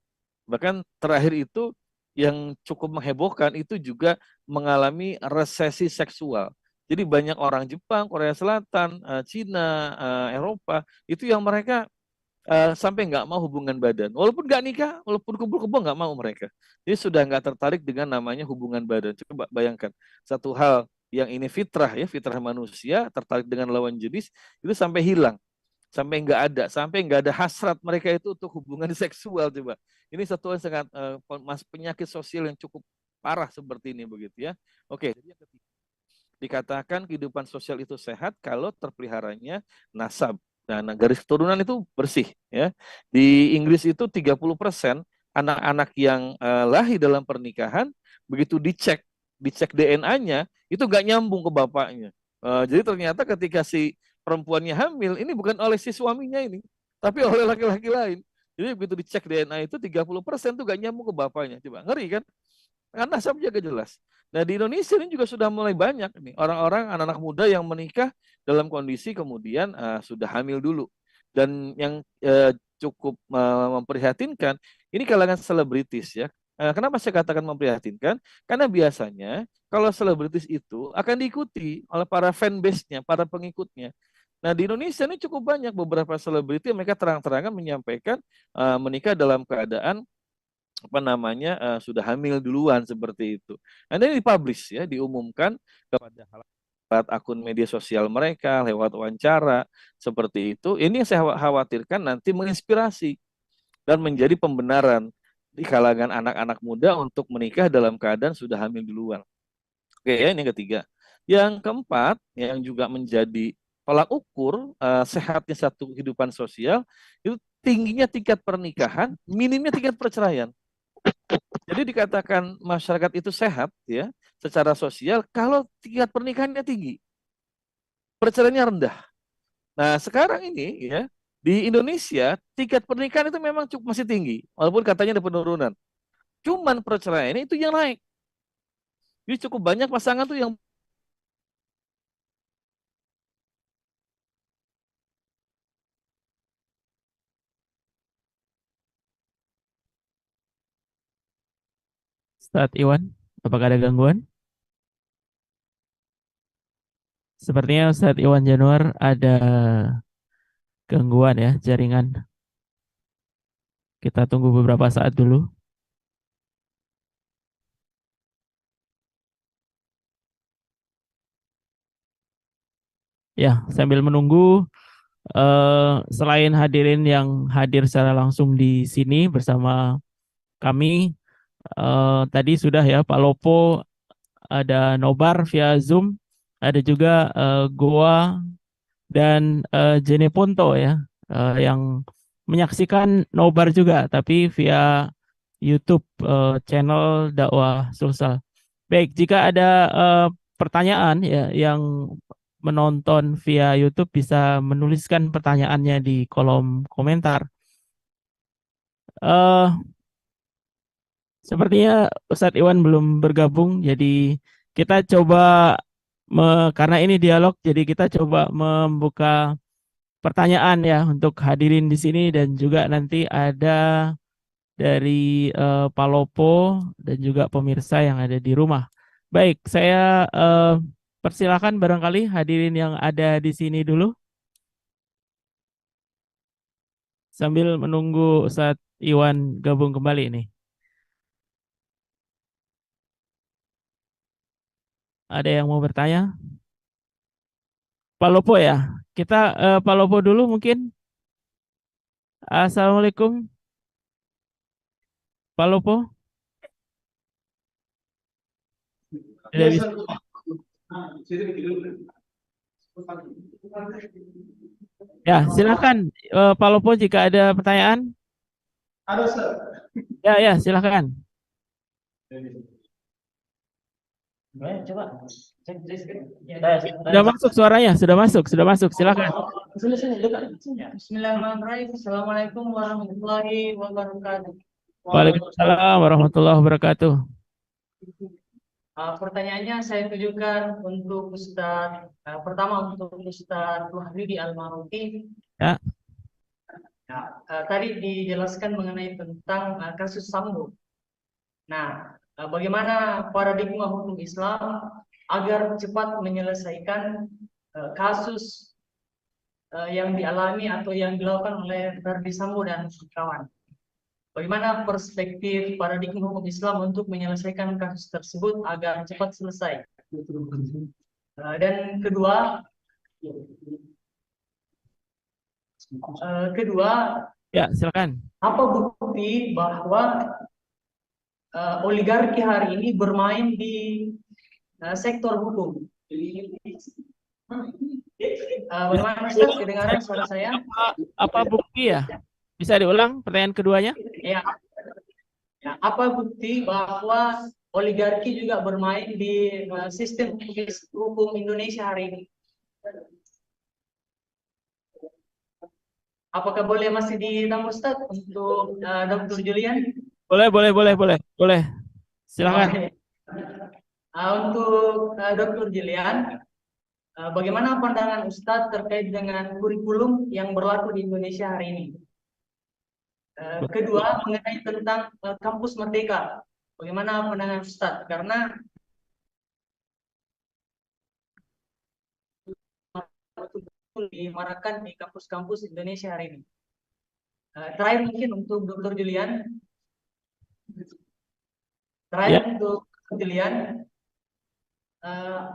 Bahkan terakhir itu yang cukup menghebohkan itu juga mengalami resesi seksual. Jadi banyak orang Jepang, Korea Selatan, Cina, Eropa itu yang mereka sampai nggak mau hubungan badan. Walaupun nggak nikah, walaupun kumpul-kumpul nggak mau mereka. Jadi sudah nggak tertarik dengan namanya hubungan badan. Coba bayangkan satu hal yang ini fitrah ya, fitrah manusia tertarik dengan lawan jenis itu sampai hilang, sampai nggak ada, sampai nggak ada hasrat mereka itu untuk hubungan seksual coba. Ini satu hal sangat penyakit sosial yang cukup parah seperti ini begitu ya. Oke, jadi yang ketiga dikatakan kehidupan sosial itu sehat kalau terpeliharanya nasab. Nah, garis keturunan itu bersih ya. Di Inggris itu 30% anak-anak yang lahir dalam pernikahan begitu dicek DNA-nya itu nggak nyambung ke bapaknya. Jadi ternyata ketika si perempuannya hamil ini bukan oleh si suaminya ini, tapi oleh laki-laki lain. Jadi begitu dicek DNA itu 30% tuh nggak nyambung ke bapaknya. Coba ngeri kan? Karena nasabnya gak jelas. Nah di Indonesia ini juga sudah mulai banyak nih orang-orang anak-anak muda yang menikah dalam kondisi kemudian sudah hamil dulu. Dan yang cukup memprihatinkan ini kalangan selebritis ya. Kenapa saya katakan memprihatinkan? Karena biasanya kalau selebritis itu akan diikuti oleh para fanbase-nya, para pengikutnya. Nah di Indonesia ini cukup banyak beberapa selebriti mereka terang-terangan menyampaikan menikah dalam keadaan sudah hamil duluan seperti itu. Nah, ini dipublish ya, diumumkan kepada lewat akun media sosial mereka, lewat wawancara seperti itu. Ini yang saya khawatirkan nanti menginspirasi dan menjadi pembenaran di kalangan anak-anak muda untuk menikah dalam keadaan sudah hamil duluan. Oke, ya, ini yang ketiga. Yang keempat, yang juga menjadi tolak ukur sehatnya satu kehidupan sosial, itu tingginya tingkat pernikahan, minimnya tingkat perceraian. Jadi dikatakan masyarakat itu sehat ya secara sosial kalau tingkat pernikahannya tinggi, perceraiannya rendah. Nah sekarang ini ya di Indonesia tingkat pernikahan itu memang cukup masih tinggi, walaupun katanya ada penurunan. Cuman perceraian itu yang naik. Jadi cukup banyak pasangan tuh yang Ustadz Iwan, apakah ada gangguan? Sepertinya Ustadz Iwan Januar ada gangguan ya jaringan. Kita tunggu beberapa saat dulu. Ya, sambil menunggu, selain hadirin yang hadir secara langsung di sini bersama kami, tadi sudah ya Pak Lopo, ada Nobar via Zoom, ada juga Goa dan Jene Ponto ya, yang menyaksikan Nobar juga, tapi via YouTube channel dakwah Sulsel. Baik, jika ada pertanyaan ya yang menonton via YouTube bisa menuliskan pertanyaannya di kolom komentar. Eh Sepertinya Ustadz Iwan belum bergabung, jadi kita coba karena ini dialog, jadi kita coba membuka pertanyaan ya untuk hadirin di sini dan juga nanti ada dari Palopo dan juga pemirsa yang ada di rumah. Baik, saya persilakan barangkali hadirin yang ada di sini dulu sambil menunggu Ustadz Iwan gabung kembali nih. Ada yang mau bertanya? Palopo ya. Kita Palopo dulu mungkin. Assalamualaikum Palopo. Tidak bisa. Ya, silakan Pak Lopo jika ada pertanyaan. Ada, Ustaz. Ya, silakan. Coba. Sudah masuk suaranya, sudah masuk. Silakan. Bismillahirrahmanirrahim. Assalamualaikum warahmatullahi wabarakatuh. Waalaikumsalam warahmatullahi wabarakatuh. Pertanyaannya saya tujukan untuk Ustadz, pertama untuk Ustadz Wahyudi Al-Maruti. Ya. Tadi dijelaskan mengenai tentang kasus Sambo. Nah, bagaimana paradigma hukum Islam agar cepat menyelesaikan kasus yang dialami atau yang dilakukan oleh Verdi Sambo dan kawan? Bagaimana perspektif paradigma hukum Islam untuk menyelesaikan kasus tersebut agar cepat selesai? Dan kedua, ya silakan. Apa bukti bahwa oligarki hari ini bermain di sektor hukum? Bagaimana Ustaz, kedengaran suara saya? Apa bukti ya? Bisa diulang pertanyaan keduanya? Ya. Apa bukti bahwa oligarki juga bermain di sistem hukum Indonesia hari ini? Apakah boleh masih ditambah Ustaz untuk Dr. Julian? Boleh. Silakan. Untuk Dr. Julian, bagaimana pandangan Ustadz terkait dengan kurikulum yang berlaku di Indonesia hari ini? Kedua, mengenai tentang kampus merdeka. Bagaimana pandangan Ustadz? Karena betul-betul dimarakan di kampus-kampus Indonesia hari ini. Terakhir mungkin untuk Dr. Julian. Untuk Julian,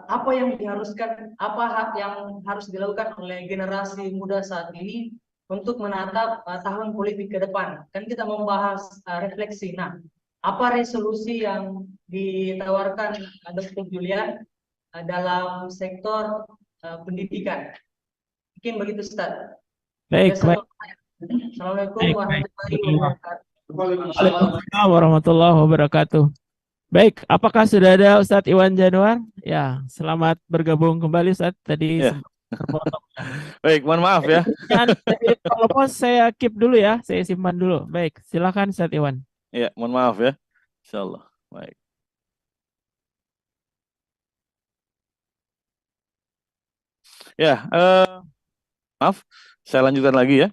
apa yang diharuskan, apa hak yang harus dilakukan oleh generasi muda saat ini untuk menatap tahun politik ke depan? Kan kita membahas refleksi. Nah, apa resolusi yang ditawarkan Dr. Julian dalam sektor pendidikan. Mungkin begitu, Ustaz. Baik, baik, Assalamualaikum baik, baik. warahmatullahi wabarakatuh. Waalaikumsalam warahmatullahi wabarakatuh. Baik, apakah sudah ada Ustadz Iwan Januar? Ya, selamat bergabung kembali Ustadz. Tadi Ya. sempat terpotong. Baik, mohon maaf ya. Kalau mau saya keep dulu ya, saya simpan dulu. Baik, silakan Ustadz Iwan. Ya, mohon maaf ya. Insyaallah. Baik. Ya, maaf, saya lanjutkan lagi ya.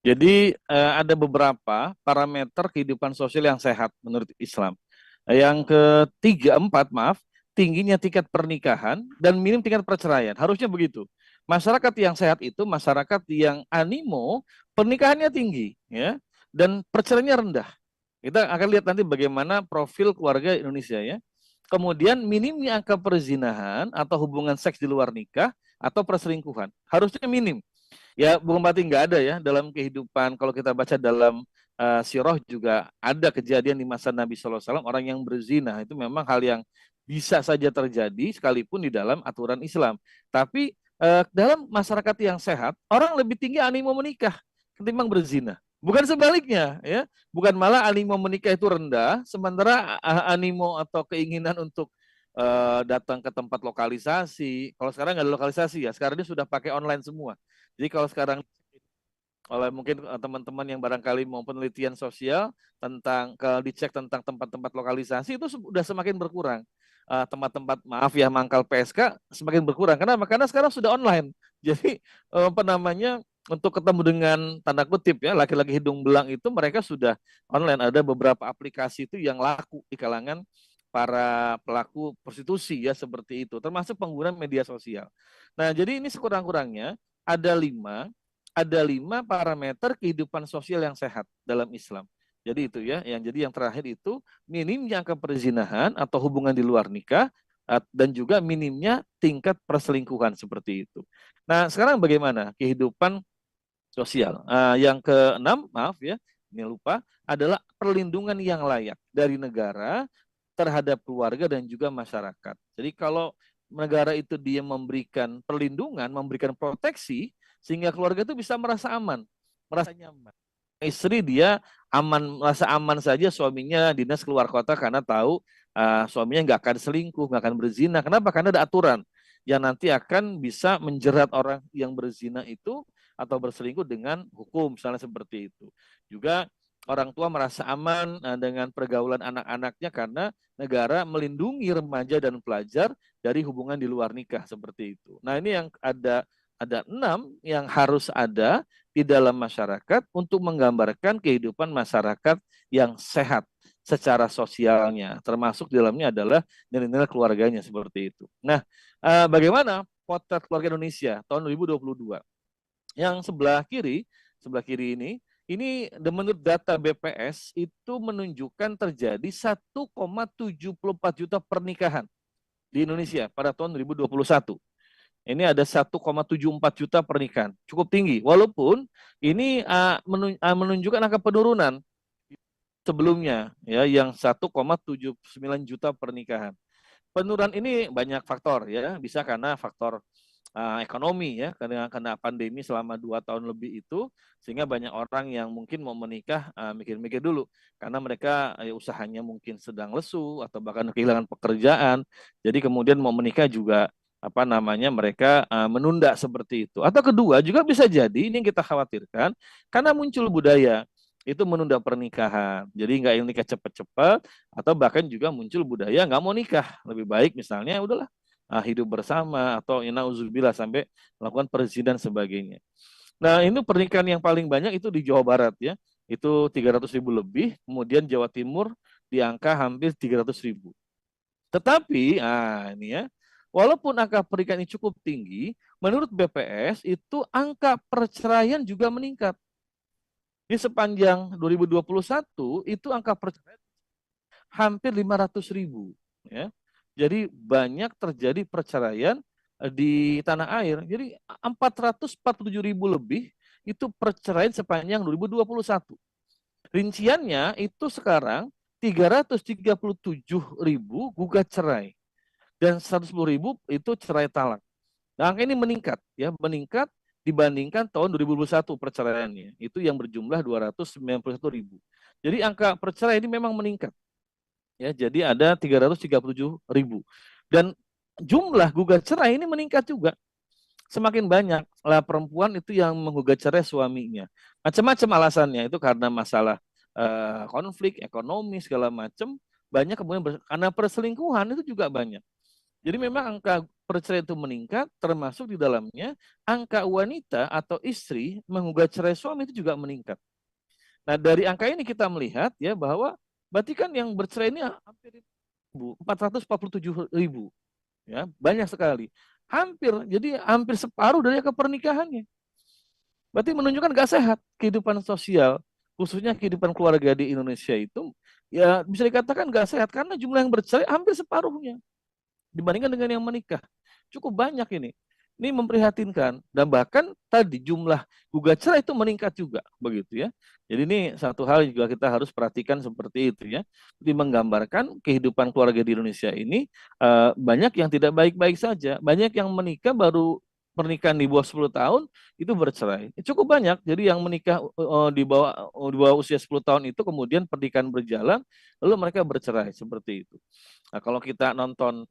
Jadi ada beberapa parameter kehidupan sosial yang sehat menurut Islam. Yang ketiga, empat, maaf, tingginya tingkat pernikahan dan minim tingkat perceraian. Harusnya begitu. Masyarakat yang sehat itu masyarakat yang animo pernikahannya tinggi, ya, dan perceraiannya rendah. Kita akan lihat nanti bagaimana profil keluarga Indonesia ya. Kemudian minimnya angka perzinahan atau hubungan seks di luar nikah atau perselingkuhan. Harusnya minim. Ya, bukan berarti nggak ada ya dalam kehidupan. Kalau kita baca dalam sirah juga ada kejadian di masa Nabi SAW orang yang berzina. Itu memang hal yang bisa saja terjadi sekalipun di dalam aturan Islam. Tapi dalam masyarakat yang sehat, orang lebih tinggi animo menikah ketimbang berzina. Bukan sebaliknya, ya. Bukan malah animo menikah itu rendah, sementara animo atau keinginan untuk datang ke tempat lokalisasi. Kalau sekarang nggak ada lokalisasi ya, sekarang ini sudah pakai online semua. Jadi kalau sekarang oleh mungkin teman-teman yang barangkali mau penelitian sosial tentang kalau dicek tentang tempat-tempat lokalisasi itu sudah semakin berkurang. Tempat-tempat maaf ya mangkal PSK semakin berkurang. Kenapa? Karena sekarang sudah online. Jadi apa namanya untuk ketemu dengan tanda kutip ya laki-laki hidung belang itu mereka sudah online. Ada beberapa aplikasi itu yang laku di kalangan para pelaku prostitusi ya seperti itu. Termasuk pengguna media sosial. Nah jadi ini sekurang-kurangnya ada lima parameter kehidupan sosial yang sehat dalam Islam. Jadi itu ya, yang terakhir itu minimnya angka perzinahan atau hubungan di luar nikah dan juga minimnya tingkat perselingkuhan seperti itu. Nah, sekarang bagaimana kehidupan sosial? Yang keenam, maaf ya, ini lupa, adalah perlindungan yang layak dari negara terhadap keluarga dan juga masyarakat. Jadi kalau negara itu dia memberikan perlindungan, memberikan proteksi, sehingga keluarga itu bisa merasa aman, merasa nyaman. Istri dia aman, merasa aman saja suaminya dinas keluar kota karena tahu suaminya nggak akan selingkuh, nggak akan berzina. Kenapa? Karena ada aturan yang nanti akan bisa menjerat orang yang berzina itu atau berselingkuh dengan hukum, misalnya seperti itu. Juga orang tua merasa aman dengan pergaulan anak-anaknya karena negara melindungi remaja dan pelajar dari hubungan di luar nikah seperti itu. Nah ini yang ada 6 yang harus ada di dalam masyarakat untuk menggambarkan kehidupan masyarakat yang sehat secara sosialnya, termasuk di dalamnya adalah nilai-nilai keluarganya seperti itu. Nah, bagaimana potret keluarga Indonesia tahun 2022? Yang sebelah kiri ini menurut data BPS itu menunjukkan terjadi 1,74 juta pernikahan di Indonesia pada tahun 2021. Ini ada 1,74 juta pernikahan, cukup tinggi. Walaupun ini menunjukkan angka penurunan sebelumnya, ya, yang 1,79 juta pernikahan. Penurunan ini banyak faktor, ya, bisa karena faktor ekonomi, ya, karena pandemi selama 2 tahun lebih itu, sehingga banyak orang yang mungkin mau menikah mikir-mikir dulu, karena mereka usahanya mungkin sedang lesu atau bahkan kehilangan pekerjaan, jadi kemudian mau menikah juga mereka menunda seperti itu. Atau kedua juga bisa jadi ini yang kita khawatirkan karena muncul budaya itu menunda pernikahan. Jadi nggak yang nikah cepat-cepat atau bahkan juga muncul budaya nggak mau nikah. Lebih baik misalnya udahlah hidup bersama atau inauzubillah sampai melakukan perzinahan sebagainya. Nah, ini pernikahan yang paling banyak itu di Jawa Barat ya. Itu 300.000 lebih, kemudian Jawa Timur di angka hampir 300.000. Tetapi ini ya, walaupun angka pernikahan ini cukup tinggi, menurut BPS itu angka perceraian juga meningkat. Di sepanjang 2021 itu angka perceraian hampir 500.000. Ya. Jadi banyak terjadi perceraian di tanah air. Jadi 447.000 lebih itu perceraian sepanjang 2021. Rinciannya itu sekarang 337.000 gugat cerai. dan 110.000 itu cerai talak. Nah, angka ini meningkat meningkat dibandingkan tahun 2021 perceraiannya. Itu yang berjumlah 291.000. Jadi angka perceraian ini memang meningkat. Ya, jadi ada 337.000. Dan jumlah gugat cerai ini meningkat juga. Semakin banyak lah perempuan itu yang menggugat cerai suaminya. Macam-macam alasannya, itu karena masalah konflik ekonomi segala macam. Banyak kemudian karena perselingkuhan itu juga banyak. Jadi memang angka perceraian itu meningkat, termasuk di dalamnya angka wanita atau istri menggugat cerai suami itu juga meningkat. Nah, dari angka ini kita melihat ya bahwa berarti kan yang bercerai ini hampir 447.000, ya, banyak sekali. Jadi hampir separuh dari angka pernikahannya. Berarti menunjukkan gak sehat kehidupan sosial, khususnya kehidupan keluarga di Indonesia itu, ya bisa dikatakan gak sehat karena jumlah yang bercerai hampir separuhnya dibandingkan dengan yang menikah. Cukup banyak ini. Ini memprihatinkan, dan bahkan tadi jumlah gugat cerai itu meningkat juga, begitu ya. Jadi ini satu hal yang juga kita harus perhatikan seperti itu ya. Jadi menggambarkan kehidupan keluarga di Indonesia ini banyak yang tidak baik-baik saja, banyak yang menikah baru pernikahan di bawah 10 tahun itu bercerai. Cukup banyak. Jadi yang menikah di bawah usia 10 tahun itu kemudian pernikahan berjalan lalu mereka bercerai seperti itu. Nah, kalau kita nonton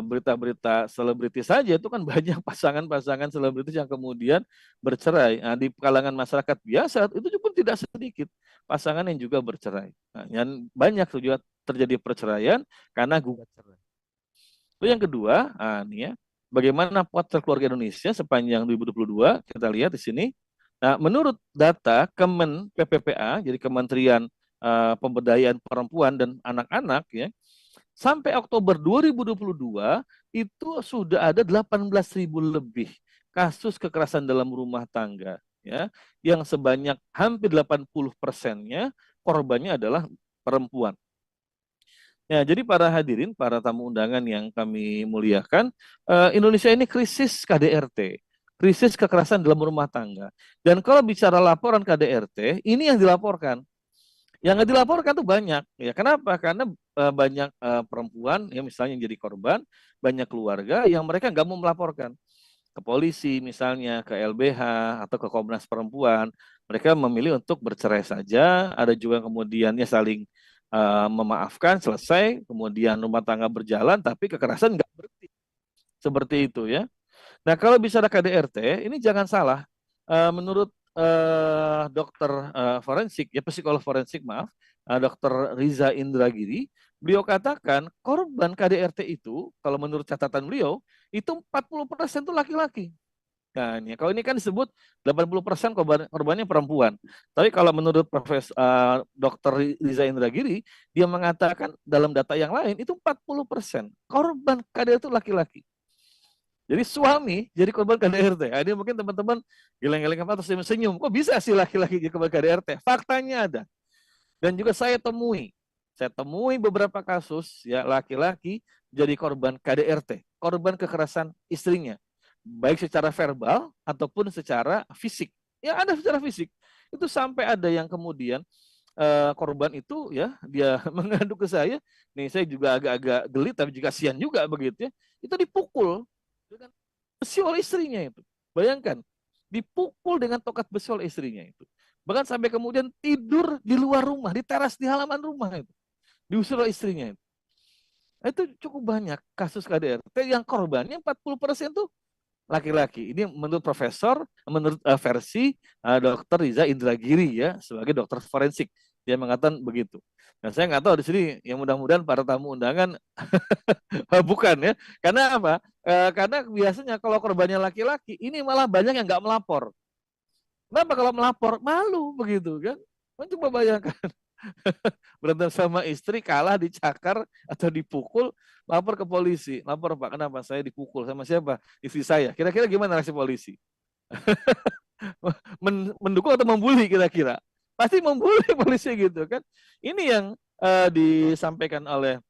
berita-berita selebriti saja itu kan banyak pasangan-pasangan selebritis yang kemudian bercerai. Nah, di kalangan masyarakat biasa itu pun tidak sedikit pasangan yang juga bercerai. Nah, yang banyak juga terjadi perceraian karena gugat cerai. Itu yang kedua, ini ya, bagaimana potret keluarga Indonesia sepanjang 2022 kita lihat di sini. Nah, menurut data Kemen PPPA, jadi Kementerian Pemberdayaan Perempuan dan Anak-anak ya, sampai Oktober 2022 itu sudah ada 18.000 lebih kasus kekerasan dalam rumah tangga ya, yang sebanyak hampir 80%-nya korbannya adalah perempuan. Ya, jadi para hadirin, para tamu undangan yang kami muliakan, Indonesia ini krisis KDRT, krisis kekerasan dalam rumah tangga. Dan kalau bicara laporan KDRT, ini yang dilaporkan. Yang nggak dilaporkan tuh banyak. Ya, kenapa? Karena banyak perempuan yang misalnya yang jadi korban, banyak keluarga yang mereka nggak mau melaporkan ke polisi, misalnya ke LBH atau ke Komnas Perempuan. Mereka memilih untuk bercerai saja. Ada juga kemudiannya saling memaafkan, selesai, kemudian rumah tangga berjalan, tapi kekerasan nggak berhenti. Seperti itu ya. Nah, kalau bicara KDRT, ini jangan salah. Menurut dokter forensik, ya psikolog forensik, maaf, dokter Riza Indragiri, beliau katakan korban KDRT itu, kalau menurut catatan beliau, itu 40% itu laki-laki. Nah, ya, kalau ini kan disebut 80% korbannya perempuan. Tapi kalau menurut Dr. Riza Indragiri, dia mengatakan dalam data yang lain itu 40% korban KDRT itu laki-laki. Jadi suami jadi korban KDRT. Ini mungkin teman-teman geleng-geleng apa atau senyum. Kok bisa sih laki-laki jadi korban KDRT? Faktanya ada. Dan juga saya temui beberapa kasus ya laki-laki jadi korban KDRT, korban kekerasan istrinya, baik secara verbal ataupun secara fisik. Ya ada secara fisik. Itu sampai ada yang kemudian korban itu ya dia mengadu ke saya. Nih saya juga agak-agak geli tapi juga kasihan juga begitu ya. Itu dipukul dengan besi oleh istrinya itu. Bayangkan, dipukul dengan tokat besi oleh istrinya itu. Bahkan sampai kemudian tidur di luar rumah, di teras, di halaman rumah itu. Diusir oleh istrinya itu. Itu cukup banyak kasus KDRT yang korbannya 40% itu laki-laki. Ini menurut versi Dr. Riza Indragiri ya, sebagai dokter forensik. Dia mengatakan begitu. Nah, saya nggak tahu di sini, yang mudah-mudahan para tamu undangan bukan ya. Karena apa? Karena biasanya kalau korbannya laki-laki, ini malah banyak yang nggak melapor. Kenapa kalau melapor? Malu begitu kan? Coba bayangkan. Berantem sama istri, kalah, dicakar, atau dipukul, lapor ke polisi. Lapor, Pak, kenapa saya dipukul? Sama siapa? Istri saya. Kira-kira gimana reaksi polisi? Mendukung atau membuli kira-kira? Pasti membuli polisi gitu kan. Ini yang disampaikan oleh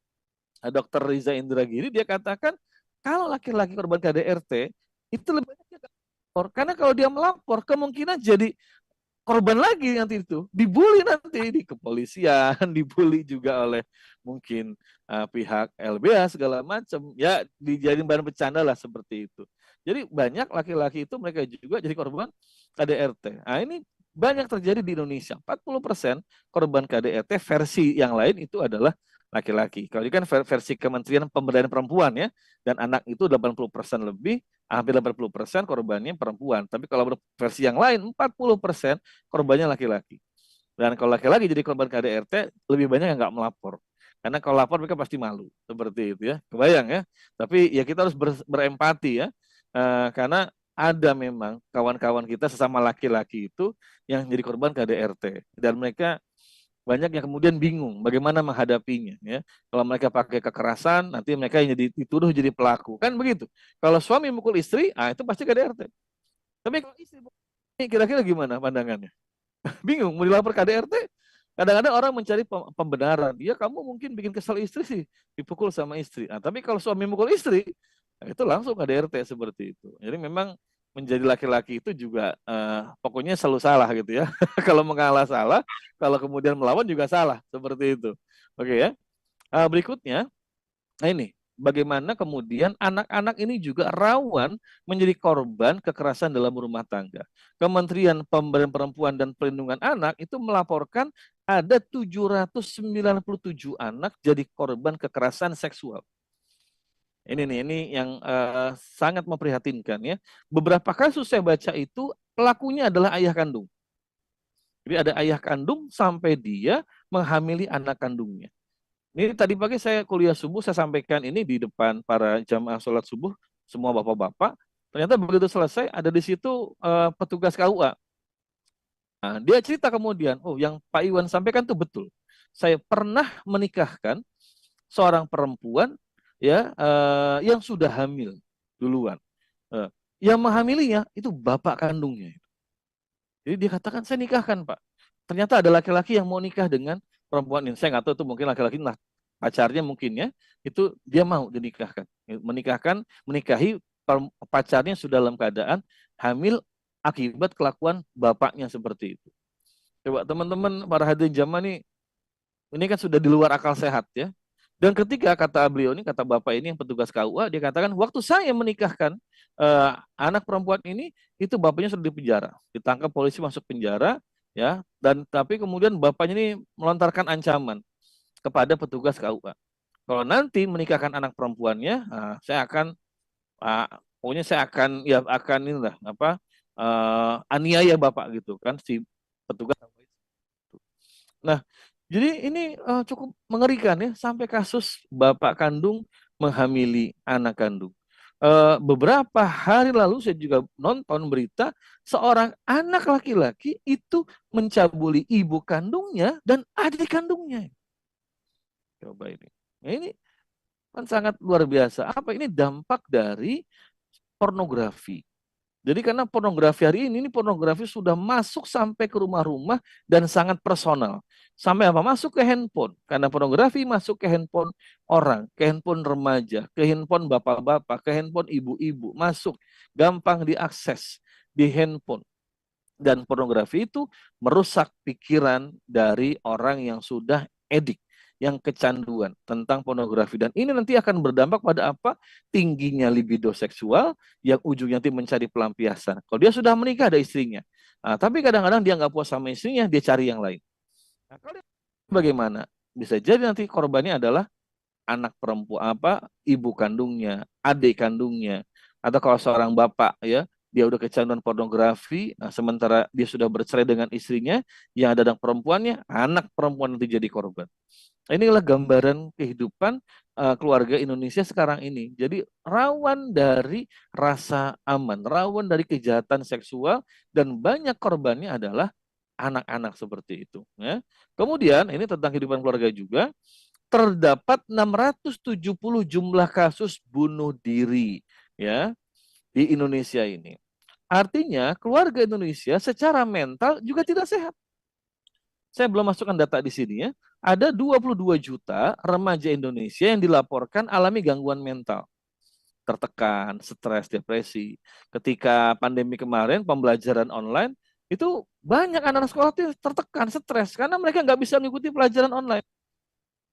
Dr. Riza Indragiri. Dia katakan kalau laki-laki korban KDRT itu lebih banyak dia melapor. Karena kalau dia melapor kemungkinan jadi korban lagi nanti itu, dibully nanti di kepolisian, dibully juga oleh mungkin pihak LBH segala macam, ya dijadiin bahan bercanda lah seperti itu. Jadi banyak laki-laki itu mereka juga jadi korban KDRT. Nah ini banyak terjadi di Indonesia. 40% korban KDRT versi yang lain itu adalah laki-laki. Kalau ini kan versi Kementerian Pemberdayaan Perempuan ya, dan anak itu 80% lebih, hampir 80% korbannya perempuan. Tapi kalau versi yang lain 40% korbannya laki-laki. Dan kalau laki-laki jadi korban KDRT lebih banyak yang nggak melapor. Karena kalau lapor mereka pasti malu seperti itu ya. Kebayang ya. Tapi ya kita harus berempati ya. Karena ada memang kawan-kawan kita sesama laki-laki itu yang jadi korban KDRT dan mereka banyak yang kemudian bingung bagaimana menghadapinya ya. Kalau mereka pakai kekerasan nanti mereka yang dituduh jadi pelaku kan begitu. Kalau suami mukul istri, itu pasti KDRT. Tapi kalau istri kira-kira gimana pandangannya? Bingung mau dilapor KDRT? Kadang-kadang orang mencari pembenaran. Ya kamu mungkin bikin kesal istri sih dipukul sama istri. Tapi kalau suami mukul istri itu langsung KDRT seperti itu. Jadi memang menjadi laki-laki itu juga pokoknya selalu salah gitu ya. Kalau mengalah salah, kalau kemudian melawan juga salah seperti itu. Oke ya. Berikutnya, ini bagaimana kemudian anak-anak ini juga rawan menjadi korban kekerasan dalam rumah tangga. Kementerian Pemberdayaan Perempuan dan Perlindungan Anak itu melaporkan ada 797 anak jadi korban kekerasan seksual. Ini yang sangat memprihatinkan ya. Beberapa kasus saya baca itu pelakunya adalah ayah kandung. Jadi ada ayah kandung sampai dia menghamili anak kandungnya. Ini tadi pagi saya kuliah subuh saya sampaikan ini di depan para jamaah sholat subuh semua bapak-bapak. Ternyata begitu selesai ada di situ petugas KUA. Nah, dia cerita kemudian, oh yang Pak Iwan sampaikan itu betul. Saya pernah menikahkan seorang perempuan ya yang sudah hamil duluan. Yang menghamilinya itu bapak kandungnya. Jadi dia katakan saya nikahkan Pak. Ternyata ada laki-laki yang mau nikah dengan perempuan ini. Saya nggak tahu itu mungkin laki-laki lah pacarnya mungkin ya. Itu dia mau dinikahkan. Menikahi pacarnya sudah dalam keadaan hamil akibat kelakuan bapaknya seperti itu. Coba teman-teman para hadirin jamaah ini kan sudah di luar akal sehat ya. Dan ketika kata beliau ini, kata bapak ini yang petugas KUA, dia katakan waktu saya menikahkan anak perempuan ini, itu bapaknya sudah di penjara, ditangkap polisi masuk penjara, ya. Dan tapi kemudian bapaknya ini melontarkan ancaman kepada petugas KUA. Kalau nanti menikahkan anak perempuannya, saya akan, pokoknya saya akan inilah aniaya bapak gitu kan si petugas. Nah. Jadi ini cukup mengerikan ya, sampai kasus bapak kandung menghamili anak kandung. Beberapa hari lalu saya juga nonton berita seorang anak laki-laki itu mencabuli ibu kandungnya dan adik kandungnya. Coba ini. Nah, ini kan sangat luar biasa. Apa ini dampak dari pornografi? Jadi karena pornografi hari ini pornografi sudah masuk sampai ke rumah-rumah dan sangat personal. Sampai apa? Masuk ke handphone. Karena pornografi masuk ke handphone orang, ke handphone remaja, ke handphone bapak-bapak, ke handphone ibu-ibu. Masuk, gampang diakses di handphone. Dan pornografi itu merusak pikiran dari orang yang sudah edik, yang kecanduan tentang pornografi. Dan ini nanti akan berdampak pada apa? Tingginya libido seksual yang ujungnya nanti mencari pelampiasan. Kalau dia sudah menikah ada istrinya. Tapi kadang-kadang dia nggak puas sama istrinya, dia cari yang lain. Nah, kalau bagaimana? Bisa jadi nanti korbannya adalah anak perempuan ibu kandungnya, adik kandungnya, atau kalau seorang bapak ya, dia udah kecanduan pornografi, sementara dia sudah bercerai dengan istrinya, yang ada anak perempuannya, anak perempuan nanti jadi korban. Inilah gambaran kehidupan keluarga Indonesia sekarang ini. Jadi rawan dari rasa aman, rawan dari kejahatan seksual, dan banyak korbannya adalah anak-anak seperti itu. Ya. Kemudian ini tentang kehidupan keluarga juga, terdapat 670 jumlah kasus bunuh diri ya di Indonesia ini. Artinya keluarga Indonesia secara mental juga tidak sehat. Saya belum masukkan data di sini ya. Ada 22 juta remaja Indonesia yang dilaporkan alami gangguan mental. Tertekan, stres, depresi. Ketika pandemi kemarin, pembelajaran online, itu banyak anak-anak sekolah itu tertekan, stres karena mereka nggak bisa mengikuti pelajaran online.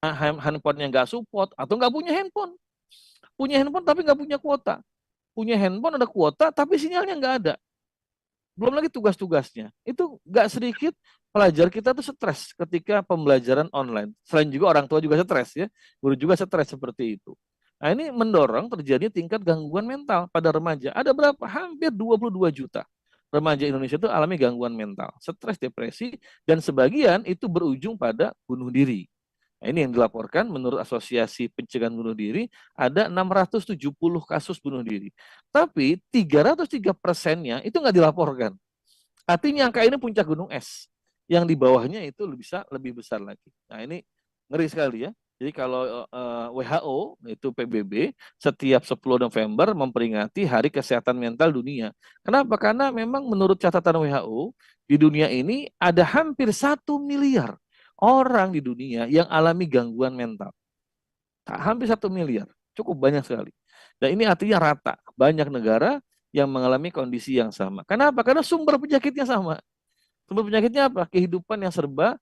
Handphonenya nggak support atau nggak punya handphone. Punya handphone tapi nggak punya kuota. Punya handphone ada kuota tapi sinyalnya nggak ada. Belum lagi tugas-tugasnya. Itu nggak sedikit pelajar kita tuh stres ketika pembelajaran online. Selain juga orang tua juga stres ya. Guru juga stres seperti itu. Nah ini mendorong terjadi tingkat gangguan mental pada remaja. Ada berapa? Hampir 22 juta remaja Indonesia itu alami gangguan mental. Stres, depresi, dan sebagian itu berujung pada bunuh diri. Nah, ini yang dilaporkan menurut Asosiasi Pencegahan Bunuh Diri, ada 670 kasus bunuh diri. Tapi 303%-nya itu nggak dilaporkan. Artinya angka ini puncak gunung es. Yang di bawahnya itu bisa lebih besar lagi. Nah ini ngeri sekali ya. Jadi kalau WHO, itu PBB, setiap 10 November memperingati Hari Kesehatan Mental Dunia. Kenapa? Karena memang menurut catatan WHO, di dunia ini ada hampir 1 miliar orang di dunia yang alami gangguan mental. Hampir 1 miliar, cukup banyak sekali. Dan ini artinya rata, banyak negara yang mengalami kondisi yang sama. Kenapa? Karena sumber penyakitnya sama. Sumber penyakitnya apa? Kehidupan yang serba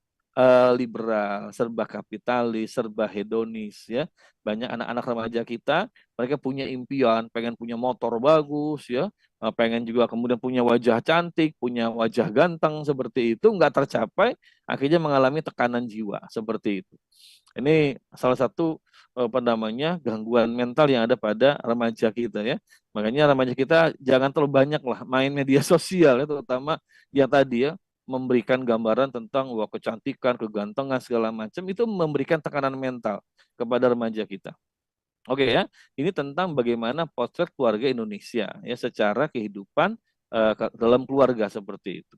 liberal, serba kapitalis, serba hedonis ya. Banyak anak-anak remaja kita, mereka punya impian, pengen punya motor bagus ya, pengen juga kemudian punya wajah cantik, punya wajah ganteng seperti itu, nggak tercapai, akhirnya mengalami tekanan jiwa seperti itu. Ini salah satu apa namanya gangguan mental yang ada pada remaja kita ya. Makanya remaja kita jangan terlalu banyak lah main media sosial ya, terutama yang tadi ya memberikan gambaran tentang wah kecantikan, kegantengan segala macam itu memberikan tekanan mental kepada remaja kita. Oke ya, ini tentang bagaimana potret keluarga Indonesia ya secara kehidupan dalam keluarga seperti itu.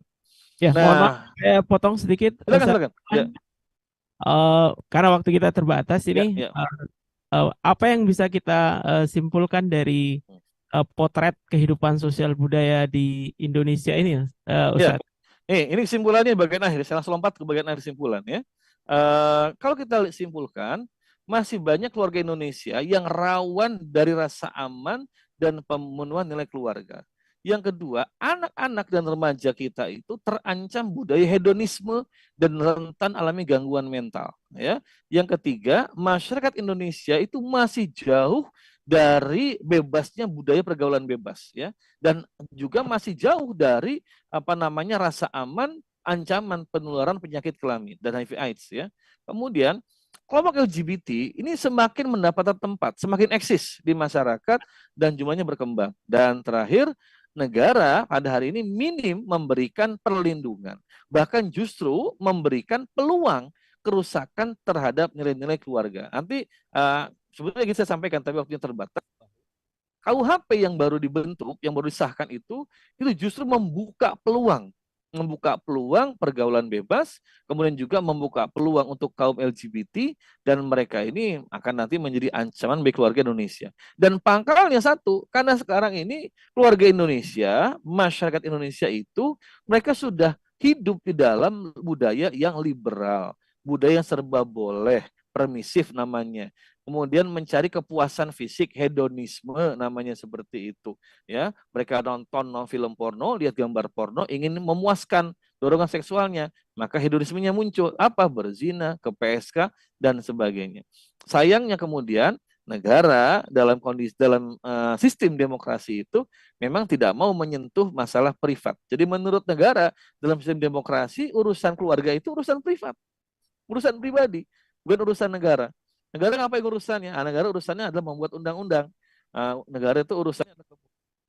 Ya, mohon maaf, saya potong sedikit. Silakan. Ya. Karena waktu kita terbatas ini, Ya. apa yang bisa kita simpulkan dari potret kehidupan sosial budaya di Indonesia ini, Ustaz? Ini kesimpulannya bagian akhir. Saya langsung lompat ke bagian akhir kesimpulan ya. Kalau kita simpulkan, masih banyak keluarga Indonesia yang rawan dari rasa aman dan pemenuhan nilai keluarga. Yang kedua, anak-anak dan remaja kita itu terancam budaya hedonisme dan rentan alami gangguan mental. Ya. Yang ketiga, masyarakat Indonesia itu masih jauh dari bebasnya budaya pergaulan bebas, ya, dan juga masih jauh dari rasa aman, ancaman penularan penyakit kelamin dan HIV/AIDS, ya. Kemudian kelompok LGBT ini semakin mendapatkan tempat, semakin eksis di masyarakat dan jumlahnya berkembang. Dan terakhir, negara pada hari ini minim memberikan perlindungan, bahkan justru memberikan peluang kerusakan terhadap nilai-nilai keluarga. Nanti sebetulnya saya sampaikan, tapi waktunya terbatas. KUHP yang baru dibentuk, yang baru disahkan itu justru membuka peluang pergaulan bebas, kemudian juga membuka peluang untuk kaum LGBT, dan mereka ini akan nanti menjadi ancaman bagi keluarga Indonesia. Dan pangkalnya satu, karena sekarang ini keluarga Indonesia, masyarakat Indonesia itu, mereka sudah hidup di dalam budaya yang liberal, budaya yang serba boleh, permisif namanya. Kemudian mencari kepuasan fisik, hedonisme namanya seperti itu. Ya, mereka nonton film porno, lihat gambar porno, ingin memuaskan dorongan seksualnya, maka hedonismenya muncul. Apa? Berzina, ke PSK dan sebagainya. Sayangnya kemudian negara dalam sistem demokrasi itu memang tidak mau menyentuh masalah privat. Jadi menurut negara dalam sistem demokrasi urusan keluarga itu urusan privat, urusan pribadi, bukan urusan negara. Negara ngapain urusannya? Negara urusannya adalah membuat undang-undang. Negara itu urusannya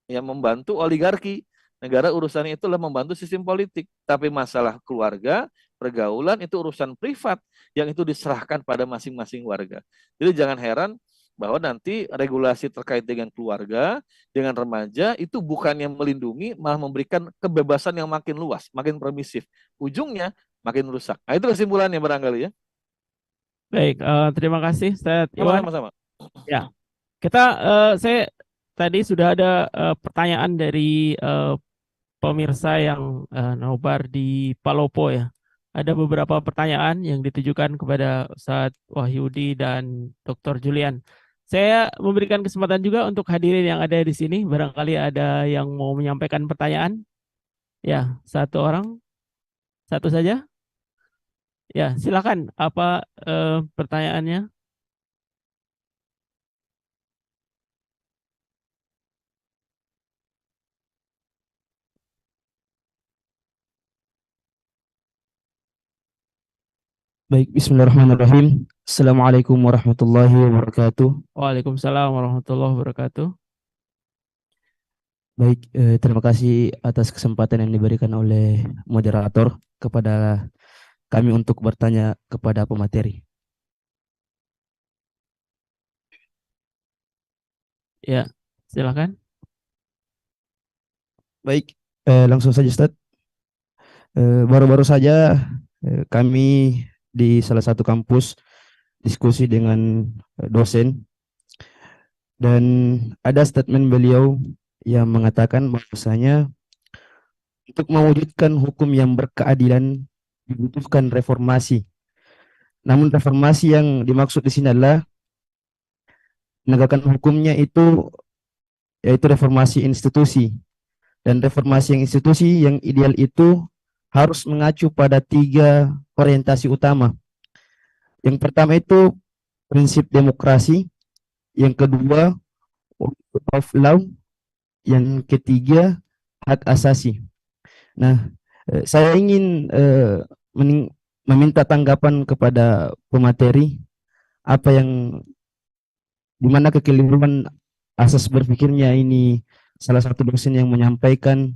yang membantu oligarki. Negara urusannya itu adalah membantu sistem politik. Tapi masalah keluarga, pergaulan itu urusan privat yang itu diserahkan pada masing-masing warga. Jadi jangan heran bahwa nanti regulasi terkait dengan keluarga, dengan remaja itu bukannya melindungi, malah memberikan kebebasan yang makin luas, makin permisif. Ujungnya makin rusak. Nah, itu kesimpulannya barangkali ya. Baik, terima kasih Ustaz Iwan. Sama-sama. Ya, saya tadi sudah ada pertanyaan dari pemirsa yang nobar di Palopo ya. Ada beberapa pertanyaan yang ditujukan kepada Ustaz Wahyudi dan Dr. Julian. Saya memberikan kesempatan juga untuk hadirin yang ada di sini. Barangkali ada yang mau menyampaikan pertanyaan. Ya, satu orang, satu saja. Ya, silakan. Apa pertanyaannya? Baik, bismillahirrahmanirrahim. Assalamualaikum warahmatullahi wabarakatuh. Waalaikumsalam warahmatullahi wabarakatuh. Baik, terima kasih atas kesempatan yang diberikan oleh moderator kepada kami untuk bertanya kepada pemateri. Ya, silakan. Baik, langsung saja Ustadz. Baru-baru saja kami di salah satu kampus diskusi dengan dosen dan ada statement beliau yang mengatakan bahwasanya untuk mewujudkan hukum yang berkeadilan dibutuhkan reformasi. Namun reformasi yang dimaksud di sini adalah penegakan hukumnya itu yaitu reformasi institusi. Dan reformasi yang institusi yang ideal itu harus mengacu pada 3 orientasi utama. Yang pertama itu prinsip demokrasi, yang kedua rule of law, yang ketiga hak asasi. Nah, saya ingin meminta tanggapan kepada pemateri apa yang dimana kekeliruan asas berpikirnya ini salah satu dosen yang menyampaikan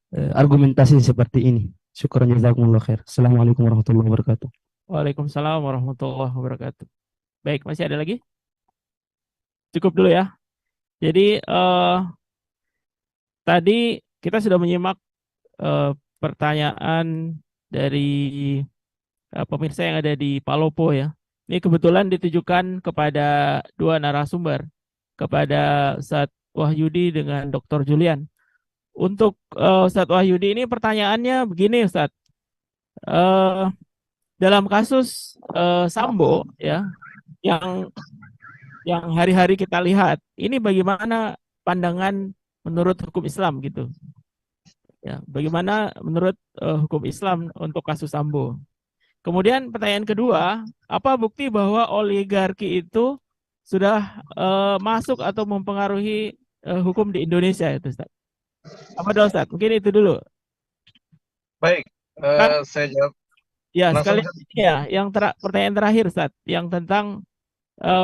argumentasi seperti ini. Syukran jazakumullah khair. Assalamualaikum warahmatullahi wabarakatuh. Waalaikumsalam warahmatullahi wabarakatuh. Baik, masih ada lagi? Cukup dulu ya. Jadi tadi kita sudah menyimak pertanyaan dari pemirsa yang ada di Palopo ya. Ini kebetulan ditujukan kepada 2 narasumber, kepada Ustadz Wahyudi dengan Dr. Julian. Untuk Ustadz Wahyudi ini pertanyaannya begini Ustadz. Dalam kasus Sambo ya, yang hari-hari kita lihat, ini bagaimana pandangan menurut hukum Islam gitu? Ya, bagaimana menurut hukum Islam untuk kasus Sambo? Kemudian pertanyaan kedua, apa bukti bahwa oligarki itu sudah masuk atau mempengaruhi hukum di Indonesia itu, Ustaz? Apa dong, Ustaz? Mungkin itu dulu. Baik, Kan, saya jawab ya, langsung. sekali ya, yang pertanyaan terakhir, Ustaz, yang tentang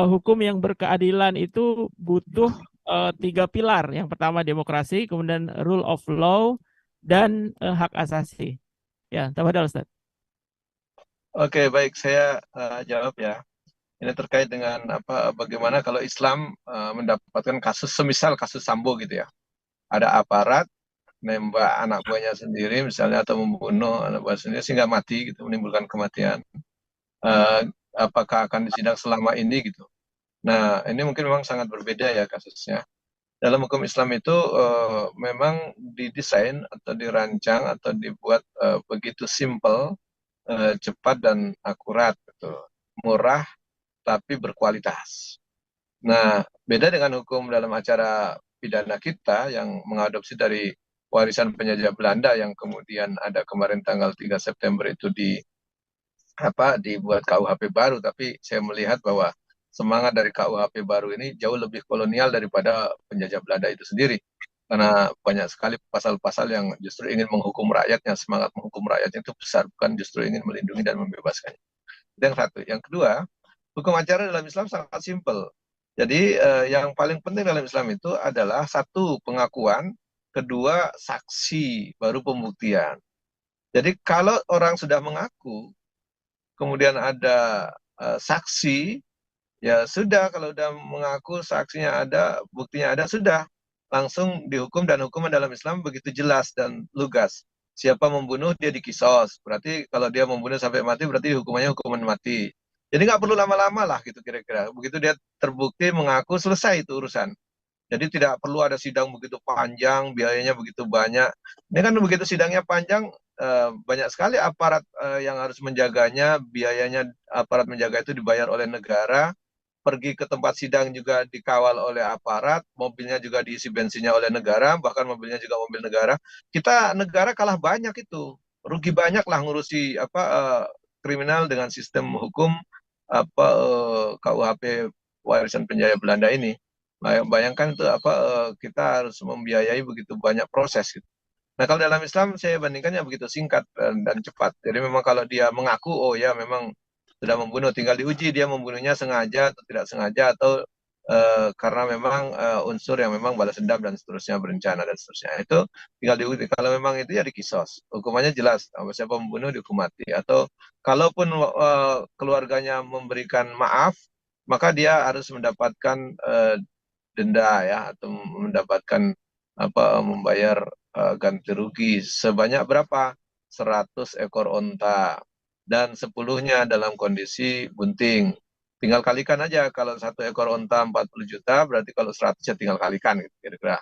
hukum yang berkeadilan itu butuh 3 pilar. Yang pertama demokrasi, kemudian rule of law, dan hak asasi. Ya, tafadhol, Ustaz. Oke, baik, saya jawab ya. Ini terkait dengan bagaimana kalau Islam mendapatkan kasus semisal kasus Sambo gitu ya. Ada aparat nembak anak buahnya sendiri misalnya atau membunuh anak buah sendiri sehingga mati gitu, menimbulkan kematian. Apakah akan disidang selama ini gitu. Nah, ini mungkin memang sangat berbeda ya kasusnya. Dalam hukum Islam itu memang didesain atau dirancang atau dibuat begitu simple, cepat dan akurat, gitu. Murah tapi berkualitas. Nah, beda dengan hukum dalam acara pidana kita yang mengadopsi dari warisan penjajah Belanda yang kemudian ada kemarin tanggal 3 September itu dibuat KUHP baru, tapi saya melihat bahwa semangat dari KUHP baru ini jauh lebih kolonial daripada penjajah Belanda itu sendiri. Karena banyak sekali pasal-pasal yang justru ingin menghukum rakyatnya, semangat menghukum rakyatnya itu besar, bukan justru ingin melindungi dan membebaskannya. Itu yang satu. Yang kedua, hukum acara dalam Islam sangat simpel. Jadi yang paling penting dalam Islam itu adalah satu, pengakuan, kedua, saksi, baru pembuktian. Jadi kalau orang sudah mengaku, kemudian ada saksi, ya sudah, kalau sudah mengaku saksinya ada, buktinya ada, sudah langsung dihukum. Dan hukuman dalam Islam begitu jelas dan lugas. Siapa membunuh dia dikisos, berarti kalau dia membunuh sampai mati berarti hukumannya hukuman mati. Jadi nggak perlu lama-lama lah gitu kira-kira. Begitu dia terbukti mengaku, selesai itu urusan. Jadi tidak perlu ada sidang begitu panjang, biayanya begitu banyak. Ini kan begitu sidangnya panjang, banyak sekali aparat yang harus menjaganya, biayanya aparat menjaga itu dibayar oleh negara. pergi ke tempat sidang juga dikawal oleh aparat, mobilnya juga diisi bensinnya oleh negara, bahkan mobilnya juga mobil negara. Kita negara kalah banyak itu, rugi banyak lah ngurusi kriminal dengan sistem hukum KUHP warisan penjajah Belanda ini. Bayangkan itu kita harus membiayai begitu banyak proses gitu. Nah, kalau dalam Islam saya bandingkannya begitu singkat dan cepat. Jadi memang kalau dia mengaku, oh ya memang sudah membunuh, tinggal diuji dia membunuhnya sengaja atau tidak sengaja atau karena memang unsur yang memang balas dendam dan seterusnya, berencana dan seterusnya. Itu tinggal diuji. Kalau memang itu ya dikisos. Hukumannya jelas. Siapa membunuh dihukum mati. Atau kalaupun keluarganya memberikan maaf, maka dia harus mendapatkan denda ya atau mendapatkan membayar ganti rugi sebanyak berapa? 100 ekor onta dan 10-nya dalam kondisi bunting. Tinggal kalikan aja, kalau 1 ekor onta 40 juta, berarti kalau 100 ya tinggal kalikan gitu kira-kira.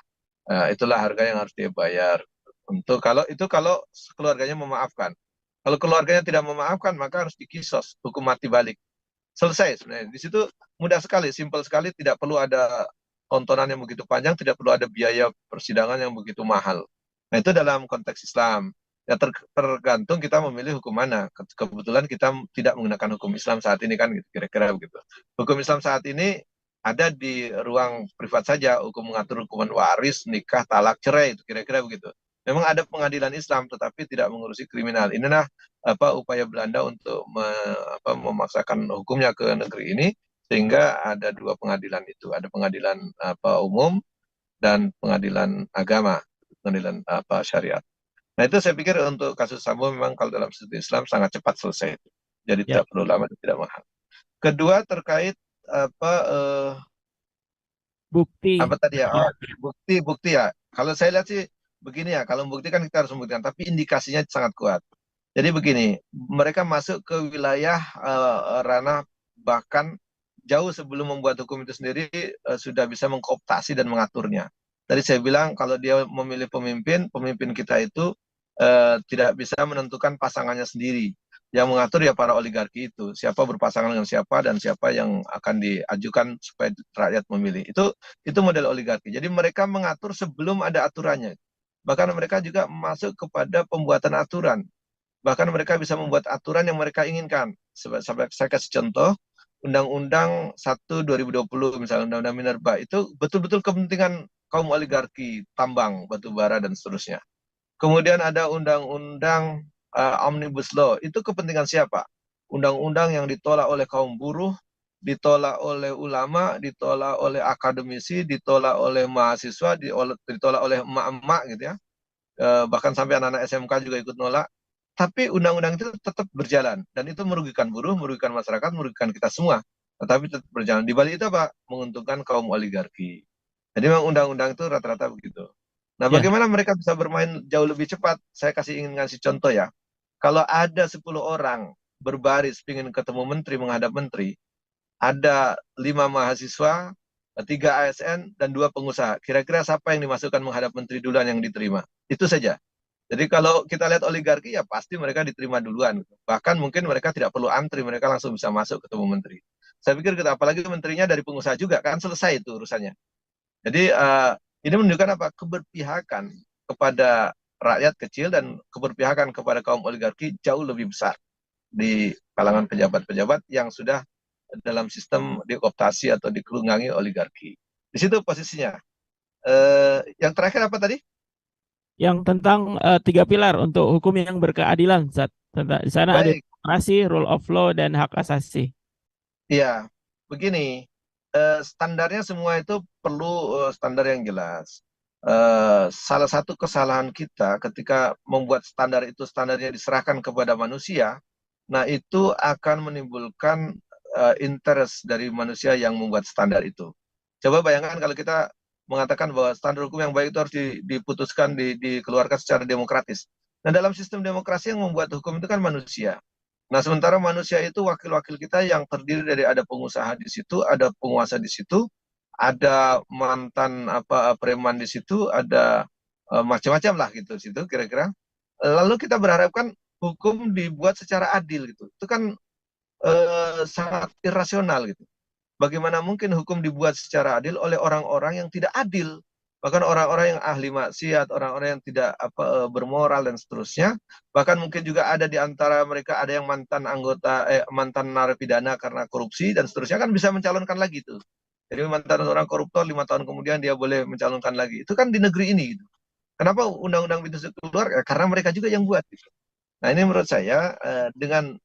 Itulah harga yang harus dia bayar. Untuk kalau keluarganya memaafkan. Kalau keluarganya tidak memaafkan, maka harus dikisos, hukum mati balik. Selesai sebenarnya. Di situ mudah sekali, simpel sekali, tidak perlu ada tontonan yang begitu panjang, tidak perlu ada biaya persidangan yang begitu mahal. Nah, itu dalam konteks Islam. Ya tergantung kita memilih hukum mana. Kebetulan kita tidak menggunakan hukum Islam saat ini kan gitu, kira-kira begitu. Hukum Islam saat ini ada di ruang privat saja, hukum mengatur hukuman waris, nikah, talak, cerai, itu kira-kira begitu. Memang ada pengadilan Islam tetapi tidak mengurusi kriminal. Inilah upaya Belanda untuk memaksakan hukumnya ke negeri ini sehingga ada 2 pengadilan itu, ada pengadilan umum dan pengadilan agama, pengadilan syariat. Nah, itu saya pikir untuk kasus Sambo memang kalau dalam sistem Islam sangat cepat selesai. Jadi tidak perlu lama dan tidak mahal. Kedua terkait bukti. Apa tadi ya? Bukti ya. Kalau saya lihat sih begini ya, kalau membuktikan kita harus membuktikan, tapi indikasinya sangat kuat. Jadi begini, mereka masuk ke wilayah ranah bahkan jauh sebelum membuat hukum itu sendiri sudah bisa mengkooptasi dan mengaturnya. Tadi saya bilang kalau dia memilih pemimpin kita itu tidak bisa menentukan pasangannya sendiri. Yang mengatur ya para oligarki itu, siapa berpasangan dengan siapa dan siapa yang akan diajukan supaya rakyat memilih. Itu model oligarki. Jadi mereka mengatur sebelum ada aturannya. Bahkan mereka juga masuk kepada pembuatan aturan. Bahkan mereka bisa membuat aturan yang mereka inginkan. Saya kasih contoh, Undang-Undang 1 2020 misalnya, Undang-Undang Minerba, itu betul-betul kepentingan kaum oligarki, tambang, batu bara, dan seterusnya. Kemudian ada Undang-Undang Omnibus Law, itu kepentingan siapa? Undang-undang yang ditolak oleh kaum buruh, ditolak oleh ulama, ditolak oleh akademisi, ditolak oleh mahasiswa, ditolak oleh emak-emak gitu ya. Bahkan sampai anak-anak SMK juga ikut nolak. Tapi undang-undang itu tetap berjalan dan itu merugikan buruh, merugikan masyarakat, merugikan kita semua. Tetapi tetap berjalan. Di balik itu apa? Menguntungkan kaum oligarki. Jadi memang undang-undang itu rata-rata begitu. Nah, bagaimana mereka bisa bermain jauh lebih cepat? Saya ingin ngasih contoh ya. Kalau ada 10 orang berbaris ingin ketemu menteri, menghadap menteri, ada 5 mahasiswa, 3 ASN, dan 2 pengusaha. Kira-kira siapa yang dimasukkan menghadap menteri duluan yang diterima? Itu saja. Jadi kalau kita lihat oligarki ya pasti mereka diterima duluan. Bahkan mungkin mereka tidak perlu antri, mereka langsung bisa masuk ketemu menteri. Saya pikir apalagi menterinya dari pengusaha juga kan selesai itu urusannya. Jadi ini menunjukkan apa? Keberpihakan kepada rakyat kecil dan keberpihakan kepada kaum oligarki jauh lebih besar di kalangan pejabat-pejabat yang sudah dalam sistem dikooptasi atau dikelungangi oligarki. Di situ posisinya. Yang terakhir apa tadi? Yang tentang 3 pilar untuk hukum yang berkeadilan, Zat. Di sana ada demokrasi, rule of law, dan hak asasi. Iya, begini, standarnya semua itu perlu standar yang jelas. Salah satu kesalahan kita ketika membuat standar itu standarnya diserahkan kepada manusia, nah itu akan menimbulkan interest dari manusia yang membuat standar itu. Coba bayangkan kalau kita mengatakan bahwa standar hukum yang baik itu harus diputuskan, dikeluarkan secara demokratis. Nah, dalam sistem demokrasi yang membuat hukum itu kan manusia. Nah, sementara manusia itu wakil-wakil kita yang terdiri dari ada pengusaha di situ, ada penguasa di situ, ada mantan preman di situ, ada macam-macam lah gitu situ kira-kira. Lalu kita berharapkan hukum dibuat secara adil gitu. Itu kan sangat irasional gitu. bagaimana mungkin hukum dibuat secara adil oleh orang-orang yang tidak adil, bahkan orang-orang yang ahli maksiat, orang-orang yang tidak bermoral dan seterusnya. Bahkan mungkin juga ada di antara mereka ada yang mantan mantan narapidana karena korupsi dan seterusnya, kan bisa mencalonkan lagi tuh. Jadi mantan orang koruptor 5 tahun kemudian dia boleh mencalonkan lagi. Itu kan di negeri ini gitu. Kenapa undang-undang itu keluar? Ya, karena mereka juga yang buat gitu. Nah, ini menurut saya dengan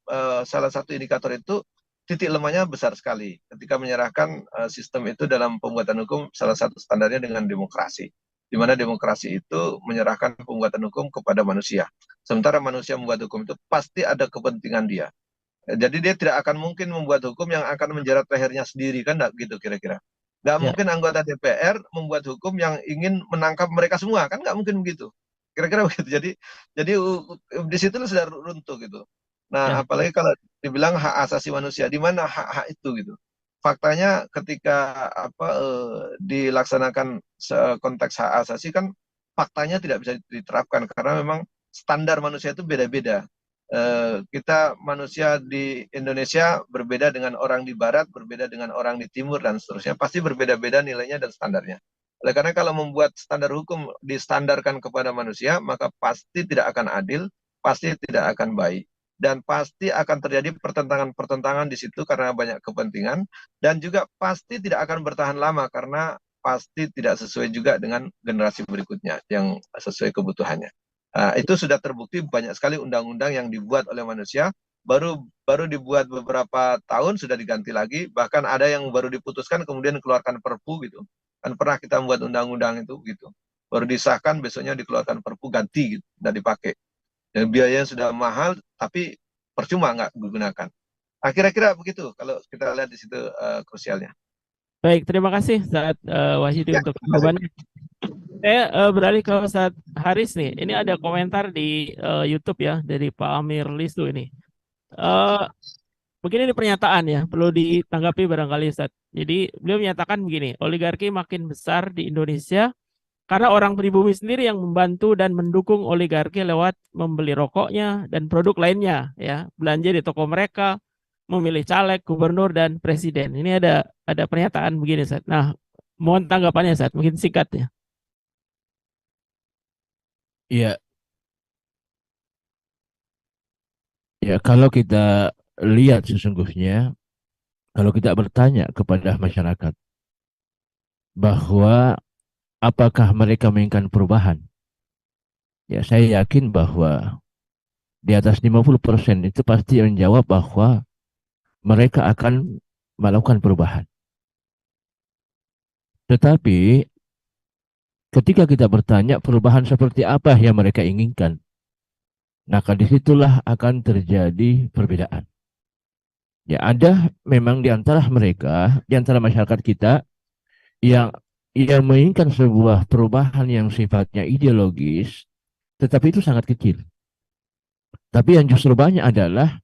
salah satu indikator itu titik lemahnya besar sekali ketika menyerahkan sistem itu dalam pembuatan hukum, salah satu standarnya dengan demokrasi. Di mana demokrasi itu menyerahkan pembuatan hukum kepada manusia. Sementara manusia membuat hukum itu pasti ada kepentingan dia. Jadi dia tidak akan mungkin membuat hukum yang akan menjerat lehernya sendiri, kan enggak gitu kira-kira. Nggak Ya. mungkin anggota DPR membuat hukum yang ingin menangkap mereka semua, kan nggak mungkin begitu. Kira-kira begitu. Jadi di situ sudah runtuh gitu. Nah, Ya. apalagi kalau dibilang hak asasi manusia, di mana hak-hak itu gitu. Faktanya ketika dilaksanakan konteks hak asasi kan faktanya tidak bisa diterapkan karena memang standar manusia itu beda-beda. Kita manusia di Indonesia berbeda dengan orang di barat, berbeda dengan orang di timur dan seterusnya. Pasti berbeda-beda nilainya dan standarnya. Oleh karena kalau membuat standar hukum distandarkan kepada manusia, maka pasti tidak akan adil, pasti tidak akan baik. Dan pasti akan terjadi pertentangan-pertentangan di situ karena banyak kepentingan. Dan juga pasti tidak akan bertahan lama karena pasti tidak sesuai juga dengan generasi berikutnya yang sesuai kebutuhannya. Itu sudah terbukti banyak sekali undang-undang yang dibuat oleh manusia, baru dibuat beberapa tahun sudah diganti lagi, bahkan ada yang baru diputuskan kemudian dikeluarkan perpu gitu. Kan pernah kita membuat undang-undang itu gitu. Baru disahkan besoknya dikeluarkan perpu ganti gitu, tidak dipakai. Dan biayanya sudah mahal tapi percuma nggak digunakan. Kira-kira begitu kalau kita lihat di situ krusialnya. Baik, terima kasih Ustaz Wahyudi Ya, untuk terima kasih. jawabannya. Saya beralih ke Ustaz Haris nih. Ini ada komentar di YouTube ya dari Pak Amir Listu ini. Begini pernyataan ya, perlu ditanggapi barangkali Ustaz. Jadi beliau menyatakan begini, oligarki makin besar di Indonesia karena orang pribumi sendiri yang membantu dan mendukung oligarki lewat membeli rokoknya dan produk lainnya, ya, belanja di toko mereka, memilih caleg, gubernur dan presiden. Ini ada pernyataan begini, Ustaz. Nah, mohon tanggapannya, Ustaz. Mungkin singkat ya. Ya, ya kalau kita lihat sesungguhnya, kalau kita bertanya kepada masyarakat bahwa apakah mereka menginginkan perubahan, ya saya yakin bahwa di atas 50% itu pasti menjawab bahwa mereka akan melakukan perubahan. Tetapi ketika kita bertanya perubahan seperti apa yang mereka inginkan, maka disitulah akan terjadi perbedaan. Ya, ada memang di antara mereka, di antara masyarakat kita yang menginginkan sebuah perubahan yang sifatnya ideologis, tetapi itu sangat kecil. Tapi yang justru banyak adalah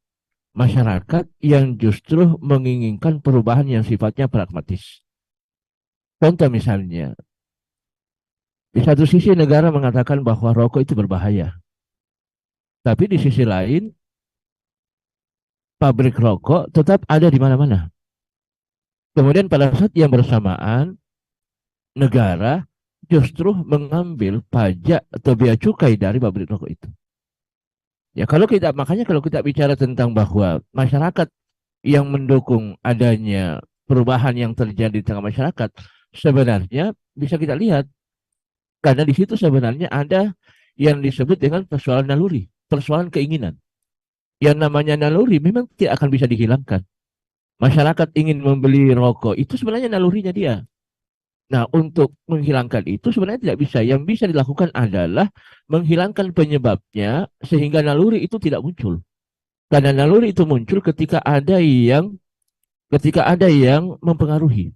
masyarakat yang justru menginginkan perubahan yang sifatnya pragmatis. Contoh misalnya, di satu sisi negara mengatakan bahwa rokok itu berbahaya. Tapi di sisi lain, pabrik rokok tetap ada di mana-mana. Kemudian pada saat yang bersamaan, negara justru mengambil pajak atau bea cukai dari pabrik rokok itu. Ya makanya kalau kita bicara tentang bahwa masyarakat yang mendukung adanya perubahan yang terjadi di tengah masyarakat, sebenarnya bisa kita lihat karena di situ sebenarnya ada yang disebut dengan persoalan naluri, persoalan keinginan. Yang namanya naluri memang tidak akan bisa dihilangkan. Masyarakat ingin membeli rokok, itu sebenarnya nalurinya dia. Nah, untuk menghilangkan itu sebenarnya tidak bisa. Yang bisa dilakukan adalah menghilangkan penyebabnya sehingga naluri itu tidak muncul. Karena naluri itu muncul ketika ada yang mempengaruhi.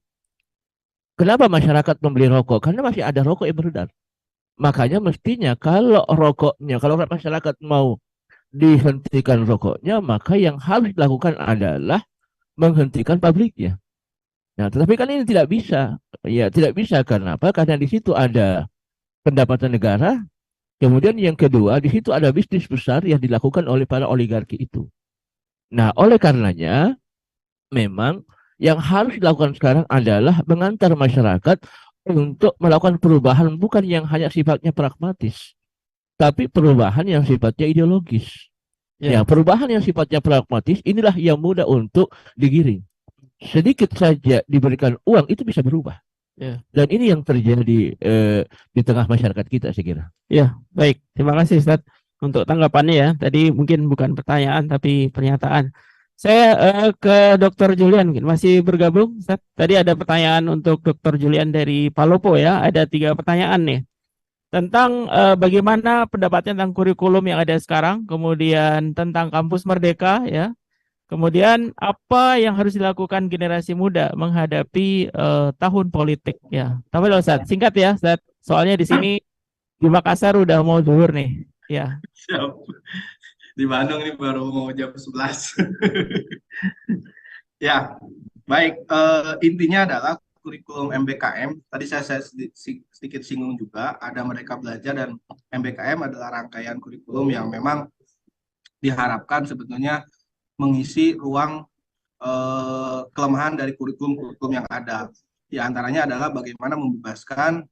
Kenapa masyarakat membeli rokok? Karena masih ada rokok yang beredar. Makanya mestinya kalau masyarakat mau dihentikan rokoknya, maka yang harus dilakukan adalah menghentikan pabriknya. Nah, tetapi kan ini tidak bisa. Ya, tidak bisa karena apa? Karena di situ ada pendapatan negara, kemudian yang kedua, di situ ada bisnis besar yang dilakukan oleh para oligarki itu. Nah, oleh karenanya, memang Yang harus dilakukan sekarang adalah mengantar masyarakat untuk melakukan perubahan bukan yang hanya sifatnya pragmatis, tapi perubahan yang sifatnya ideologis. Ya, perubahan yang sifatnya pragmatis inilah yang mudah untuk digiring. Sedikit saja diberikan uang itu bisa berubah. Ya. Dan ini yang terjadi di tengah masyarakat kita, saya kira. Ya, baik. Terima kasih Ustadz untuk tanggapannya ya. Tadi mungkin bukan pertanyaan tapi pernyataan. Saya ke Dr. Julian mungkin masih bergabung, Ustadz. Tadi ada pertanyaan untuk Dr. Julian dari Palopo ya. Ada 3 pertanyaan nih. Tentang bagaimana pendapatnya tentang kurikulum yang ada sekarang, kemudian tentang kampus merdeka ya. Kemudian apa yang harus dilakukan generasi muda menghadapi tahun politik ya. Tapi Ustadz, singkat ya Ustadz. Soalnya di sini di Makassar udah mau zuhur nih. Ya. Siap. Di Bandung ini baru mau jam 11. Ya, baik. Intinya adalah kurikulum MBKM. Tadi saya sedikit singgung juga, ada Merdeka Belajar dan MBKM adalah rangkaian kurikulum yang memang diharapkan sebetulnya mengisi ruang kelemahan dari kurikulum yang ada. Di antaranya adalah bagaimana membebaskan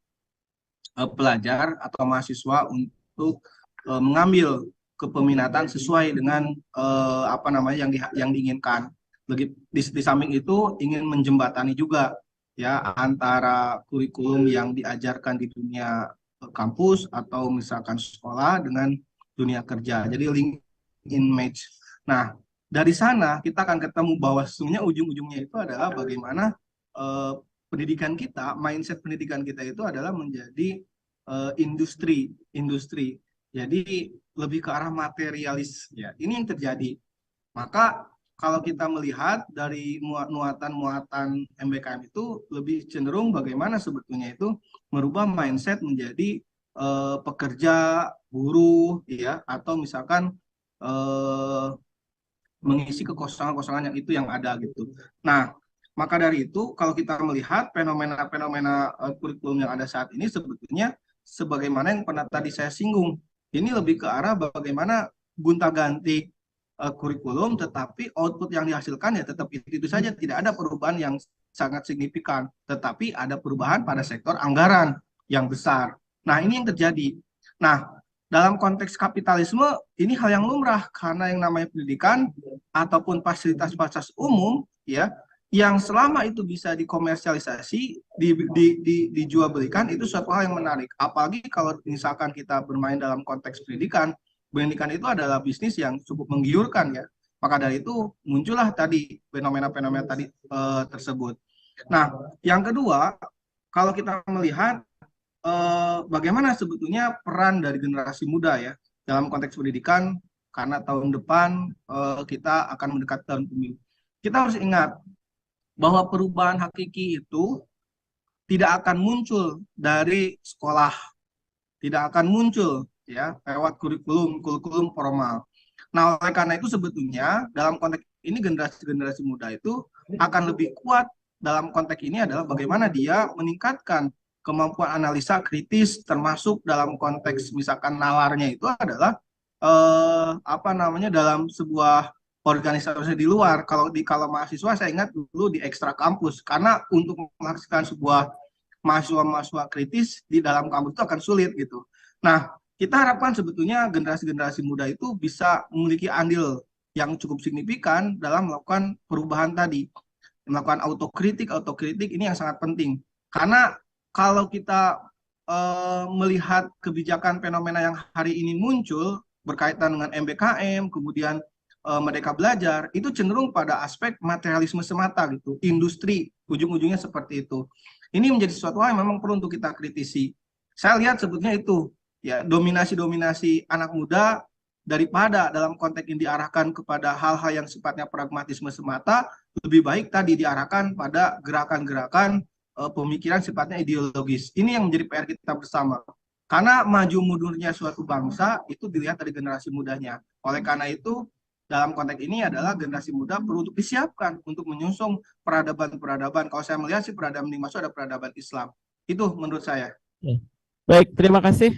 pelajar atau mahasiswa untuk mengambil kepeminatan sesuai dengan apa namanya yang diinginkan. Di samping itu ingin menjembatani juga ya antara kurikulum yang diajarkan di dunia kampus atau misalkan sekolah dengan dunia kerja. Jadi link in match. Nah, dari sana kita akan ketemu bahwa sesungguhnya ujung-ujungnya itu adalah bagaimana pendidikan kita, mindset pendidikan kita itu adalah menjadi industri. Jadi lebih ke arah materialis ya. Ini yang terjadi. Maka kalau kita melihat dari muatan-muatan MBKM itu lebih cenderung bagaimana sebetulnya itu merubah mindset menjadi pekerja, buruh ya, atau misalkan mengisi kekosongan-kekosongan yang ada gitu. Nah, maka dari itu kalau kita melihat fenomena-fenomena kurikulum yang ada saat ini sebetulnya sebagaimana yang pernah tadi saya singgung, ini lebih ke arah bagaimana gonta-ganti kurikulum, tetapi output yang dihasilkan ya tetap itu saja, tidak ada perubahan yang sangat signifikan, tetapi ada perubahan pada sektor anggaran yang besar. Nah, ini yang terjadi. Nah, dalam konteks kapitalisme, ini hal yang lumrah karena yang namanya pendidikan ataupun fasilitas-fasilitas umum ya, yang selama itu bisa dikomersialisasi, dijual belikan, itu suatu hal yang menarik. Apalagi kalau misalkan kita bermain dalam konteks pendidikan itu adalah bisnis yang cukup menggiurkan ya. Maka dari itu muncullah tadi fenomena-fenomena tadi tersebut. Nah, yang kedua, kalau kita melihat bagaimana sebetulnya peran dari generasi muda ya dalam konteks pendidikan, karena tahun depan kita akan mendekati tahun pemilu. Kita harus ingat bahwa perubahan hakiki itu tidak akan muncul dari sekolah, tidak akan muncul ya lewat kurikulum formal. Nah, oleh karena itu sebetulnya dalam konteks ini generasi muda itu akan lebih kuat dalam konteks ini adalah bagaimana dia meningkatkan kemampuan analisa kritis, termasuk dalam konteks misalkan nalarnya itu adalah apa namanya dalam sebuah organisasi di luar. Kalau mahasiswa saya ingat dulu di ekstra kampus, karena untuk menghasilkan sebuah mahasiswa kritis di dalam kampus itu akan sulit gitu. Nah, kita harapkan sebetulnya generasi muda itu bisa memiliki andil yang cukup signifikan dalam melakukan perubahan tadi, melakukan autokritik ini yang sangat penting. Karena kalau kita melihat kebijakan fenomena yang hari ini muncul berkaitan dengan MBKM, kemudian Merdeka Belajar, itu cenderung pada aspek materialisme semata gitu, industri, ujung-ujungnya seperti itu. Ini menjadi sesuatu hal yang memang perlu untuk kita kritisi. Saya lihat sebetulnya itu, ya dominasi anak muda daripada dalam konteks ini diarahkan kepada hal-hal yang sifatnya pragmatisme semata, lebih baik tadi diarahkan pada gerakan-gerakan pemikiran sifatnya ideologis. Ini yang menjadi PR kita bersama. Karena maju mundurnya suatu bangsa itu dilihat dari generasi mudanya. Oleh karena itu, dalam konteks ini adalah generasi muda perlu untuk disiapkan untuk menyusung peradaban-peradaban. Kalau saya melihat sih peradaban yang dimaksud ada peradaban Islam. Itu menurut saya. Baik, terima kasih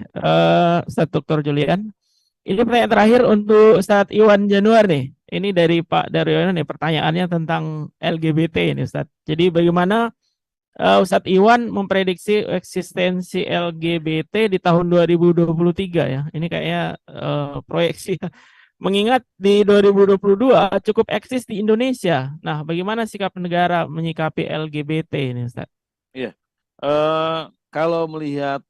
Ustadz Dr. Julian. Ini pertanyaan terakhir untuk Ustadz Iwan Januar nih. ini dari Pak Daryono nih pertanyaannya tentang LGBT ini Ustadz. Jadi bagaimana Ustadz Iwan memprediksi eksistensi LGBT di tahun 2023 ya. Ini kayaknya proyeksi ya. Mengingat di 2022 cukup eksis di Indonesia. Nah, bagaimana sikap negara menyikapi LGBT ini Ustadz? Iya. Kalau melihat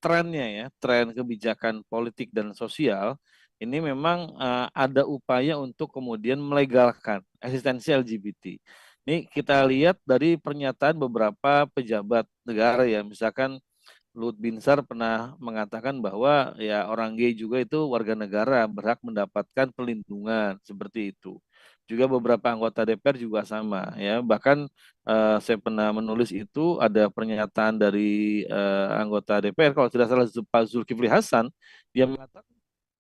trennya ya, tren kebijakan politik dan sosial, ini memang ada upaya untuk kemudian melegalkan eksistensi LGBT. Ini kita lihat dari pernyataan beberapa pejabat negara ya, misalkan Luhut Binsar pernah mengatakan bahwa ya orang gay juga itu warga negara berhak mendapatkan perlindungan seperti itu. Juga beberapa anggota DPR juga sama ya. Bahkan saya pernah menulis itu ada pernyataan dari anggota DPR kalau tidak salah Pak Zulkifli Hasan dia mengatakan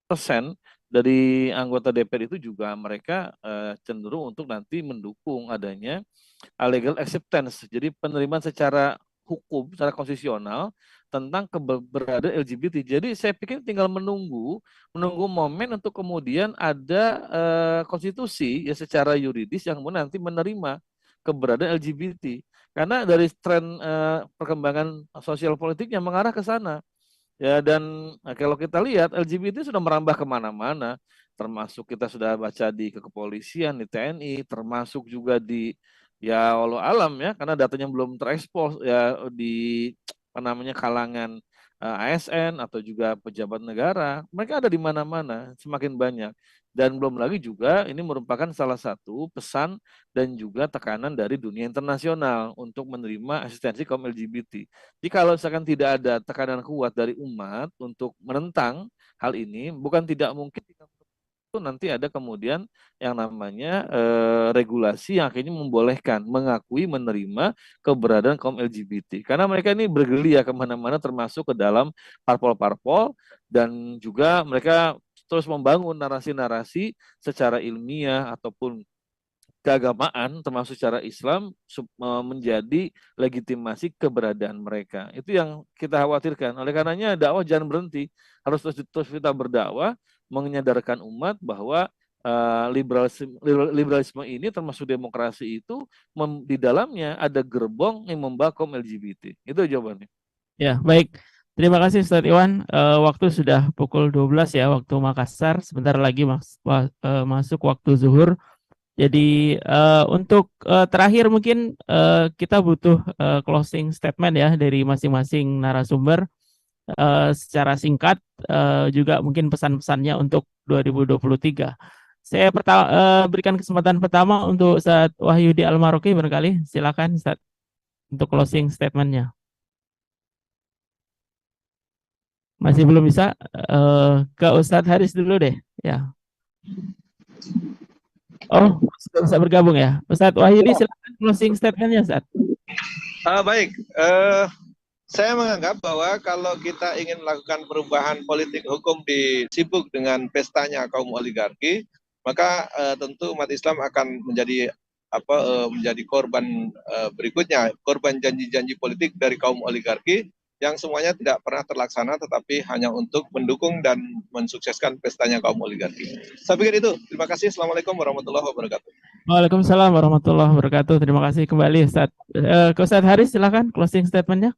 persen dari anggota DPR itu juga mereka cenderung untuk nanti mendukung adanya legal acceptance. Jadi penerimaan secara hukum, secara konstitusional tentang keberadaan LGBT. Jadi saya pikir tinggal menunggu momen untuk kemudian ada konstitusi ya secara yuridis yang nanti menerima keberadaan LGBT. Karena dari tren perkembangan sosial politiknya mengarah ke sana. Ya, dan kalau kita lihat LGBT sudah merambah kemana-mana, termasuk kita sudah baca di kepolisian, di TNI, termasuk juga di ya walau alam ya, karena datanya belum terekspos ya di apa namanya kalangan ASN atau juga pejabat negara, mereka ada di mana-mana, semakin banyak. Dan belum lagi juga ini merupakan salah satu pesan dan juga tekanan dari dunia internasional untuk menerima eksistensi kaum LGBT. Jadi kalau misalkan tidak ada tekanan kuat dari umat untuk menentang hal ini, bukan tidak mungkin itu nanti ada kemudian yang namanya regulasi yang akhirnya membolehkan, mengakui, menerima keberadaan kaum LGBT. Karena mereka ini bergelia kemana-mana termasuk ke dalam parpol-parpol dan juga mereka terus membangun narasi-narasi secara ilmiah ataupun keagamaan termasuk secara Islam menjadi legitimasi keberadaan mereka. Itu yang kita khawatirkan. Oleh karenanya dakwah jangan berhenti, harus terus kita berdakwah menyadarkan umat bahwa liberalisme ini termasuk demokrasi itu di dalamnya ada gerbong yang membawa kaum LGBT. Itu jawabannya. Ya, baik. Terima kasih Ustadz Iwan. Waktu sudah pukul 12 ya, waktu Makassar. Sebentar lagi masuk waktu zuhur. Jadi untuk terakhir mungkin kita butuh closing statement ya dari masing-masing narasumber secara singkat juga mungkin pesan-pesannya untuk 2023. Saya berikan kesempatan pertama untuk Ustadz Wahyudi Al-Maroki barangkali. Silakan Ustadz untuk closing statementnya. Masih belum bisa, ke Ustadz Haris dulu deh, ya. Oh, sudah bisa bergabung ya. Ustadz Wahyudi, silakan closing statementnya, Ustadz. Baik, saya menganggap bahwa kalau kita ingin melakukan perubahan politik hukum disibuk dengan pestanya kaum oligarki, maka tentu umat Islam akan menjadi menjadi korban berikutnya, korban janji-janji politik dari kaum oligarki yang semuanya tidak pernah terlaksana tetapi hanya untuk mendukung dan mensukseskan pestanya kaum oligarki. Saya pikir itu. Terima kasih. Assalamualaikum warahmatullahi wabarakatuh. Waalaikumsalam warahmatullahi wabarakatuh. Terima kasih kembali Ustadz. Ke Ustadz Haris silakan closing statementnya.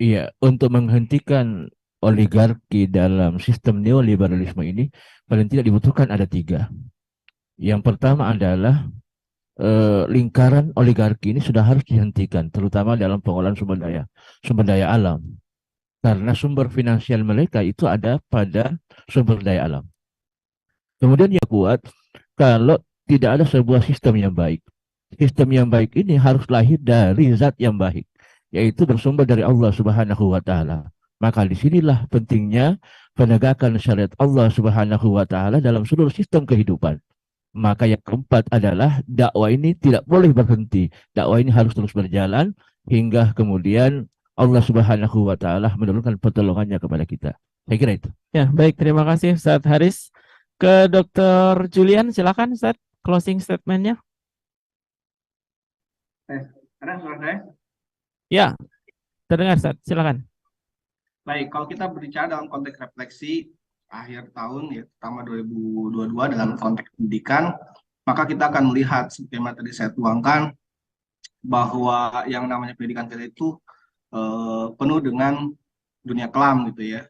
Iya, untuk menghentikan oligarki dalam sistem neoliberalisme ini paling tidak dibutuhkan ada 3. Yang pertama adalah lingkaran oligarki ini sudah harus dihentikan, terutama dalam pengolahan sumber daya alam. Karena sumber finansial mereka itu ada pada sumber daya alam. Kemudian yang kuat, kalau tidak ada sebuah sistem yang baik. Sistem yang baik ini harus lahir dari zat yang baik, yaitu bersumber dari Allah Subhanahu wa Ta'ala. Maka disinilah pentingnya penegakan syariat Allah Subhanahu wa Ta'ala dalam seluruh sistem kehidupan. Maka yang keempat adalah dakwah ini tidak boleh berhenti. Dakwah ini harus terus berjalan hingga kemudian Allah Subhanahu wa Ta'ala menurunkan pertolongannya kepada kita. Saya kira itu. Ya, baik, terima kasih Ustadz Haris. Ke Dr. Julian silakan Ustadz closing statementnya. Ada suara saya? Ya, terdengar Ustadz, silakan. Baik, kalau kita berbicara dalam konteks refleksi, akhir tahun ya, terutama 2022 dalam konteks pendidikan, maka kita akan melihat seperti yang tadi saya tuangkan bahwa yang namanya pendidikan kita itu penuh dengan dunia kelam gitu ya.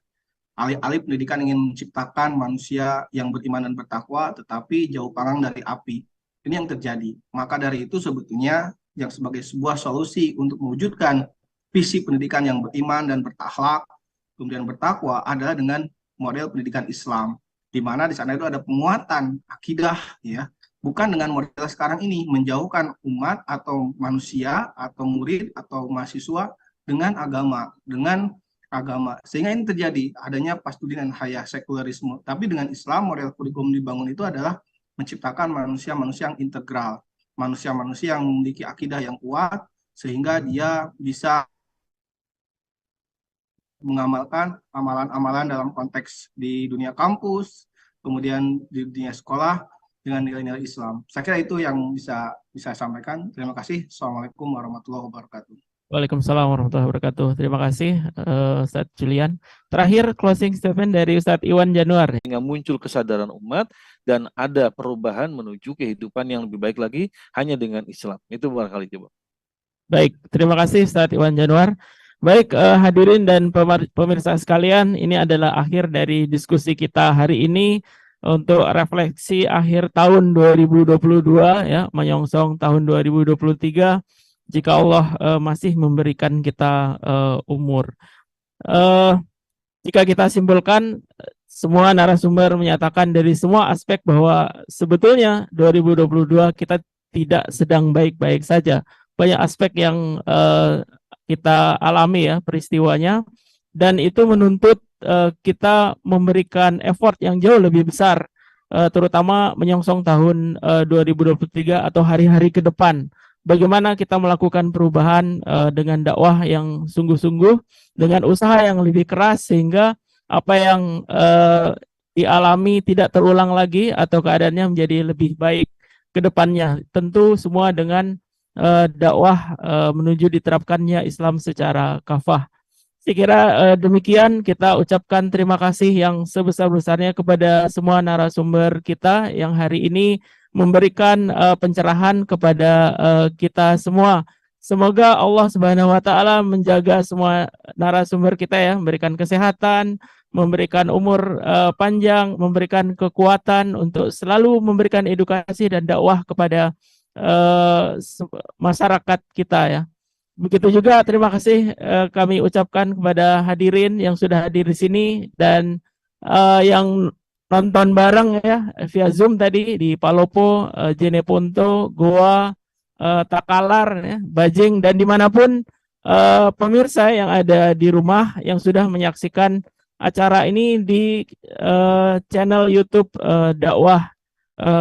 Alih-alih pendidikan ingin menciptakan manusia yang beriman dan bertakwa, tetapi jauh panggang dari api. Ini yang terjadi. Maka dari itu sebetulnya yang sebagai sebuah solusi untuk mewujudkan visi pendidikan yang beriman dan berakhlak, kemudian bertakwa adalah dengan model pendidikan Islam, di mana di sana itu ada penguatan akidah, ya, bukan dengan model sekarang ini menjauhkan umat atau manusia atau murid atau mahasiswa dengan agama, sehingga ini terjadi adanya pastudinan hayah sekularisme. Tapi dengan Islam, model kurikulum dibangun itu adalah menciptakan manusia-manusia yang integral, manusia-manusia yang memiliki akidah yang kuat, sehingga dia bisa mengamalkan amalan-amalan dalam konteks di dunia kampus, kemudian di dunia sekolah dengan nilai-nilai Islam. Saya kira itu yang bisa saya sampaikan. Terima kasih. Assalamualaikum warahmatullahi wabarakatuh. Waalaikumsalam warahmatullahi wabarakatuh. Terima kasih Ustadz Julian. Terakhir closing statement dari Ustadz Iwan Januar. Hingga muncul kesadaran umat dan ada perubahan menuju kehidupan yang lebih baik lagi hanya dengan Islam. Itu barangkali coba. Baik, terima kasih Ustadz Iwan Januar. Baik, hadirin dan pemirsa sekalian, ini adalah akhir dari diskusi kita hari ini untuk refleksi akhir tahun 2022 ya, menyongsong tahun 2023. Jika Allah masih memberikan kita umur. Jika kita simpulkan, semua narasumber menyatakan dari semua aspek bahwa sebetulnya 2022 kita tidak sedang baik-baik saja. Banyak aspek yang kita alami ya peristiwanya, dan itu menuntut kita memberikan effort yang jauh lebih besar, terutama menyongsong tahun 2023 atau hari-hari ke depan. Bagaimana kita melakukan perubahan dengan dakwah yang sungguh-sungguh, dengan usaha yang lebih keras, sehingga apa yang dialami tidak terulang lagi atau keadaannya menjadi lebih baik ke depannya. Tentu semua dengan dakwah menuju diterapkannya Islam secara kafah. Saya kira demikian, kita ucapkan terima kasih yang sebesar-besarnya kepada semua narasumber kita yang hari ini memberikan pencerahan kepada kita semua. Semoga Allah Subhanahu wa taala menjaga semua narasumber kita ya, memberikan kesehatan, memberikan umur panjang, memberikan kekuatan untuk selalu memberikan edukasi dan dakwah kepada masyarakat kita ya. Begitu juga terima kasih kami ucapkan kepada hadirin yang sudah hadir di sini dan yang nonton bareng ya via Zoom tadi di Palopo, Jeneponto, Goa, Takalar, ya, Bajing, dan dimanapun pemirsa yang ada di rumah yang sudah menyaksikan acara ini di channel YouTube dakwah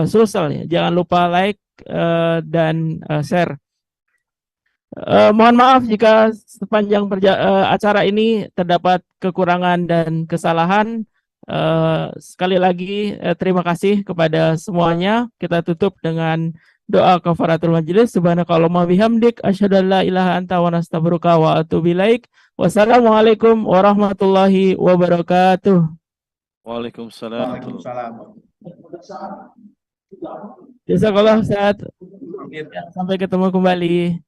Sulsel. Ya. Jangan lupa like dan share. Mohon maaf jika sepanjang acara ini terdapat kekurangan dan kesalahan. Sekali lagi terima kasih kepada semuanya. Kita tutup dengan doa kafaratul majelis. Subhanakallahumma bihamdik asyhadu an la ilaha anta wa nastaghfiruka wa atubu ilaik. Wassalamualaikum warahmatullahi wabarakatuh. Waalaikumsalam. Jazakallah Ustaz. Sampai ketemu kembali.